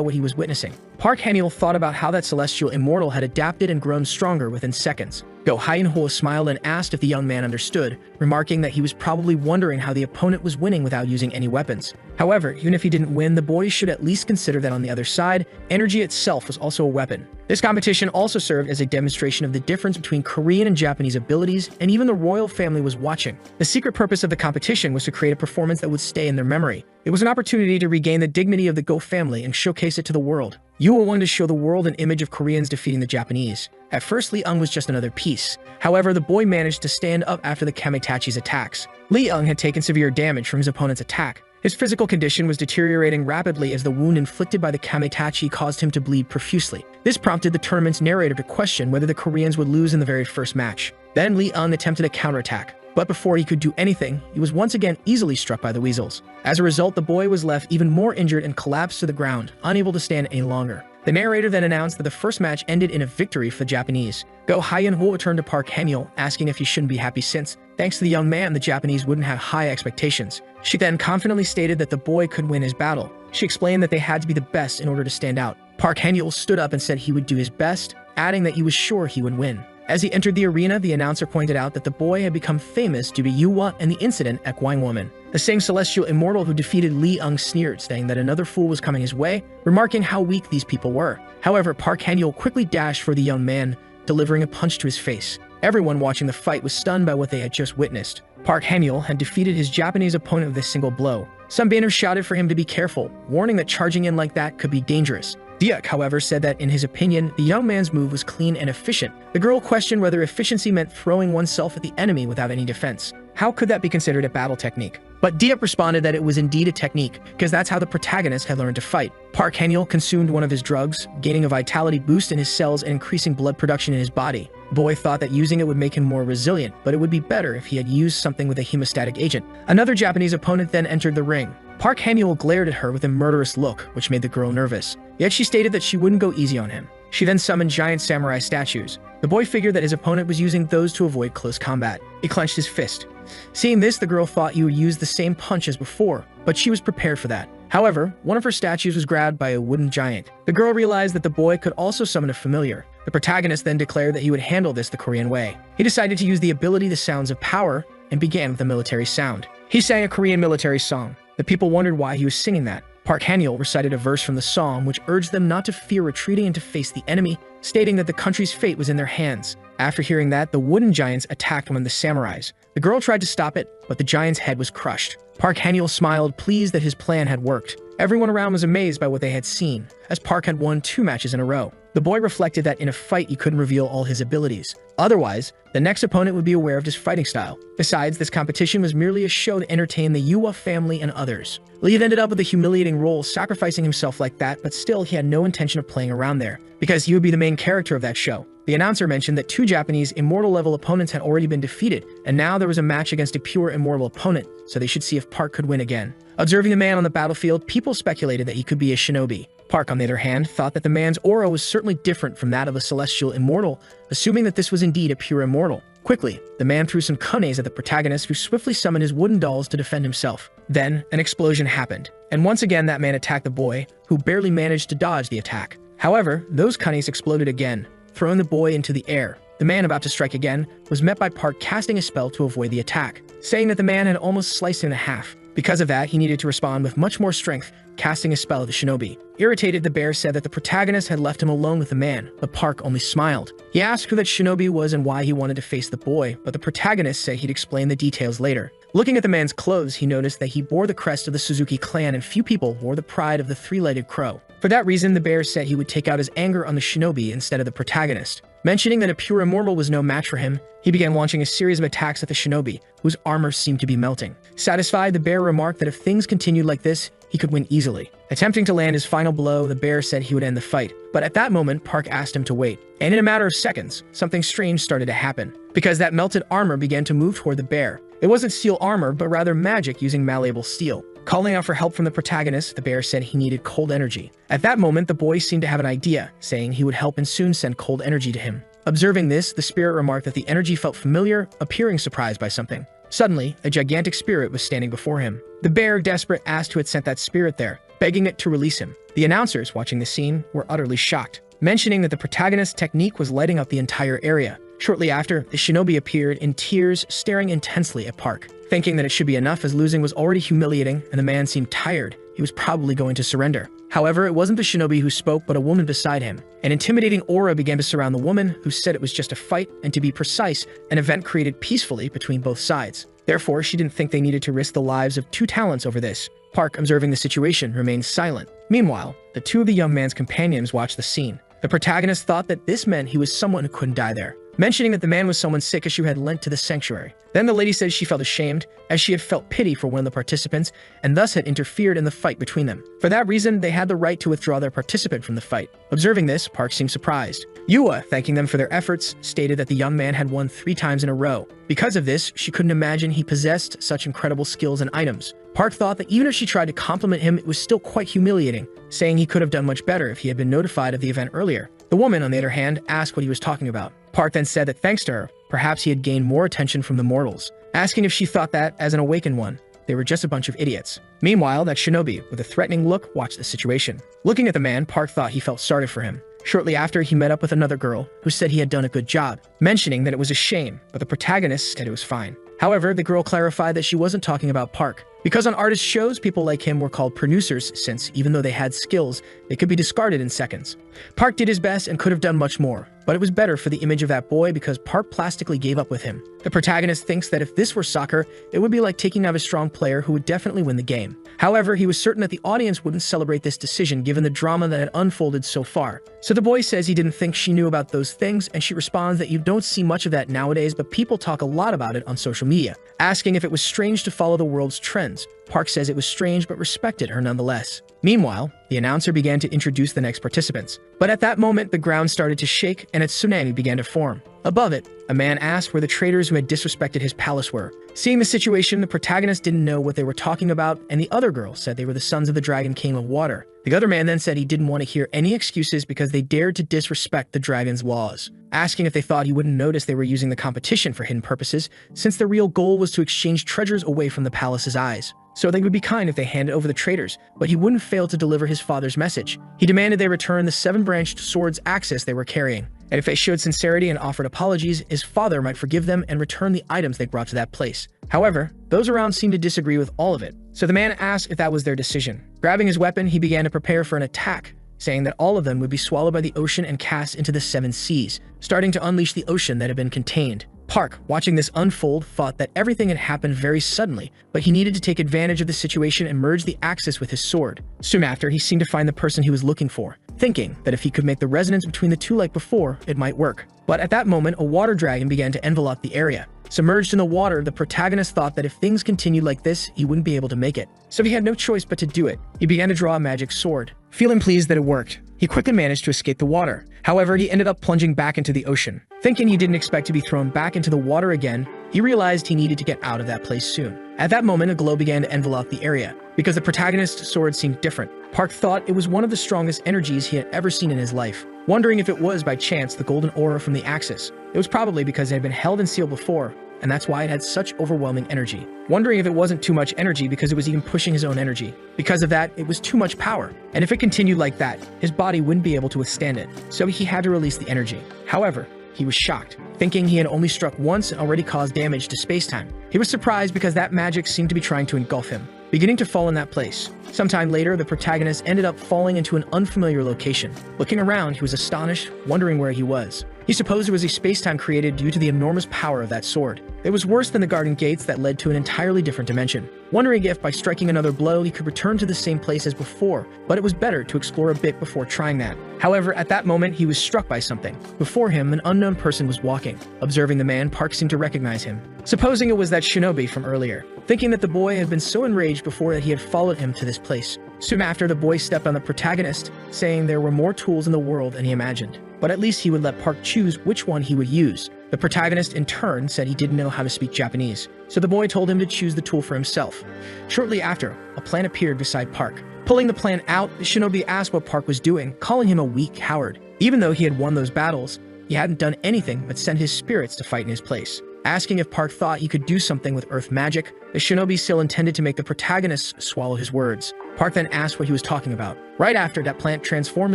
what he was witnessing. Park Han-il thought about how that celestial immortal had adapted and grown stronger within seconds. Go Hyun-ho smiled and asked if the young man understood, remarking that he was probably wondering how the opponent was winning without using any weapons. However, even if he didn't win, the boy should at least consider that on the other side, energy itself was also a weapon. This competition also served as a demonstration of the difference between Korean and Japanese abilities, and even the royal family was watching. The secret purpose of the competition was to create a performance that would stay in their memory. It was an opportunity to regain the dignity of the Go family and showcase it to the world. Yuo wanted to show the world an image of Koreans defeating the Japanese. At first, Lee-eung was just another piece. However, the boy managed to stand up after the Kamitachi's attacks. Lee-eung had taken severe damage from his opponent's attack. His physical condition was deteriorating rapidly as the wound inflicted by the Kamitachi caused him to bleed profusely. This prompted the tournament's narrator to question whether the Koreans would lose in the very first match. Then Lee-eung attempted a counterattack, but before he could do anything, he was once again easily struck by the weasels. As a result, the boy was left even more injured and collapsed to the ground, unable to stand any longer. The narrator then announced that the first match ended in a victory for the Japanese. Go Hyun-ho returned to Park Han-il, asking if he shouldn't be happy since, thanks to the young man, the Japanese wouldn't have high expectations. She then confidently stated that the boy could win his battle. She explained that they had to be the best in order to stand out. Park Han-il stood up and said he would do his best, adding that he was sure he would win. As he entered the arena, the announcer pointed out that the boy had become famous due to Yuwa and the incident at Gwangwoman. The same celestial immortal who defeated Lee-eung sneered, saying that another fool was coming his way, remarking how weak these people were. However, Park Han-il quickly dashed for the young man, delivering a punch to his face. Everyone watching the fight was stunned by what they had just witnessed. Park Han-il had defeated his Japanese opponent with a single blow. Some banners shouted for him to be careful, warning that charging in like that could be dangerous. Diak, however, said that in his opinion, the young man's move was clean and efficient. The girl questioned whether efficiency meant throwing oneself at the enemy without any defense. How could that be considered a battle technique? But Diak responded that it was indeed a technique, because that's how the protagonist had learned to fight. Park Han-il consumed one of his drugs, gaining a vitality boost in his cells and increasing blood production in his body. Boy thought that using it would make him more resilient, but it would be better if he had used something with a hemostatic agent. Another Japanese opponent then entered the ring. Park Han-il glared at her with a murderous look, which made the girl nervous. Yet she stated that she wouldn't go easy on him. She then summoned giant samurai statues. The boy figured that his opponent was using those to avoid close combat. He clenched his fist. Seeing this, the girl thought he would use the same punch as before, but she was prepared for that. However, one of her statues was grabbed by a wooden giant. The girl realized that the boy could also summon a familiar. The protagonist then declared that he would handle this the Korean way. He decided to use the ability The Sounds of Power and began with a military sound. He sang a Korean military song. The people wondered why he was singing that. Park Han-il recited a verse from the song which urged them not to fear retreating and to face the enemy, stating that the country's fate was in their hands. After hearing that, the wooden giants attacked one of the samurais. The girl tried to stop it, but the giant's head was crushed. Park Han-il smiled, pleased that his plan had worked. Everyone around was amazed by what they had seen, as Park had won 2 matches in a row. The boy reflected that in a fight he couldn't reveal all his abilities. Otherwise, the next opponent would be aware of his fighting style. Besides, this competition was merely a show to entertain the Yuwa family and others. Lee had ended up with a humiliating role, sacrificing himself like that, but still he had no intention of playing around there, because he would be the main character of that show. The announcer mentioned that 2 Japanese immortal-level opponents had already been defeated, and now there was a match against a pure immortal opponent, so they should see if Park could win again. Observing the man on the battlefield, people speculated that he could be a shinobi. Park, on the other hand, thought that the man's aura was certainly different from that of a celestial immortal, assuming that this was indeed a pure immortal. Quickly, the man threw some kunes at the protagonist, who swiftly summoned his wooden dolls to defend himself. Then, an explosion happened, and once again that man attacked the boy, who barely managed to dodge the attack. However, those kunes exploded again, throwing the boy into the air. The man about to strike again was met by Park casting a spell to avoid the attack, saying that the man had almost sliced him in half. Because of that, he needed to respond with much more strength, casting a spell at the shinobi. Irritated, the bear said that the protagonist had left him alone with the man, but Park only smiled. He asked who that shinobi was and why he wanted to face the boy, but the protagonist said he'd explain the details later. Looking at the man's clothes, he noticed that he bore the crest of the Suzuki clan and few people wore the pride of the 3-legged crow. For that reason, the bear said he would take out his anger on the shinobi instead of the protagonist. Mentioning that a pure immortal was no match for him, he began launching a series of attacks at the shinobi, whose armor seemed to be melting. Satisfied, the bear remarked that if things continued like this, he could win easily. Attempting to land his final blow, the bear said he would end the fight. But at that moment, Park asked him to wait. And in a matter of seconds, something strange started to happen, because that melted armor began to move toward the bear. It wasn't steel armor, but rather magic using malleable steel. Calling out for help from the protagonist, the bear said he needed cold energy. At that moment, the boy seemed to have an idea, saying he would help and soon send cold energy to him. Observing this, the spirit remarked that the energy felt familiar, appearing surprised by something. Suddenly, a gigantic spirit was standing before him. The bear, desperate, asked who had sent that spirit there, begging it to release him. The announcers watching the scene were utterly shocked, mentioning that the protagonist's technique was lighting up the entire area. Shortly after, the shinobi appeared in tears, staring intensely at Park. Thinking that it should be enough as losing was already humiliating and the man seemed tired, he was probably going to surrender. However, it wasn't the shinobi who spoke, but a woman beside him. An intimidating aura began to surround the woman, who said it was just a fight, and to be precise, an event created peacefully between both sides. Therefore, she didn't think they needed to risk the lives of two talents over this. Park, observing the situation, remained silent. Meanwhile, the two of the young man's companions watched the scene. The protagonist thought that this meant he was someone who couldn't die there, mentioning that the man was someone sick as she had lent to the sanctuary. Then the lady said she felt ashamed, as she had felt pity for one of the participants, and thus had interfered in the fight between them. For that reason, they had the right to withdraw their participant from the fight. Observing this, Park seemed surprised. Yua, thanking them for their efforts, stated that the young man had won 3 times in a row. Because of this, she couldn't imagine he possessed such incredible skills and items. Park thought that even if she tried to compliment him, it was still quite humiliating, saying he could have done much better if he had been notified of the event earlier. The woman, on the other hand, asked what he was talking about. Park then said that thanks to her, perhaps he had gained more attention from the mortals, asking if she thought that, as an awakened one, they were just a bunch of idiots. Meanwhile, that shinobi, with a threatening look, watched the situation. Looking at the man, Park thought he felt sorry for him. Shortly after, he met up with another girl, who said he had done a good job, mentioning that it was a shame, but the protagonist said it was fine. However, the girl clarified that she wasn't talking about Park, because on artist shows, people like him were called producers since, even though they had skills, they could be discarded in seconds. Park did his best and could have done much more, but it was better for the image of that boy because Park plastically gave up with him. The protagonist thinks that if this were soccer, it would be like taking out a strong player who would definitely win the game. However, he was certain that the audience wouldn't celebrate this decision given the drama that had unfolded so far. So the boy says he didn't think she knew about those things, and she responds that you don't see much of that nowadays, but people talk a lot about it on social media, asking if it was strange to follow the world's trends. Park says it was strange but respected her nonetheless. Meanwhile, the announcer began to introduce the next participants. But at that moment, the ground started to shake and a tsunami began to form. Above it, a man asked where the traitors who had disrespected his palace were. Seeing the situation, the protagonist didn't know what they were talking about, and the other girl said they were the sons of the Dragon King of Water. The other man then said he didn't want to hear any excuses because they dared to disrespect the dragon's laws, asking if they thought he wouldn't notice they were using the competition for hidden purposes, since their real goal was to exchange treasures away from the palace's eyes. So they would be kind if they handed over the traitors, but he wouldn't fail to deliver his father's message. He demanded they return the 7-branched sword's axis they were carrying, and if they showed sincerity and offered apologies, his father might forgive them and return the items they brought to that place. However, those around seemed to disagree with all of it, so the man asked if that was their decision. Grabbing his weapon, he began to prepare for an attack, saying that all of them would be swallowed by the ocean and cast into the 7 seas, starting to unleash the ocean that had been contained. Park, watching this unfold, thought that everything had happened very suddenly, but he needed to take advantage of the situation and merge the axis with his sword. Soon after, he seemed to find the person he was looking for, thinking that if he could make the resonance between the two like before, it might work. But at that moment, a water dragon began to envelop the area. Submerged in the water, the protagonist thought that if things continued like this, he wouldn't be able to make it. So he had no choice but to do it. He began to draw a magic sword. Feeling pleased that it worked, he quickly managed to escape the water. However, he ended up plunging back into the ocean. Thinking he didn't expect to be thrown back into the water again, he realized he needed to get out of that place soon. At that moment, a glow began to envelop the area. Because the protagonist's sword seemed different, Park thought it was one of the strongest energies he had ever seen in his life, wondering if it was by chance the golden aura from the axis. It was probably because it had been held and sealed before, and that's why it had such overwhelming energy. Wondering if it wasn't too much energy because it was even pushing his own energy. Because of that, it was too much power, and if it continued like that, his body wouldn't be able to withstand it, so he had to release the energy. However, he was shocked, thinking he had only struck once and already caused damage to space-time. He was surprised because that magic seemed to be trying to engulf him, beginning to fall in that place. Sometime later, the protagonist ended up falling into an unfamiliar location. Looking around, he was astonished, wondering where he was. He supposed it was a space-time created due to the enormous power of that sword. It was worse than the garden gates that led to an entirely different dimension. Wondering if, by striking another blow, he could return to the same place as before, but it was better to explore a bit before trying that. However, at that moment, he was struck by something. Before him, an unknown person was walking. Observing the man, Park seemed to recognize him, supposing it was that shinobi from earlier, thinking that the boy had been so enraged before that he had followed him to this place. Soon after, the boy stepped on the protagonist, saying there were more tools in the world than he imagined, but at least he would let Park choose which one he would use. The protagonist, in turn, said he didn't know how to speak Japanese, so the boy told him to choose the tool for himself. Shortly after, a plant appeared beside Park. Pulling the plant out, the shinobi asked what Park was doing, calling him a weak coward. Even though he had won those battles, he hadn't done anything but send his spirits to fight in his place. Asking if Park thought he could do something with earth magic, the shinobi still intended to make the protagonist swallow his words. Park then asked what he was talking about. Right after, that plant transformed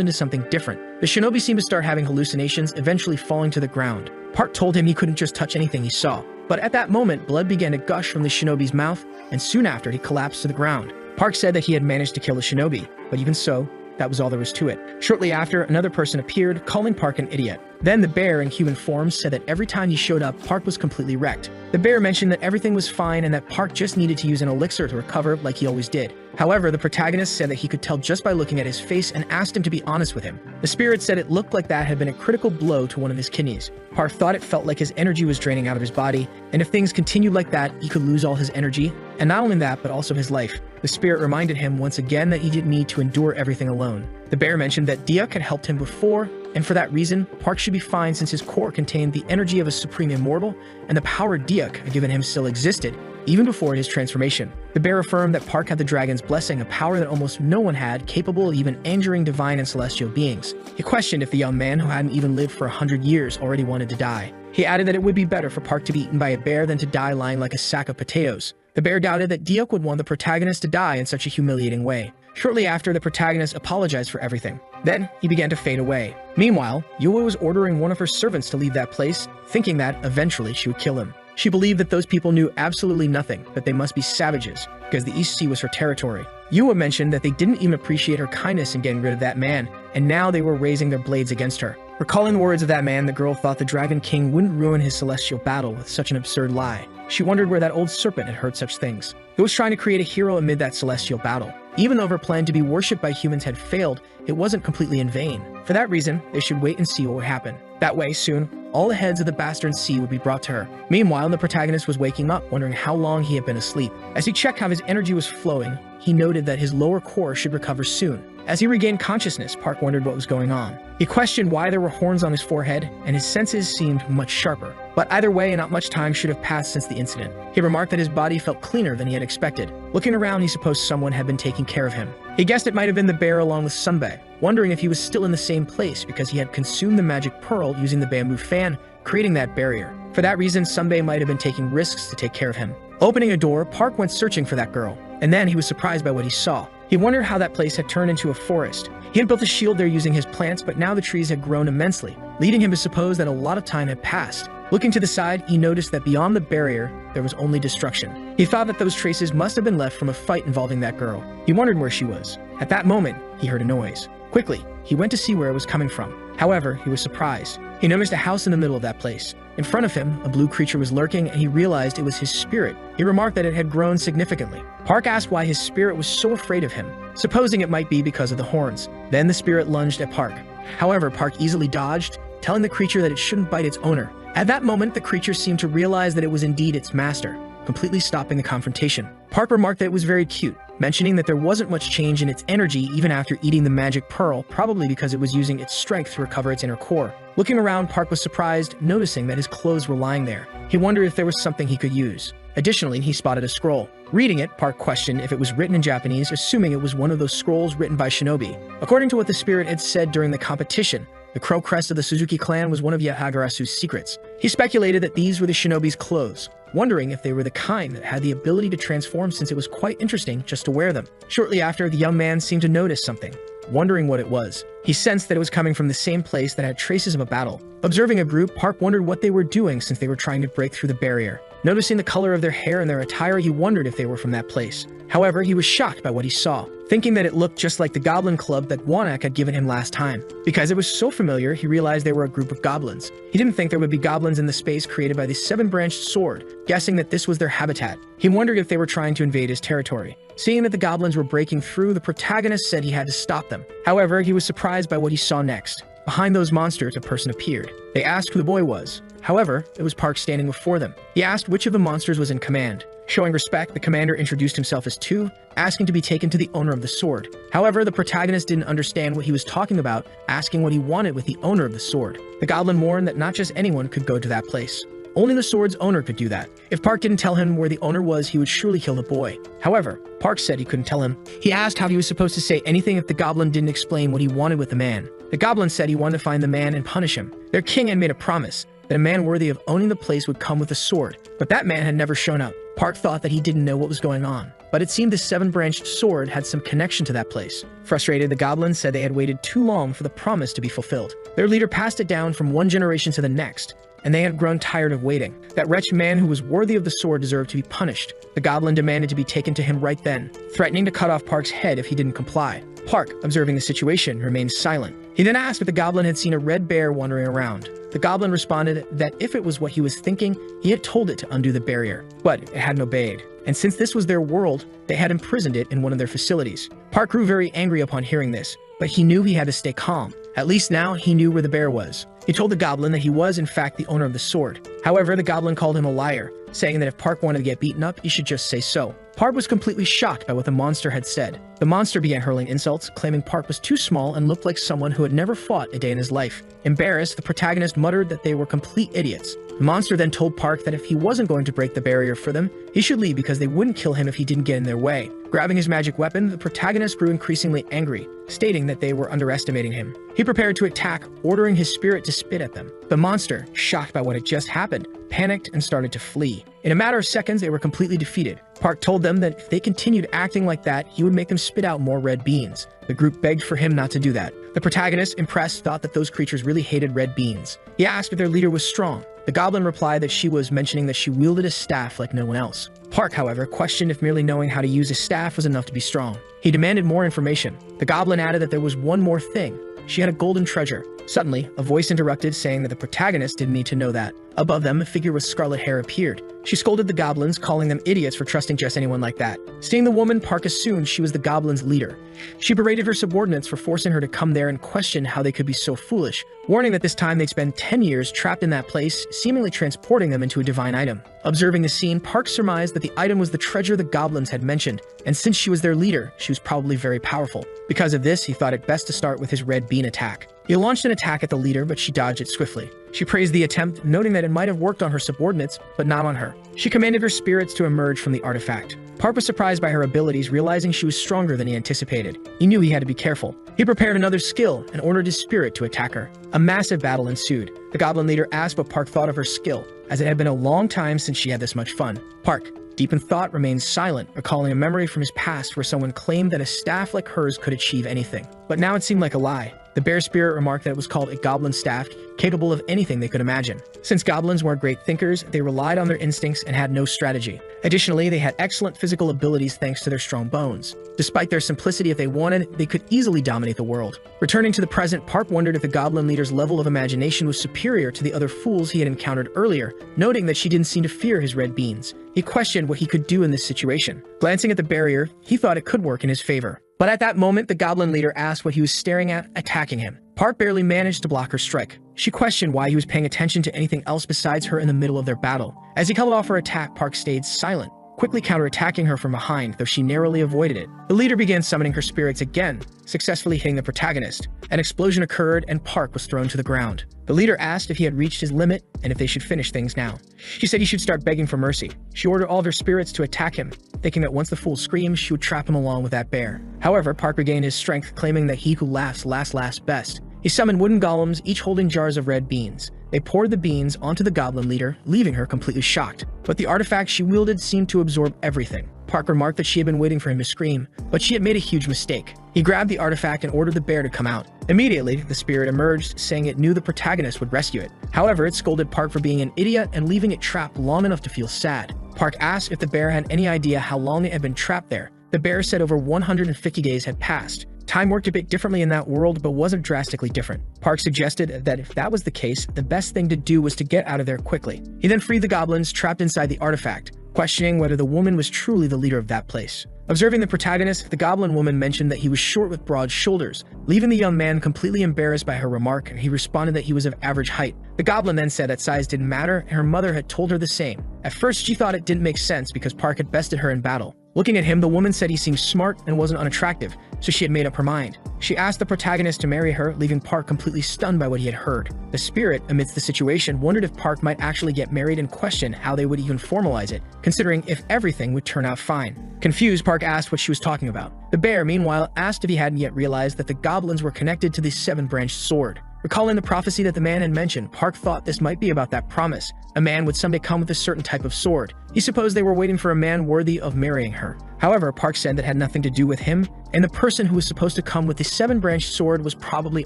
into something different. The shinobi seemed to start having hallucinations, eventually falling to the ground. Park told him he couldn't just touch anything he saw. But at that moment, blood began to gush from the shinobi's mouth, and soon after, he collapsed to the ground. Park said that he had managed to kill the shinobi, but even so, that was all there was to it. Shortly after, another person appeared, calling Park an idiot. Then the bear in human form said that every time he showed up, Park was completely wrecked. The bear mentioned that everything was fine and that Park just needed to use an elixir to recover like he always did. However, the protagonist said that he could tell just by looking at his face and asked him to be honest with him. The spirit said it looked like that had been a critical blow to one of his kidneys. Park thought it felt like his energy was draining out of his body, and if things continued like that, he could lose all his energy, and not only that, but also his life. The spirit reminded him once again that he didn't need to endure everything alone. The bear mentioned that Diak had helped him before, and for that reason, Park should be fine since his core contained the energy of a supreme immortal, and the power Diak had given him still existed, even before his transformation. The bear affirmed that Park had the dragon's blessing, a power that almost no one had, capable of even injuring divine and celestial beings. He questioned if the young man, who hadn't even lived for 100 years, already wanted to die. He added that it would be better for Park to be eaten by a bear than to die lying like a sack of potatoes. The bear doubted that Diak would want the protagonist to die in such a humiliating way. Shortly after, the protagonist apologized for everything. Then, he began to fade away. Meanwhile, Yua was ordering one of her servants to leave that place, thinking that, eventually, she would kill him. She believed that those people knew absolutely nothing, that they must be savages, because the East Sea was her territory. Yua mentioned that they didn't even appreciate her kindness in getting rid of that man, and now they were raising their blades against her. Recalling the words of that man, the girl thought the Dragon King wouldn't ruin his celestial battle with such an absurd lie. She wondered where that old serpent had heard such things. He was trying to create a hero amid that celestial battle. Even though her plan to be worshipped by humans had failed, it wasn't completely in vain. For that reason, they should wait and see what would happen. That way, soon, all the heads of the Bastard Sea would be brought to her. Meanwhile, the protagonist was waking up, wondering how long he had been asleep. As he checked how his energy was flowing, he noted that his lower core should recover soon. As he regained consciousness, Park wondered what was going on. He questioned why there were horns on his forehead, and his senses seemed much sharper. But either way, not much time should have passed since the incident. He remarked that his body felt cleaner than he had expected. Looking around, he supposed someone had been taking care of him. He guessed it might have been the bear along with Sunbae, wondering if he was still in the same place because he had consumed the magic pearl using the bamboo fan, creating that barrier. For that reason, Sunbae might have been taking risks to take care of him. Opening a door, Park went searching for that girl, and then he was surprised by what he saw. He wondered how that place had turned into a forest. He had built a shield there using his plants, but now the trees had grown immensely, leading him to suppose that a lot of time had passed. Looking to the side, he noticed that beyond the barrier, there was only destruction. He thought that those traces must have been left from a fight involving that girl. He wondered where she was. At that moment, he heard a noise. Quickly, he went to see where it was coming from. However, he was surprised. He noticed a house in the middle of that place. In front of him, a blue creature was lurking, and he realized it was his spirit. He remarked that it had grown significantly. Park asked why his spirit was so afraid of him, supposing it might be because of the horns. Then the spirit lunged at Park. However, Park easily dodged, telling the creature that it shouldn't bite its owner. At that moment, the creature seemed to realize that it was indeed its master, completely stopping the confrontation. Park remarked that it was very cute, mentioning that there wasn't much change in its energy even after eating the magic pearl, probably because it was using its strength to recover its inner core. Looking around, Park was surprised, noticing that his clothes were lying there. He wondered if there was something he could use. Additionally, he spotted a scroll. Reading it, Park questioned if it was written in Japanese, assuming it was one of those scrolls written by shinobi. According to what the spirit had said during the competition, the crow crest of the Suzuki clan was one of Yahagarasu's secrets. He speculated that these were the shinobi's clothes, wondering if they were the kind that had the ability to transform since it was quite interesting just to wear them. Shortly after, the young man seemed to notice something, wondering what it was. He sensed that it was coming from the same place that had traces of a battle. Observing a group, Park wondered what they were doing since they were trying to break through the barrier. Noticing the color of their hair and their attire, he wondered if they were from that place. However, he was shocked by what he saw, thinking that it looked just like the goblin club that Wanak had given him last time. Because it was so familiar, he realized they were a group of goblins. He didn't think there would be goblins in the space created by the seven-branched sword, guessing that this was their habitat. He wondered if they were trying to invade his territory. Seeing that the goblins were breaking through, the protagonist said he had to stop them. However, he was surprised by what he saw next. Behind those monsters, a person appeared. They asked who the boy was. However, it was Park standing before them. He asked which of the monsters was in command. Showing respect, the commander introduced himself as Tu, asking to be taken to the owner of the sword. However, the protagonist didn't understand what he was talking about, asking what he wanted with the owner of the sword. The goblin warned that not just anyone could go to that place. Only the sword's owner could do that. If Park didn't tell him where the owner was, he would surely kill the boy. However, Park said he couldn't tell him. He asked how he was supposed to say anything if the goblin didn't explain what he wanted with the man. The goblin said he wanted to find the man and punish him. Their king had made a promise that a man worthy of owning the place would come with a sword, but that man had never shown up. Park thought that he didn't know what was going on. but it seemed the seven-branched sword had some connection to that place. Frustrated, the goblins said they had waited too long for the promise to be fulfilled. Their leader passed it down from one generation to the next, and they had grown tired of waiting. That wretched man who was worthy of the sword deserved to be punished. The goblin demanded to be taken to him right then, threatening to cut off Park's head if he didn't comply. Park, observing the situation, remained silent. He then asked if the goblin had seen a red bear wandering around. The goblin responded that if it was what he was thinking, he had told it to undo the barrier, but it hadn't obeyed. And since this was their world, they had imprisoned it in one of their facilities. Park grew very angry upon hearing this, but he knew he had to stay calm. At least now he knew where the bear was. He told the goblin that he was in fact the owner of the sword. However, the goblin called him a liar, saying that if Park wanted to get beaten up, he should just say so. Park was completely shocked by what the monster had said. The monster began hurling insults, claiming Park was too small and looked like someone who had never fought a day in his life. Embarrassed, the protagonist muttered that they were complete idiots. The monster then told Park that if he wasn't going to break the barrier for them, he should leave because they wouldn't kill him if he didn't get in their way. Grabbing his magic weapon, the protagonist grew increasingly angry, stating that they were underestimating him. He prepared to attack, ordering his spirit to spit at them. The monster, shocked by what had just happened, panicked and started to flee. In a matter of seconds, they were completely defeated. Park told them that if they continued acting like that, he would make them spit out more red beans. The group begged for him not to do that. The protagonist, impressed, thought that those creatures really hated red beans. He asked if their leader was strong. The goblin replied that she was mentioning that she wielded a staff like no one else. Park, however, questioned if merely knowing how to use a staff was enough to be strong. He demanded more information. The goblin added that there was one more thing. She had a golden treasure. Suddenly, a voice interrupted, saying that the protagonist didn't need to know that. Above them, a figure with scarlet hair appeared. She scolded the goblins, calling them idiots for trusting just anyone like that. Seeing the woman, Park assumed she was the goblins' leader. She berated her subordinates for forcing her to come there and questioned how they could be so foolish, warning that this time they'd spend 10 years trapped in that place, seemingly transporting them into a divine item. Observing the scene, Park surmised that the item was the treasure the goblins had mentioned, and since she was their leader, she was probably very powerful. Because of this, he thought it best to start with his red bean attack. He launched an attack at the leader, but she dodged it swiftly. She praised the attempt, noting that it might have worked on her subordinates, but not on her. She commanded her spirits to emerge from the artifact. Park was surprised by her abilities, realizing she was stronger than he anticipated. He knew he had to be careful. He prepared another skill and ordered his spirit to attack her. A massive battle ensued. The goblin leader asked what Park thought of her skill, as it had been a long time since she had this much fun. Park, deep in thought, remained silent, recalling a memory from his past where someone claimed that a staff like hers could achieve anything. But now it seemed like a lie. The bear spirit remarked that it was called a goblin staff, capable of anything they could imagine. Since goblins weren't great thinkers, they relied on their instincts and had no strategy. Additionally, they had excellent physical abilities thanks to their strong bones. Despite their simplicity, if they wanted, they could easily dominate the world. Returning to the present, Park wondered if the goblin leader's level of imagination was superior to the other fools he had encountered earlier, noting that she didn't seem to fear his red beans. He questioned what he could do in this situation. Glancing at the barrier, he thought it could work in his favor. But at that moment, the goblin leader asked what he was staring at, attacking him. Park barely managed to block her strike. She questioned why he was paying attention to anything else besides her in the middle of their battle. As he held off her attack, Park stayed silent, quickly counterattacking her from behind, though she narrowly avoided it. The leader began summoning her spirits again, successfully hitting the protagonist. An explosion occurred and Park was thrown to the ground. The leader asked if he had reached his limit and if they should finish things now. She said he should start begging for mercy. She ordered all of her spirits to attack him, thinking that once the fool screamed, she would trap him along with that bear. However, Park regained his strength, claiming that he who laughs laughs best. He summoned wooden golems, each holding jars of red beans. They poured the beans onto the goblin leader, leaving her completely shocked. But the artifact she wielded seemed to absorb everything. Park remarked that she had been waiting for him to scream, but she had made a huge mistake. He grabbed the artifact and ordered the bear to come out. Immediately, the spirit emerged, saying it knew the protagonist would rescue it. However, it scolded Park for being an idiot and leaving it trapped long enough to feel sad. Park asked if the bear had any idea how long it had been trapped there. The bear said over 150 days had passed. Time worked a bit differently in that world, but wasn't drastically different. Park suggested that if that was the case, the best thing to do was to get out of there quickly. He then freed the goblins trapped inside the artifact, questioning whether the woman was truly the leader of that place. Observing the protagonist, the goblin woman mentioned that he was short with broad shoulders, leaving the young man completely embarrassed by her remark, and he responded that he was of average height. The goblin then said that size didn't matter, and her mother had told her the same. At first, she thought it didn't make sense because Park had bested her in battle. Looking at him, the woman said he seemed smart and wasn't unattractive, so she had made up her mind. She asked the protagonist to marry her, leaving Park completely stunned by what he had heard. The spirit, amidst the situation, wondered if Park might actually get married and questioned how they would even formalize it, considering if everything would turn out fine. Confused, Park asked what she was talking about. The bear, meanwhile, asked if he hadn't yet realized that the goblins were connected to the seven-branched sword. Recalling the prophecy that the man had mentioned, Park thought this might be about that promise. A man would someday come with a certain type of sword. He supposed they were waiting for a man worthy of marrying her. However, Park said that had nothing to do with him, and the person who was supposed to come with the 7-branched sword was probably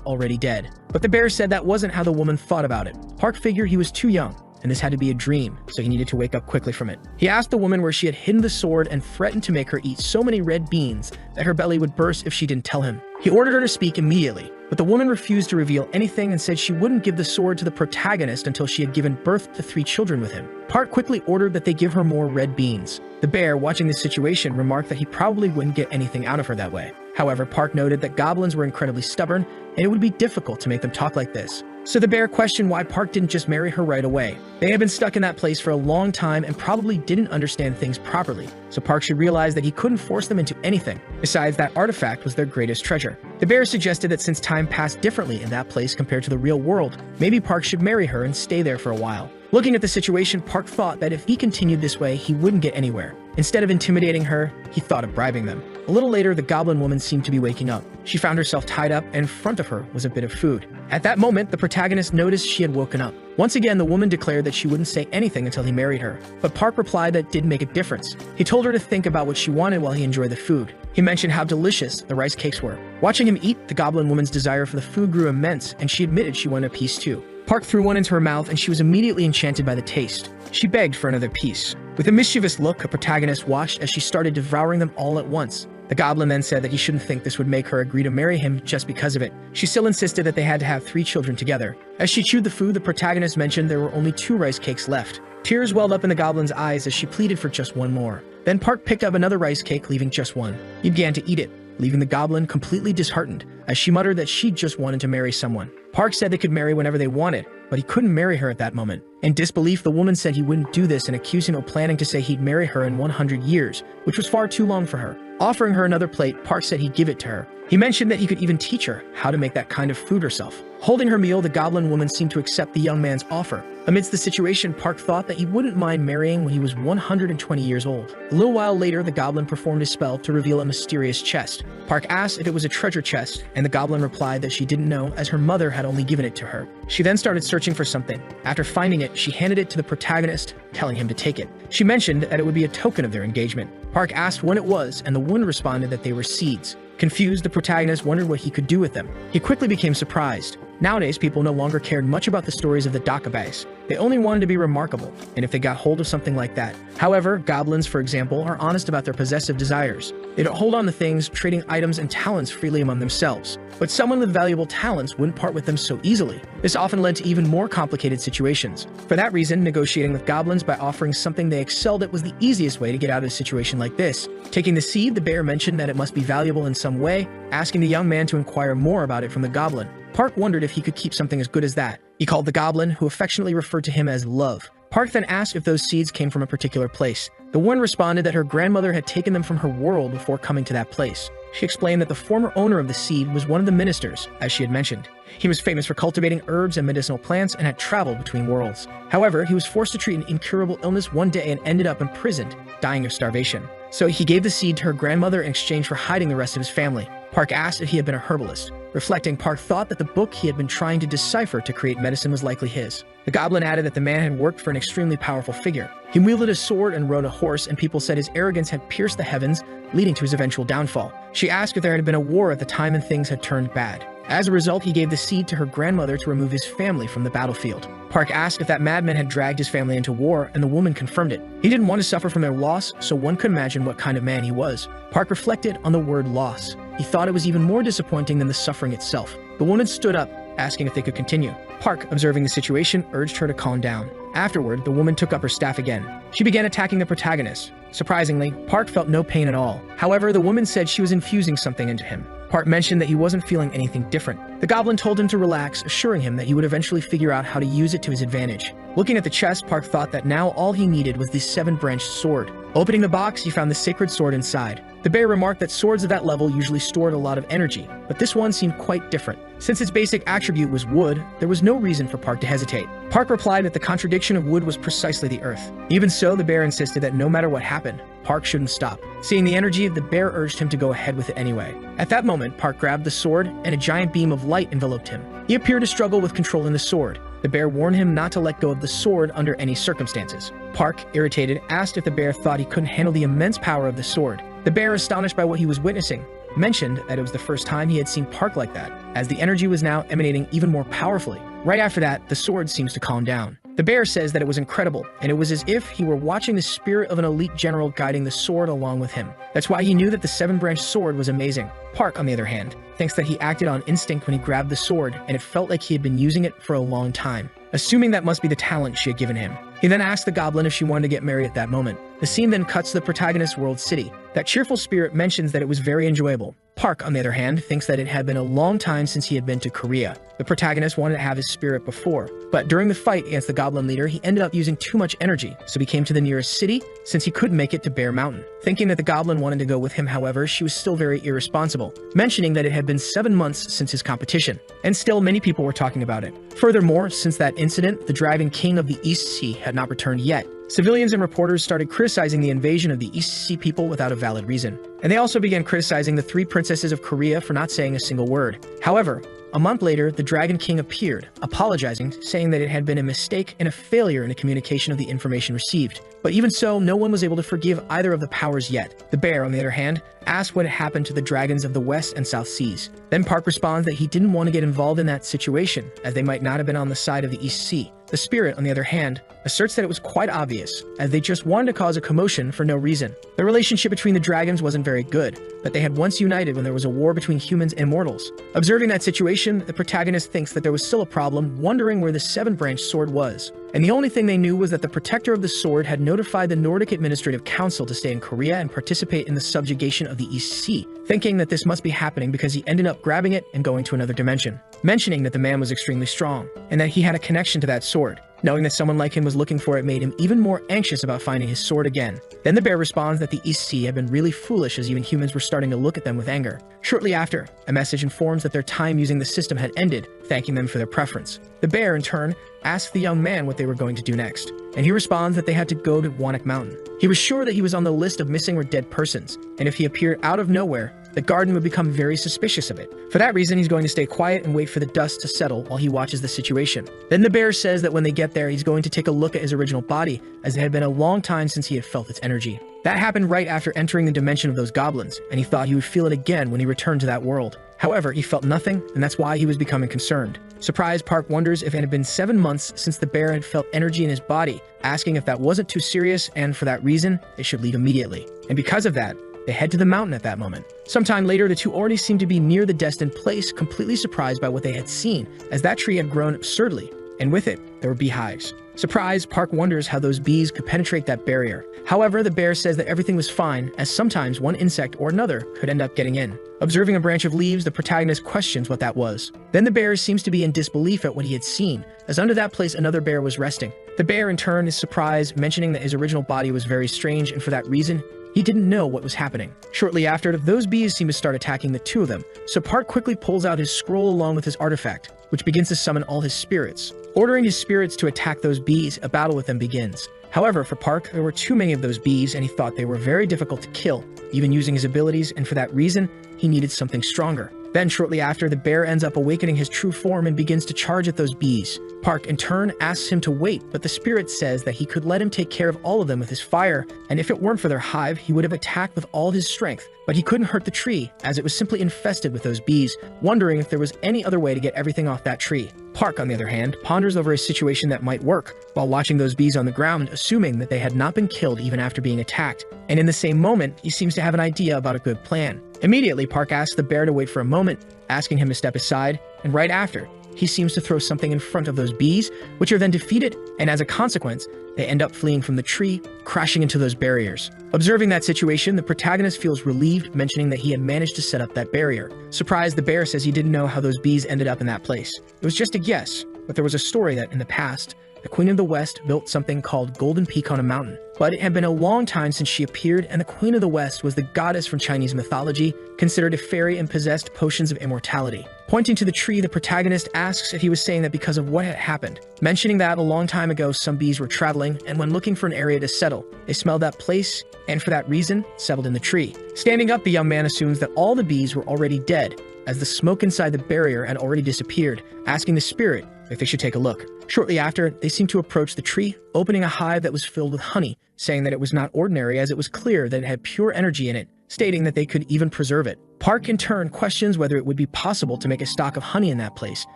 already dead. But the bear said that wasn't how the woman thought about it. Park figured he was too young, and this had to be a dream, so he needed to wake up quickly from it. He asked the woman where she had hidden the sword and threatened to make her eat so many red beans that her belly would burst if she didn't tell him. He ordered her to speak immediately, but the woman refused to reveal anything and said she wouldn't give the sword to the protagonist until she had given birth to 3 children with him. Park quickly ordered that they give her more red beans. The bear, watching this situation, remarked that he probably wouldn't get anything out of her that way. However, Park noted that goblins were incredibly stubborn, and it would be difficult to make them talk like this. So the bear questioned why Park didn't just marry her right away. They had been stuck in that place for a long time and probably didn't understand things properly, so Park should realize that he couldn't force them into anything. Besides, that artifact was their greatest treasure. The bear suggested that since time passed differently in that place compared to the real world, maybe Park should marry her and stay there for a while. Looking at the situation, Park thought that if he continued this way, he wouldn't get anywhere. Instead of intimidating her, he thought of bribing them. A little later, the goblin woman seemed to be waking up. She found herself tied up, and in front of her was a bit of food. At that moment, the protagonist noticed she had woken up. Once again, the woman declared that she wouldn't say anything until he married her, but Park replied that didn't make a difference. He told her to think about what she wanted while he enjoyed the food. He mentioned how delicious the rice cakes were. Watching him eat, the goblin woman's desire for the food grew immense, and she admitted she wanted a piece too. Park threw one into her mouth, and she was immediately enchanted by the taste. She begged for another piece. With a mischievous look, a protagonist watched as she started devouring them all at once. The goblin then said that he shouldn't think this would make her agree to marry him just because of it. She still insisted that they had to have 3 children together. As she chewed the food, the protagonist mentioned there were only 2 rice cakes left. Tears welled up in the goblin's eyes as she pleaded for just one more. Then Park picked up another rice cake, leaving just one. He began to eat it, leaving the goblin completely disheartened, as she muttered that she just wanted to marry someone. Park said they could marry whenever they wanted, but he couldn't marry her at that moment. In disbelief, the woman said he wouldn't do this and accused him of planning to say he'd marry her in 100 years, which was far too long for her. Offering her another plate, Park said he'd give it to her. He mentioned that he could even teach her how to make that kind of food herself. Holding her meal, the goblin woman seemed to accept the young man's offer. Amidst the situation, Park thought that he wouldn't mind marrying when he was 120 years old. A little while later, the goblin performed a spell to reveal a mysterious chest. Park asked if it was a treasure chest, and the goblin replied that she didn't know, as her mother had only given it to her. She then started searching for something. After finding it, she handed it to the protagonist, telling him to take it. She mentioned that it would be a token of their engagement. Park asked when it was, and the woman responded that they were seeds. Confused, the protagonist wondered what he could do with them. He quickly became surprised. Nowadays, people no longer cared much about the stories of the dakabase. They only wanted to be remarkable, and if they got hold of something like that. However, goblins, for example, are honest about their possessive desires. They don't hold on to things, trading items and talents freely among themselves. But someone with valuable talents wouldn't part with them so easily. This often led to even more complicated situations. For that reason, negotiating with goblins by offering something they excelled at was the easiest way to get out of a situation like this. Taking the seed, the bear mentioned that it must be valuable in some way, asking the young man to inquire more about it from the goblin. Park wondered if he could keep something as good as that. He called the goblin, who affectionately referred to him as Love. Park then asked if those seeds came from a particular place. The woman responded that her grandmother had taken them from her world before coming to that place. She explained that the former owner of the seed was one of the ministers, as she had mentioned. He was famous for cultivating herbs and medicinal plants and had traveled between worlds. However, he was forced to treat an incurable illness one day and ended up imprisoned, dying of starvation. So he gave the seed to her grandmother in exchange for hiding the rest of his family. Park asked if he had been a herbalist. Reflecting, Park thought that the book he had been trying to decipher to create medicine was likely his. The goblin added that the man had worked for an extremely powerful figure. He wielded a sword and rode a horse, and people said his arrogance had pierced the heavens, leading to his eventual downfall. She asked if there had been a war at the time and things had turned bad. As a result, he gave the seed to her grandmother to remove his family from the battlefield. Park asked if that madman had dragged his family into war, and the woman confirmed it. He didn't want to suffer from their loss, so one could imagine what kind of man he was. Park reflected on the word loss. He thought it was even more disappointing than the suffering itself. The woman stood up, asking if they could continue. Park, observing the situation, urged her to calm down. Afterward, the woman took up her staff again. She began attacking the protagonist. Surprisingly, Park felt no pain at all. However, the woman said she was infusing something into him. Park mentioned that he wasn't feeling anything different. The goblin told him to relax, assuring him that he would eventually figure out how to use it to his advantage. Looking at the chest, Park thought that now all he needed was the 7-branched sword. Opening the box, he found the sacred sword inside. The bear remarked that swords of that level usually stored a lot of energy, but this one seemed quite different. Since its basic attribute was wood, there was no reason for Park to hesitate. Park replied that the contradiction of wood was precisely the earth. Even so, the bear insisted that no matter what happened, Park shouldn't stop. Seeing the energy, the bear urged him to go ahead with it anyway. At that moment, Park grabbed the sword, and a giant beam of light enveloped him. He appeared to struggle with controlling the sword. The bear warned him not to let go of the sword under any circumstances. Park, irritated, asked if the bear thought he couldn't handle the immense power of the sword. The bear, astonished by what he was witnessing, mentioned that it was the first time he had seen Park like that, as the energy was now emanating even more powerfully. Right after that, the sword seems to calm down. The bear says that it was incredible, and it was as if he were watching the spirit of an elite general guiding the sword along with him. That's why he knew that the seven-branched sword was amazing. Park, on the other hand, thinks that he acted on instinct when he grabbed the sword, and it felt like he had been using it for a long time, assuming that must be the talent she had given him. He then asked the goblin if she wanted to get married at that moment. The scene then cuts to the protagonist's world city. That cheerful spirit mentions that it was very enjoyable. Park, on the other hand, thinks that it had been a long time since he had been to Korea. The protagonist wanted to have his spirit before, but during the fight against the goblin leader, he ended up using too much energy, so he came to the nearest city since he couldn't make it to Bear Mountain. Thinking that the goblin wanted to go with him, however, she was still very irresponsible, mentioning that it had been 7 months since his competition, and still many people were talking about it. Furthermore, since that incident, the Dragon King of the East Sea had not returned yet. Civilians and reporters started criticizing the invasion of the East Sea people without a valid reason, and they also began criticizing the 3 princesses of Korea for not saying a single word. However, a month later, the Dragon King appeared, apologizing, saying that it had been a mistake and a failure in the communication of the information received. But even so, no one was able to forgive either of the powers yet. The bear, on the other hand, asked what had happened to the dragons of the West and South Seas. Then Park responds that he didn't want to get involved in that situation, as they might not have been on the side of the East Sea. The spirit, on the other hand, asserts that it was quite obvious, as they just wanted to cause a commotion for no reason. The relationship between the dragons wasn't very good, but they had once united when there was a war between humans and mortals. Observing that situation, the protagonist thinks that there was still a problem, wondering where the seven-branched sword was. And the only thing they knew was that the protector of the sword had notified the Nordic Administrative Council to stay in Korea and participate in the subjugation of the East Sea, thinking that this must be happening because he ended up grabbing it and going to another dimension, mentioning that the man was extremely strong, and that he had a connection to that sword. Knowing that someone like him was looking for it made him even more anxious about finding his sword again. Then the bear responds that the East Sea had been really foolish, as even humans were starting to look at them with anger. Shortly after, a message informs that their time using the system had ended, thanking them for their preference. The bear, in turn, asks the young man what they were going to do next, and he responds that they had to go to Wanak Mountain. He was sure that he was on the list of missing or dead persons, and if he appeared out of nowhere, the garden would become very suspicious of it. For that reason, he's going to stay quiet and wait for the dust to settle while he watches the situation. Then the bear says that when they get there, he's going to take a look at his original body, as it had been a long time since he had felt its energy. That happened right after entering the dimension of those goblins, and he thought he would feel it again when he returned to that world. However, he felt nothing, and that's why he was becoming concerned. Surprised, Park wonders if it had been 7 months since the bear had felt energy in his body, asking if that wasn't too serious, and for that reason, they should leave immediately. And because of that, they head to the mountain at that moment. Sometime later, the two already seemed to be near the destined place, completely surprised by what they had seen, as that tree had grown absurdly, and with it, there were beehives. Surprised, Park wonders how those bees could penetrate that barrier. However, the bear says that everything was fine, as sometimes one insect or another could end up getting in. Observing a branch of leaves, the protagonist questions what that was. Then the bear seems to be in disbelief at what he had seen, as under that place another bear was resting. The bear, in turn, is surprised, mentioning that his original body was very strange, and for that reason, he didn't know what was happening. Shortly after, those bees seem to start attacking the two of them, so Park quickly pulls out his scroll along with his artifact, which begins to summon all his spirits. Ordering his spirits to attack those bees, a battle with them begins. However, for Park, there were too many of those bees, and he thought they were very difficult to kill, even using his abilities, and for that reason, he needed something stronger. Then, shortly after, the bear ends up awakening his true form and begins to charge at those bees. Park, in turn, asks him to wait, but the spirit says that he could let him take care of all of them with his fire, and if it weren't for their hive, he would have attacked with all his strength. But he couldn't hurt the tree, as it was simply infested with those bees, wondering if there was any other way to get everything off that tree. Park, on the other hand, ponders over a situation that might work, while watching those bees on the ground, assuming that they had not been killed even after being attacked. And in the same moment, he seems to have an idea about a good plan. Immediately, Park asks the bear to wait for a moment, asking him to step aside, and right after, he seems to throw something in front of those bees, which are then defeated, and as a consequence, they end up fleeing from the tree, crashing into those barriers. Observing that situation, the protagonist feels relieved, mentioning that he had managed to set up that barrier. Surprised, the bear says he didn't know how those bees ended up in that place. It was just a guess, but there was a story that, in the past, the Queen of the West built something called Golden Peak on a mountain. But it had been a long time since she appeared, and the Queen of the West was the goddess from Chinese mythology, considered a fairy and possessed potions of immortality. Pointing to the tree, the protagonist asks if he was saying that because of what had happened, mentioning that a long time ago some bees were traveling, and when looking for an area to settle, they smelled that place, and for that reason, settled in the tree. Standing up, the young man assumes that all the bees were already dead, as the smoke inside the barrier had already disappeared, asking the spirit if they should take a look. Shortly after, they seemed to approach the tree, opening a hive that was filled with honey, saying that it was not ordinary as it was clear that it had pure energy in it, stating that they could even preserve it. Park in turn questions whether it would be possible to make a stock of honey in that place,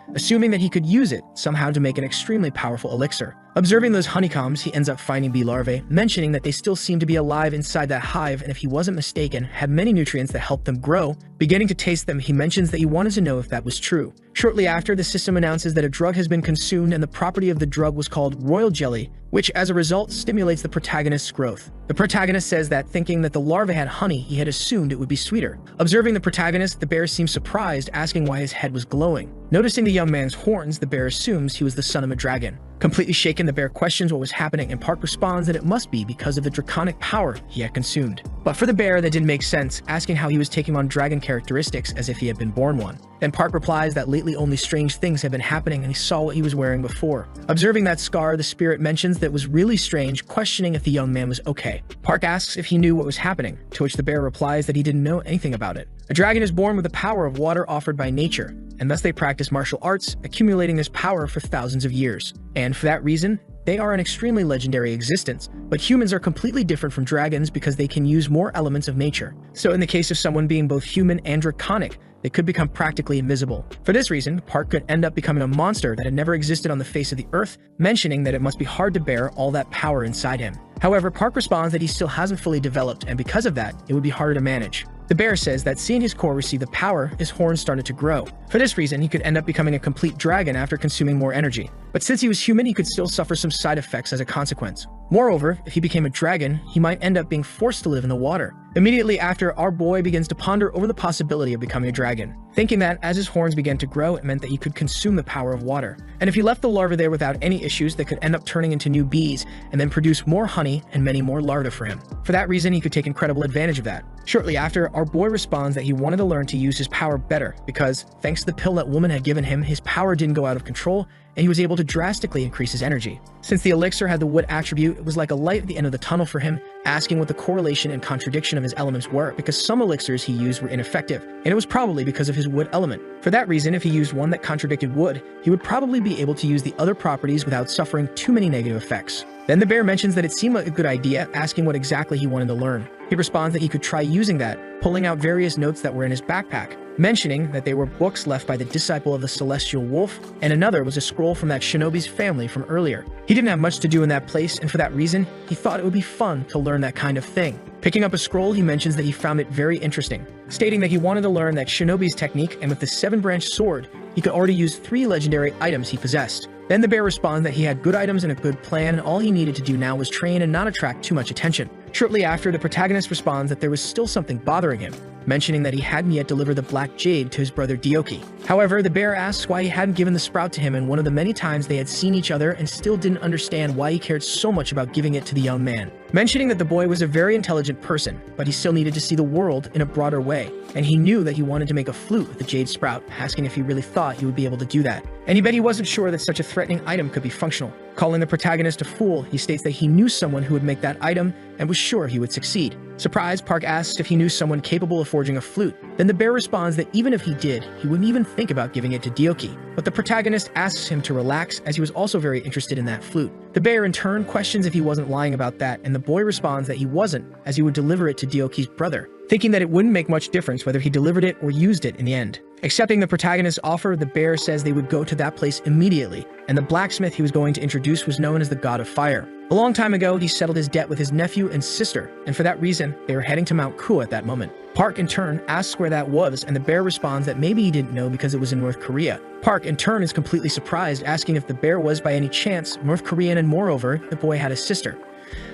assuming that he could use it somehow to make an extremely powerful elixir. Observing those honeycombs, he ends up finding bee larvae, mentioning that they still seem to be alive inside that hive and if he wasn't mistaken, had many nutrients that helped them grow. Beginning to taste them, he mentions that he wanted to know if that was true. Shortly after, the system announces that a drug has been consumed and the property of the drug was called royal jelly, which as a result stimulates the protagonist's growth. The protagonist says that thinking that the larva had honey, he had assumed it would be sweeter. Observing the protagonist, the bear seems surprised, asking why his head was glowing. Noticing the young man's horns, the bear assumes he was the son of a dragon. Completely shaken, the bear questions what was happening, and Park responds that it must be because of the draconic power he had consumed. But for the bear, that didn't make sense, asking how he was taking on dragon characteristics as if he had been born one. Then Park replies that lately only strange things had been happening and he saw what he was wearing before. Observing that scar, the spirit mentions that it was really strange, questioning if the young man was okay. Park asks if he knew what was happening, to which the bear replies that he didn't know anything about it. A dragon is born with the power of water offered by nature, and thus they practice martial arts, accumulating this power for thousands of years. And for that reason, they are an extremely legendary existence, but humans are completely different from dragons because they can use more elements of nature. So in the case of someone being both human and draconic, they could become practically invisible. For this reason, Park could end up becoming a monster that had never existed on the face of the earth, mentioning that it must be hard to bear all that power inside him. However, Park responds that he still hasn't fully developed, and because of that, it would be harder to manage. The bear says that seeing his core receive the power, his horns started to grow. For this reason, he could end up becoming a complete dragon after consuming more energy. But since he was human, he could still suffer some side effects as a consequence. Moreover, if he became a dragon, he might end up being forced to live in the water. Immediately after, our boy begins to ponder over the possibility of becoming a dragon, thinking that as his horns began to grow, it meant that he could consume the power of water. And if he left the larvae there without any issues, they could end up turning into new bees and then produce more honey and many more larvae for him. For that reason, he could take incredible advantage of that. Shortly after, our boy responds that he wanted to learn to use his power better because, thanks to the pill that woman had given him, his power didn't go out of control and he was able to drastically increase his energy. Since the elixir had the wood attribute, it was like a light at the end of the tunnel for him, asking what the correlation and contradiction of his elements were, because some elixirs he used were ineffective, and it was probably because of his wood element. For that reason, if he used one that contradicted wood, he would probably be able to use the other properties without suffering too many negative effects. Then the bear mentions that it seemed like a good idea, asking what exactly he wanted to learn. He responds that he could try using that, pulling out various notes that were in his backpack, mentioning that they were books left by the disciple of the celestial wolf, and another was a scroll from that shinobi's family from earlier. He didn't have much to do in that place, and for that reason, he thought it would be fun to learn that kind of thing. Picking up a scroll, he mentions that he found it very interesting, stating that he wanted to learn that shinobi's technique, and with the 7-branch sword, he could already use 3 legendary items he possessed. Then the bear responds that he had good items and a good plan, and all he needed to do now was train and not attract too much attention. Shortly after, the protagonist responds that there was still something bothering him, mentioning that he hadn't yet delivered the black jade to his brother Dioki. However, the bear asks why he hadn't given the sprout to him in one of the many times they had seen each other and still didn't understand why he cared so much about giving it to the young man. Mentioning that the boy was a very intelligent person, but he still needed to see the world in a broader way, and he knew that he wanted to make a flute with the jade sprout, asking if he really thought he would be able to do that. And he bet he wasn't sure that such a threatening item could be functional. Calling the protagonist a fool, he states that he knew someone who would make that item and was sure he would succeed. Surprised, Park asks if he knew someone capable of forging a flute. Then the bear responds that even if he did, he wouldn't even think about giving it to Dioki. But the protagonist asks him to relax, as he was also very interested in that flute. The bear in turn questions if he wasn't lying about that, and the boy responds that he wasn't, as he would deliver it to Dioki's brother, thinking that it wouldn't make much difference whether he delivered it or used it in the end. Accepting the protagonist's offer, the bear says they would go to that place immediately, and the blacksmith he was going to introduce was known as the God of Fire. A long time ago, he settled his debt with his nephew and sister, and for that reason, they were heading to Mount Kua at that moment. Park, in turn, asks where that was, and the bear responds that maybe he didn't know because it was in North Korea. Park, in turn, is completely surprised, asking if the bear was by any chance North Korean, and moreover, the boy had a sister.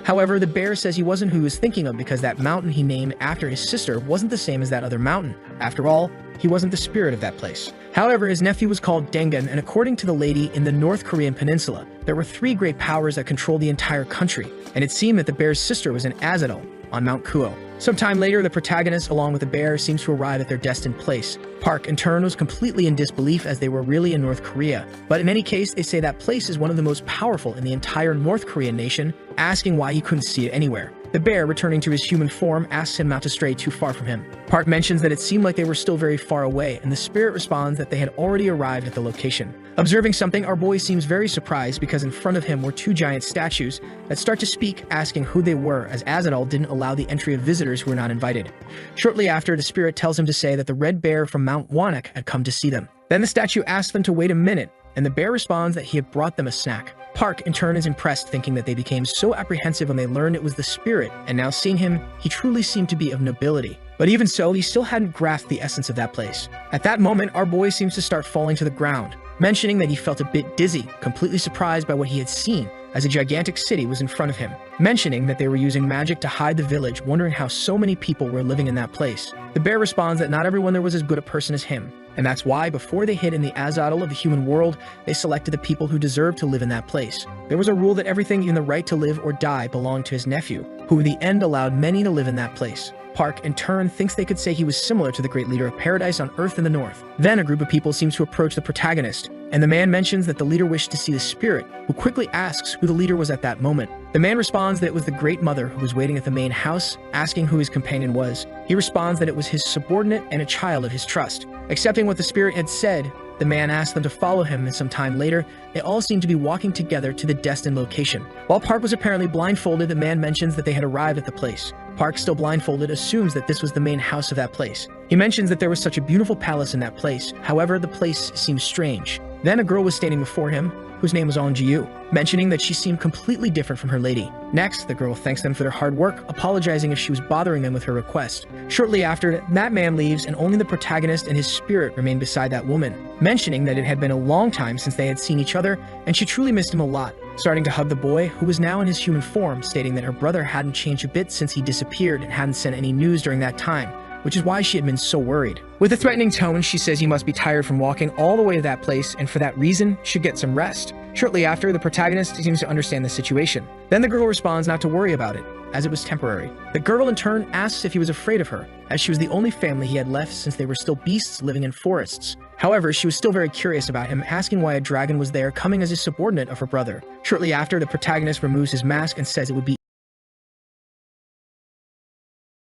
However, the bear says he wasn't who he was thinking of because that mountain he named after his sister wasn't the same as that other mountain. After all, he wasn't the spirit of that place. However, his nephew was called Dengan, and according to the lady in the North Korean peninsula, there were 3 great powers that controlled the entire country, and it seemed that the bear's sister was an Azadal on Mount Kuo. Sometime later, the protagonist, along with the bear, seems to arrive at their destined place. Park, in turn, was completely in disbelief as they were really in North Korea. But in any case, they say that place is one of the most powerful in the entire North Korean nation, asking why he couldn't see it anywhere. The bear, returning to his human form, asks him not to stray too far from him. Park mentions that it seemed like they were still very far away, and the spirit responds that they had already arrived at the location. Observing something, our boy seems very surprised because in front of him were 2 giant statues that start to speak, asking who they were, as Azadal didn't allow the entry of visitors who were not invited. Shortly after, the spirit tells him to say that the red bear from Mount Wanak had come to see them. Then the statue asks them to wait a minute, and the bear responds that he had brought them a snack. Park, in turn, is impressed, thinking that they became so apprehensive when they learned it was the spirit, and now seeing him, he truly seemed to be of nobility. But even so, he still hadn't grasped the essence of that place. At that moment, our boy seems to start falling to the ground, mentioning that he felt a bit dizzy, completely surprised by what he had seen, as a gigantic city was in front of him, mentioning that they were using magic to hide the village, wondering how so many people were living in that place. The bear responds that not everyone there was as good a person as him, and that's why, before they hid in the Azadal of the human world, they selected the people who deserved to live in that place. There was a rule that everything, even the right to live or die, belonged to his nephew, who in the end allowed many to live in that place. Park, in turn, thinks they could say he was similar to the great leader of paradise on Earth in the north. Then a group of people seems to approach the protagonist, and the man mentions that the leader wished to see the spirit, who quickly asks who the leader was at that moment. The man responds that it was the great mother who was waiting at the main house, asking who his companion was. He responds that it was his subordinate and a child of his trust. Accepting what the spirit had said, the man asked them to follow him, and some time later, they all seemed to be walking together to the destined location. While Park was apparently blindfolded, the man mentions that they had arrived at the place. Park, still blindfolded, assumes that this was the main house of that place. He mentions that there was such a beautiful palace in that place, however, the place seems strange. Then a girl was standing before him, whose name was Onjiu, mentioning that she seemed completely different from her lady. Next, the girl thanks them for their hard work, apologizing if she was bothering them with her request. Shortly after, that man leaves, and only the protagonist and his spirit remain beside that woman, mentioning that it had been a long time since they had seen each other, and she truly missed him a lot. Starting to hug the boy, who was now in his human form, stating that her brother hadn't changed a bit since he disappeared and hadn't sent any news during that time, which is why she had been so worried. With a threatening tone, she says he must be tired from walking all the way to that place, and for that reason, should get some rest. Shortly after, the protagonist seems to understand the situation. Then the girl responds not to worry about it, as it was temporary. The girl in turn asks if he was afraid of her, as she was the only family he had left since they were still beasts living in forests. However, she was still very curious about him, asking why a dragon was there coming as a subordinate of her brother. Shortly after, the protagonist removes his mask and says it would be